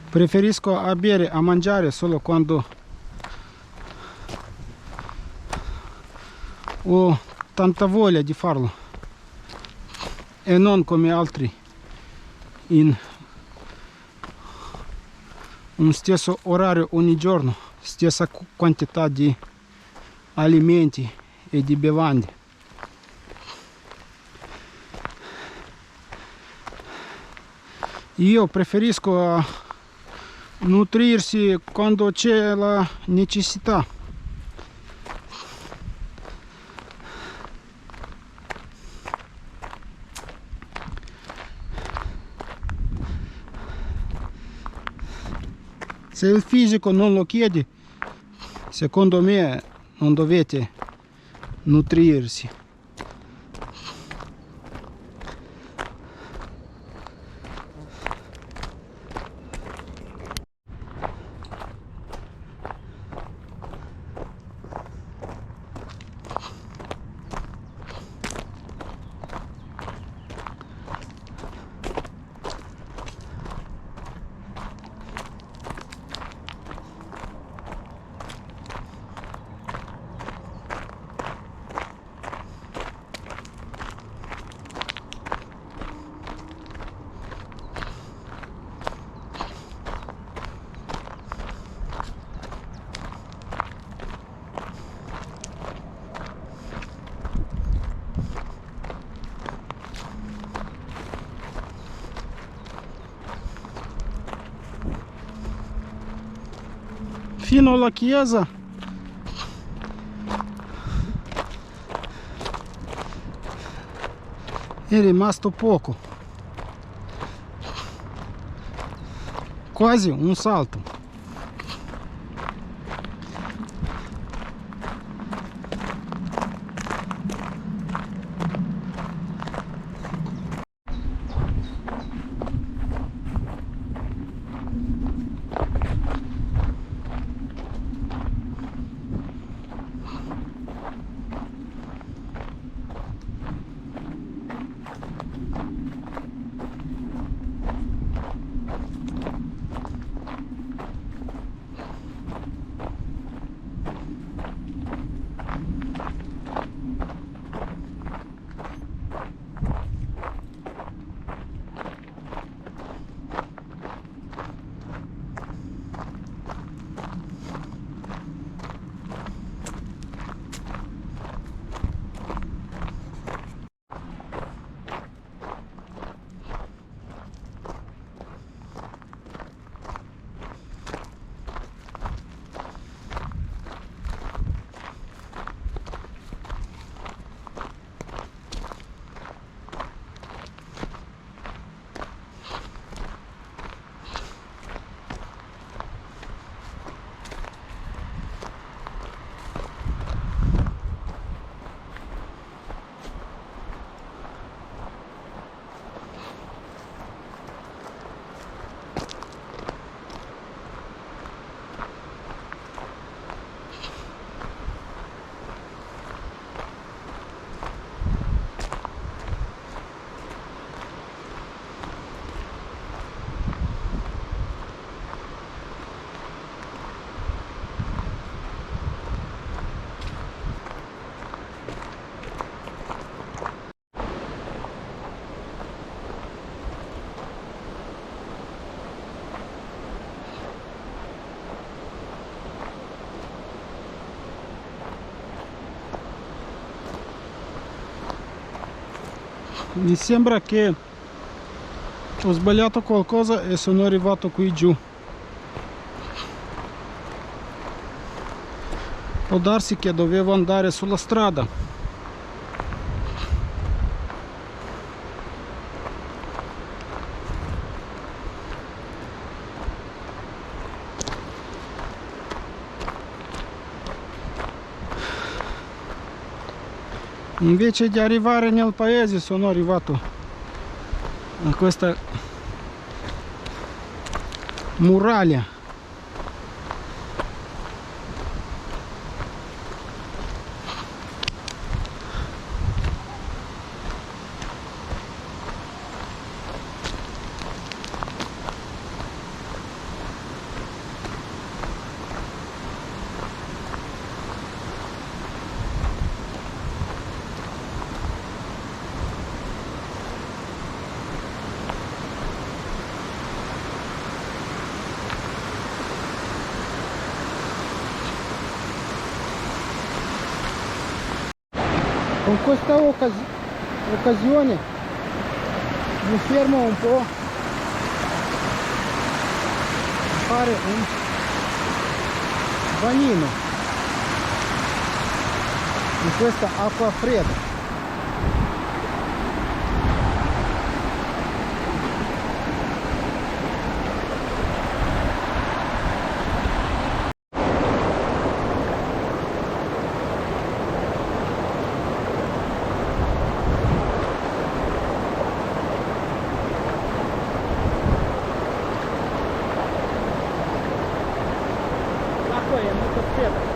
Preferisco a bere, a mangiare solo quando ho tanta voglia di farlo, e non come altri in un stesso orario ogni giorno, stessa quantità di alimenti e di bevande. Io preferisco nutrirsi quando c'è la necessità. Se il fisico non lo chiede, secondo me non dovete nutrirsi. Fino alla chiesa è rimasto poco, quasi un salto. mi sembra che ho sbagliato qualcosa e sono arrivato qui giù. Può darsi che dovevo andare sulla strada. Invece di arrivare nel paese sono arrivato a questa muraglia. Con questa occasione mi fermo un po' a fare un bagnino in questa acqua fredda. L'acqua è molto fredda.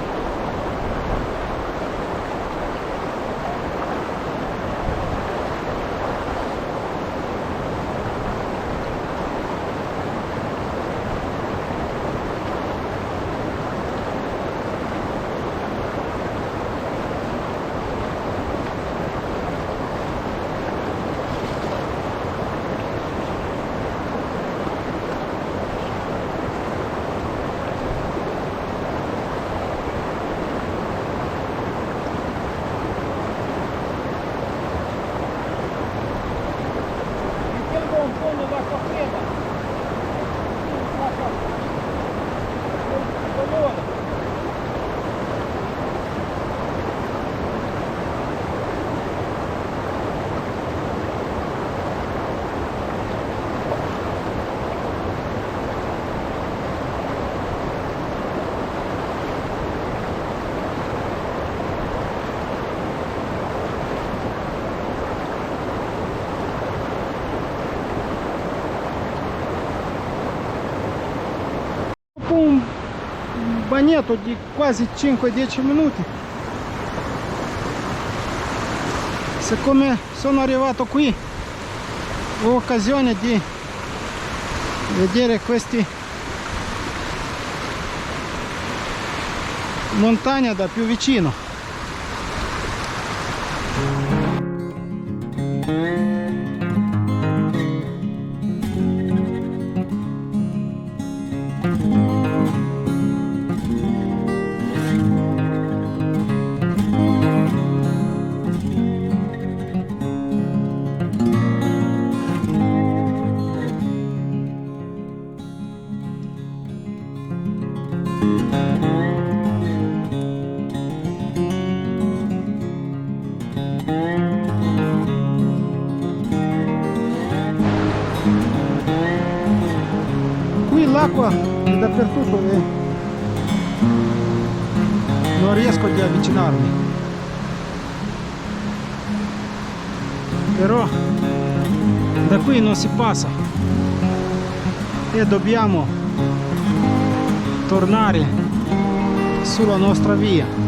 Un bagnetto di quasi 5-10 minuti, siccome sono arrivato qui, ho occasione di vedere questi montagne da più vicino. Qui l'acqua è dappertutto e non riesco ad avvicinarmi, però da qui non si passa e dobbiamo tornare sulla nostra via.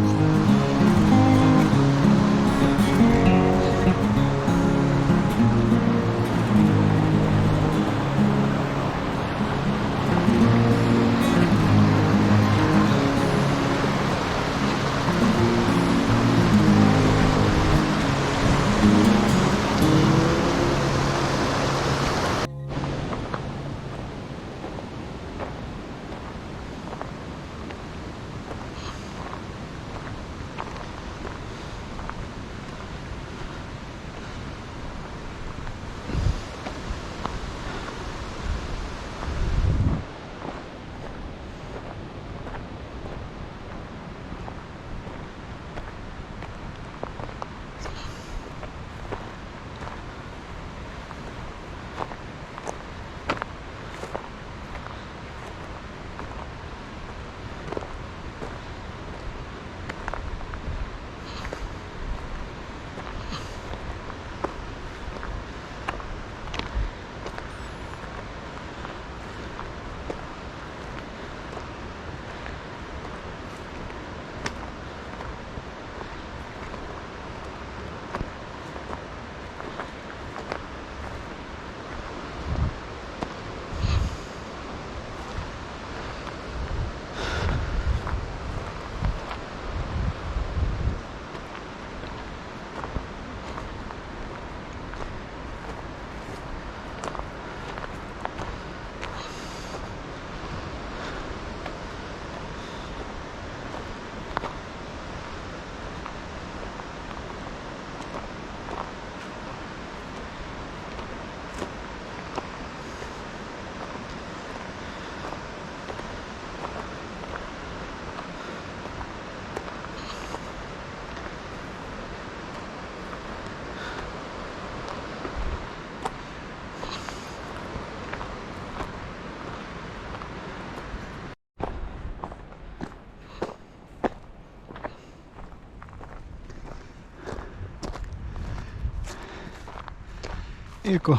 Ecco,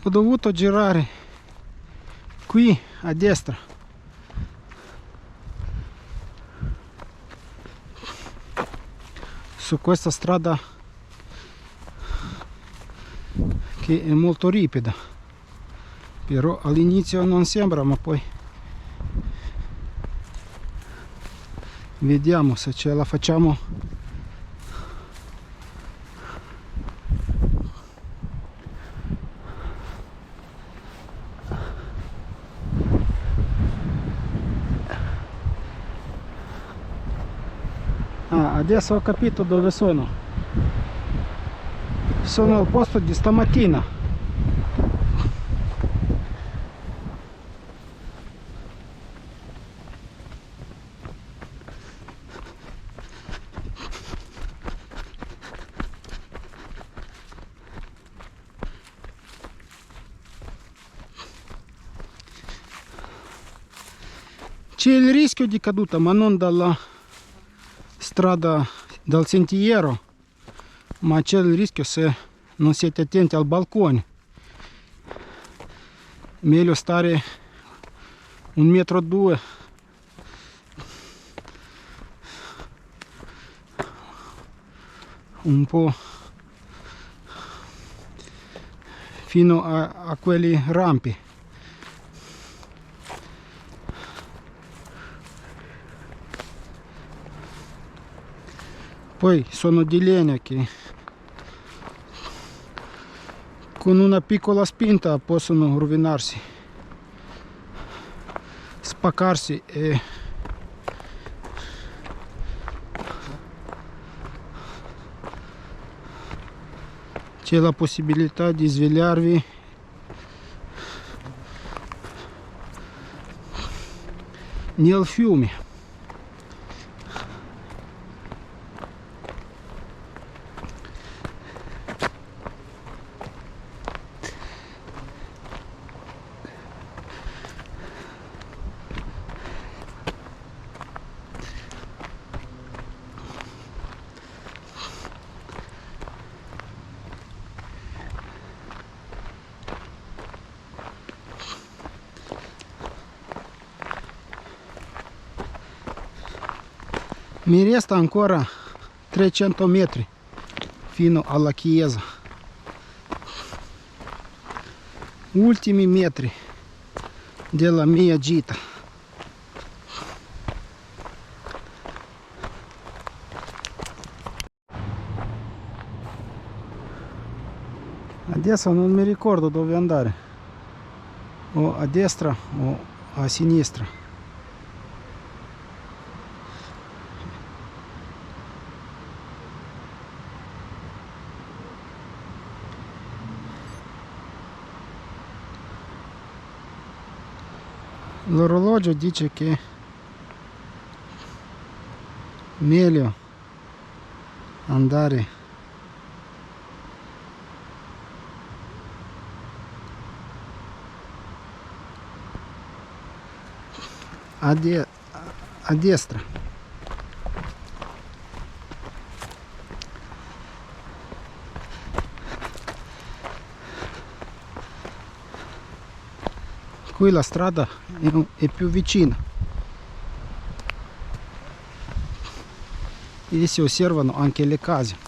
ho dovuto girare qui a destra. Su questa strada che è molto ripida, però all'inizio non sembra, ma poi vediamo se ce la facciamo. Adesso ho capito dove sono. Sono al posto di stamattina. C'è il rischio di caduta, ma non dalla strada, dal sentiero, ma c'è il rischio se non siete attenti al balcone. Meglio stare 1,2 metri un po' fino a quelli rampi. Poi sono di legno che con una piccola spinta possono rovinarsi, spaccarsi e c'è la possibilità di svegliarvi nel fiume. Mi resta ancora 300 metri fino alla chiesa. Ultimi metri della mia gita. Adesso non mi ricordo dove andare, o a destra o a sinistra. L'orologio dice che meglio andare a destra. Qui la strada è più vicina e si osservano anche le case.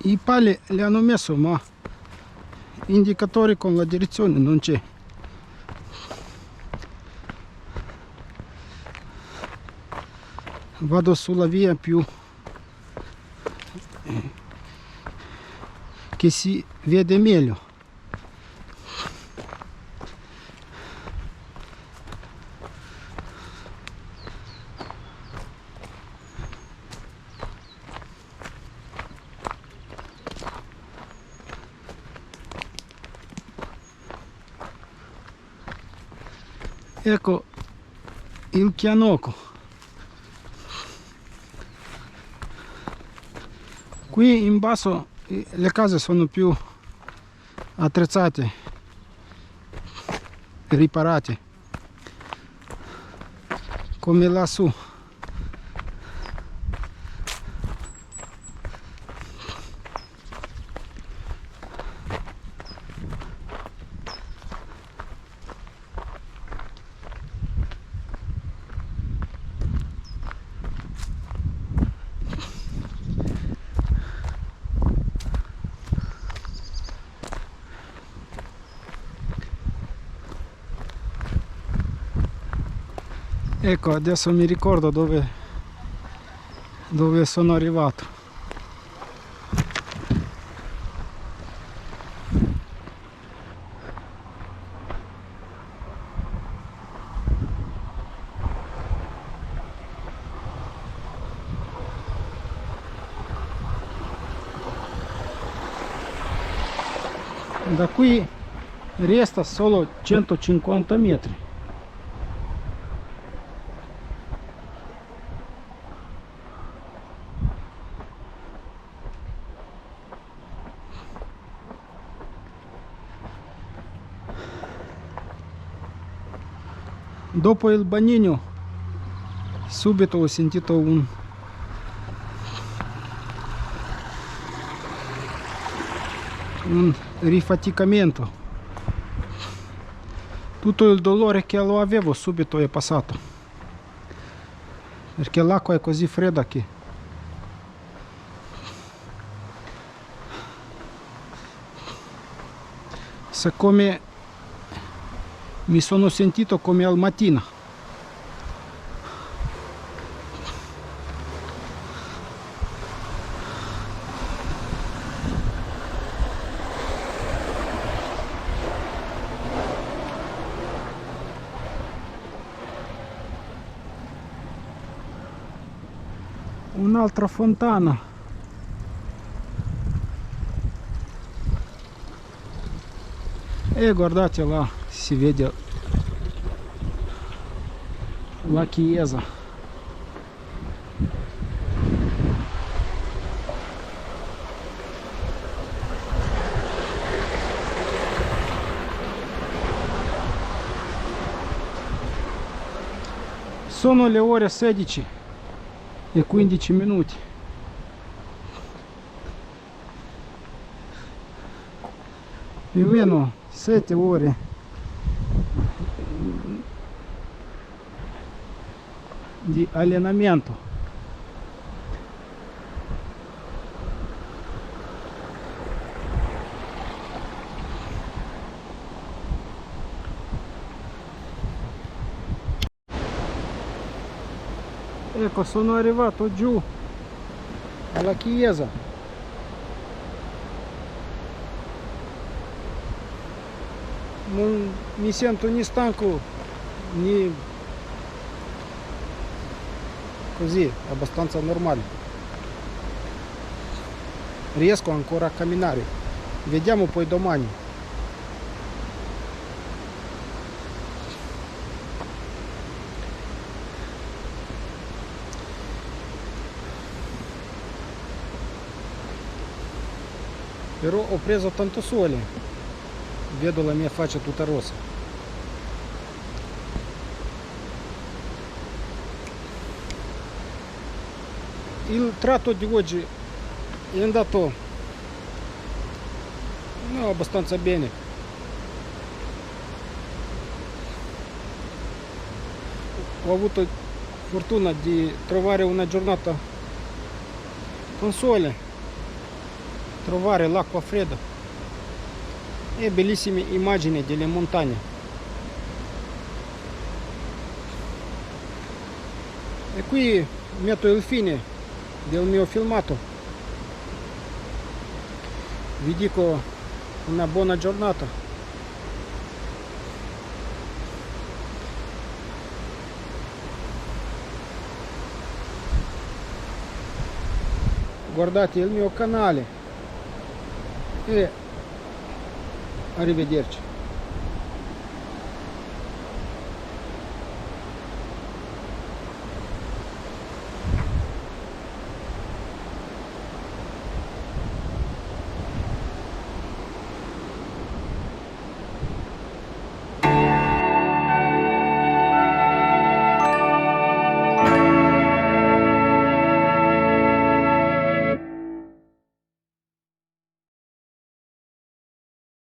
I pali li hanno messo, ma indicatori con la direzione non c'è. Vado sulla via più che che si vede meglio. Ecco il Chianoco. Qui in basso le case sono più attrezzate, riparate, come lassù. Ecco, adesso mi ricordo dove sono arrivato. Da qui resta solo 150 metri. Dopo il bagnino subito ho sentito un rifaticamento. Tutto il dolore che lo avevo subito è passato, perché l'acqua è così fredda che siccome mi sono sentito come al mattino. Un'altra fontana. E guardate là, si vede la chiesa. Sono le ore 16 e 15 minuti. Più o meno 7 ore di allenamento. Ecco, sono arrivato giù alla chiesa. Non mi sento né stanco né così, abbastanza normale. Riesco ancora a camminare. Vediamo poi domani. Però ho preso tanto sole, vedo la mia faccia tutta rossa. Il tratto di oggi è andato abbastanza bene. Ho avuto fortuna di trovare una giornata con sole, trovare l'acqua fredda e bellissime immagini delle montagne. E qui metto il fine del mio filmato. vi dico una buona giornata. Guardate il mio canale e arrivederci.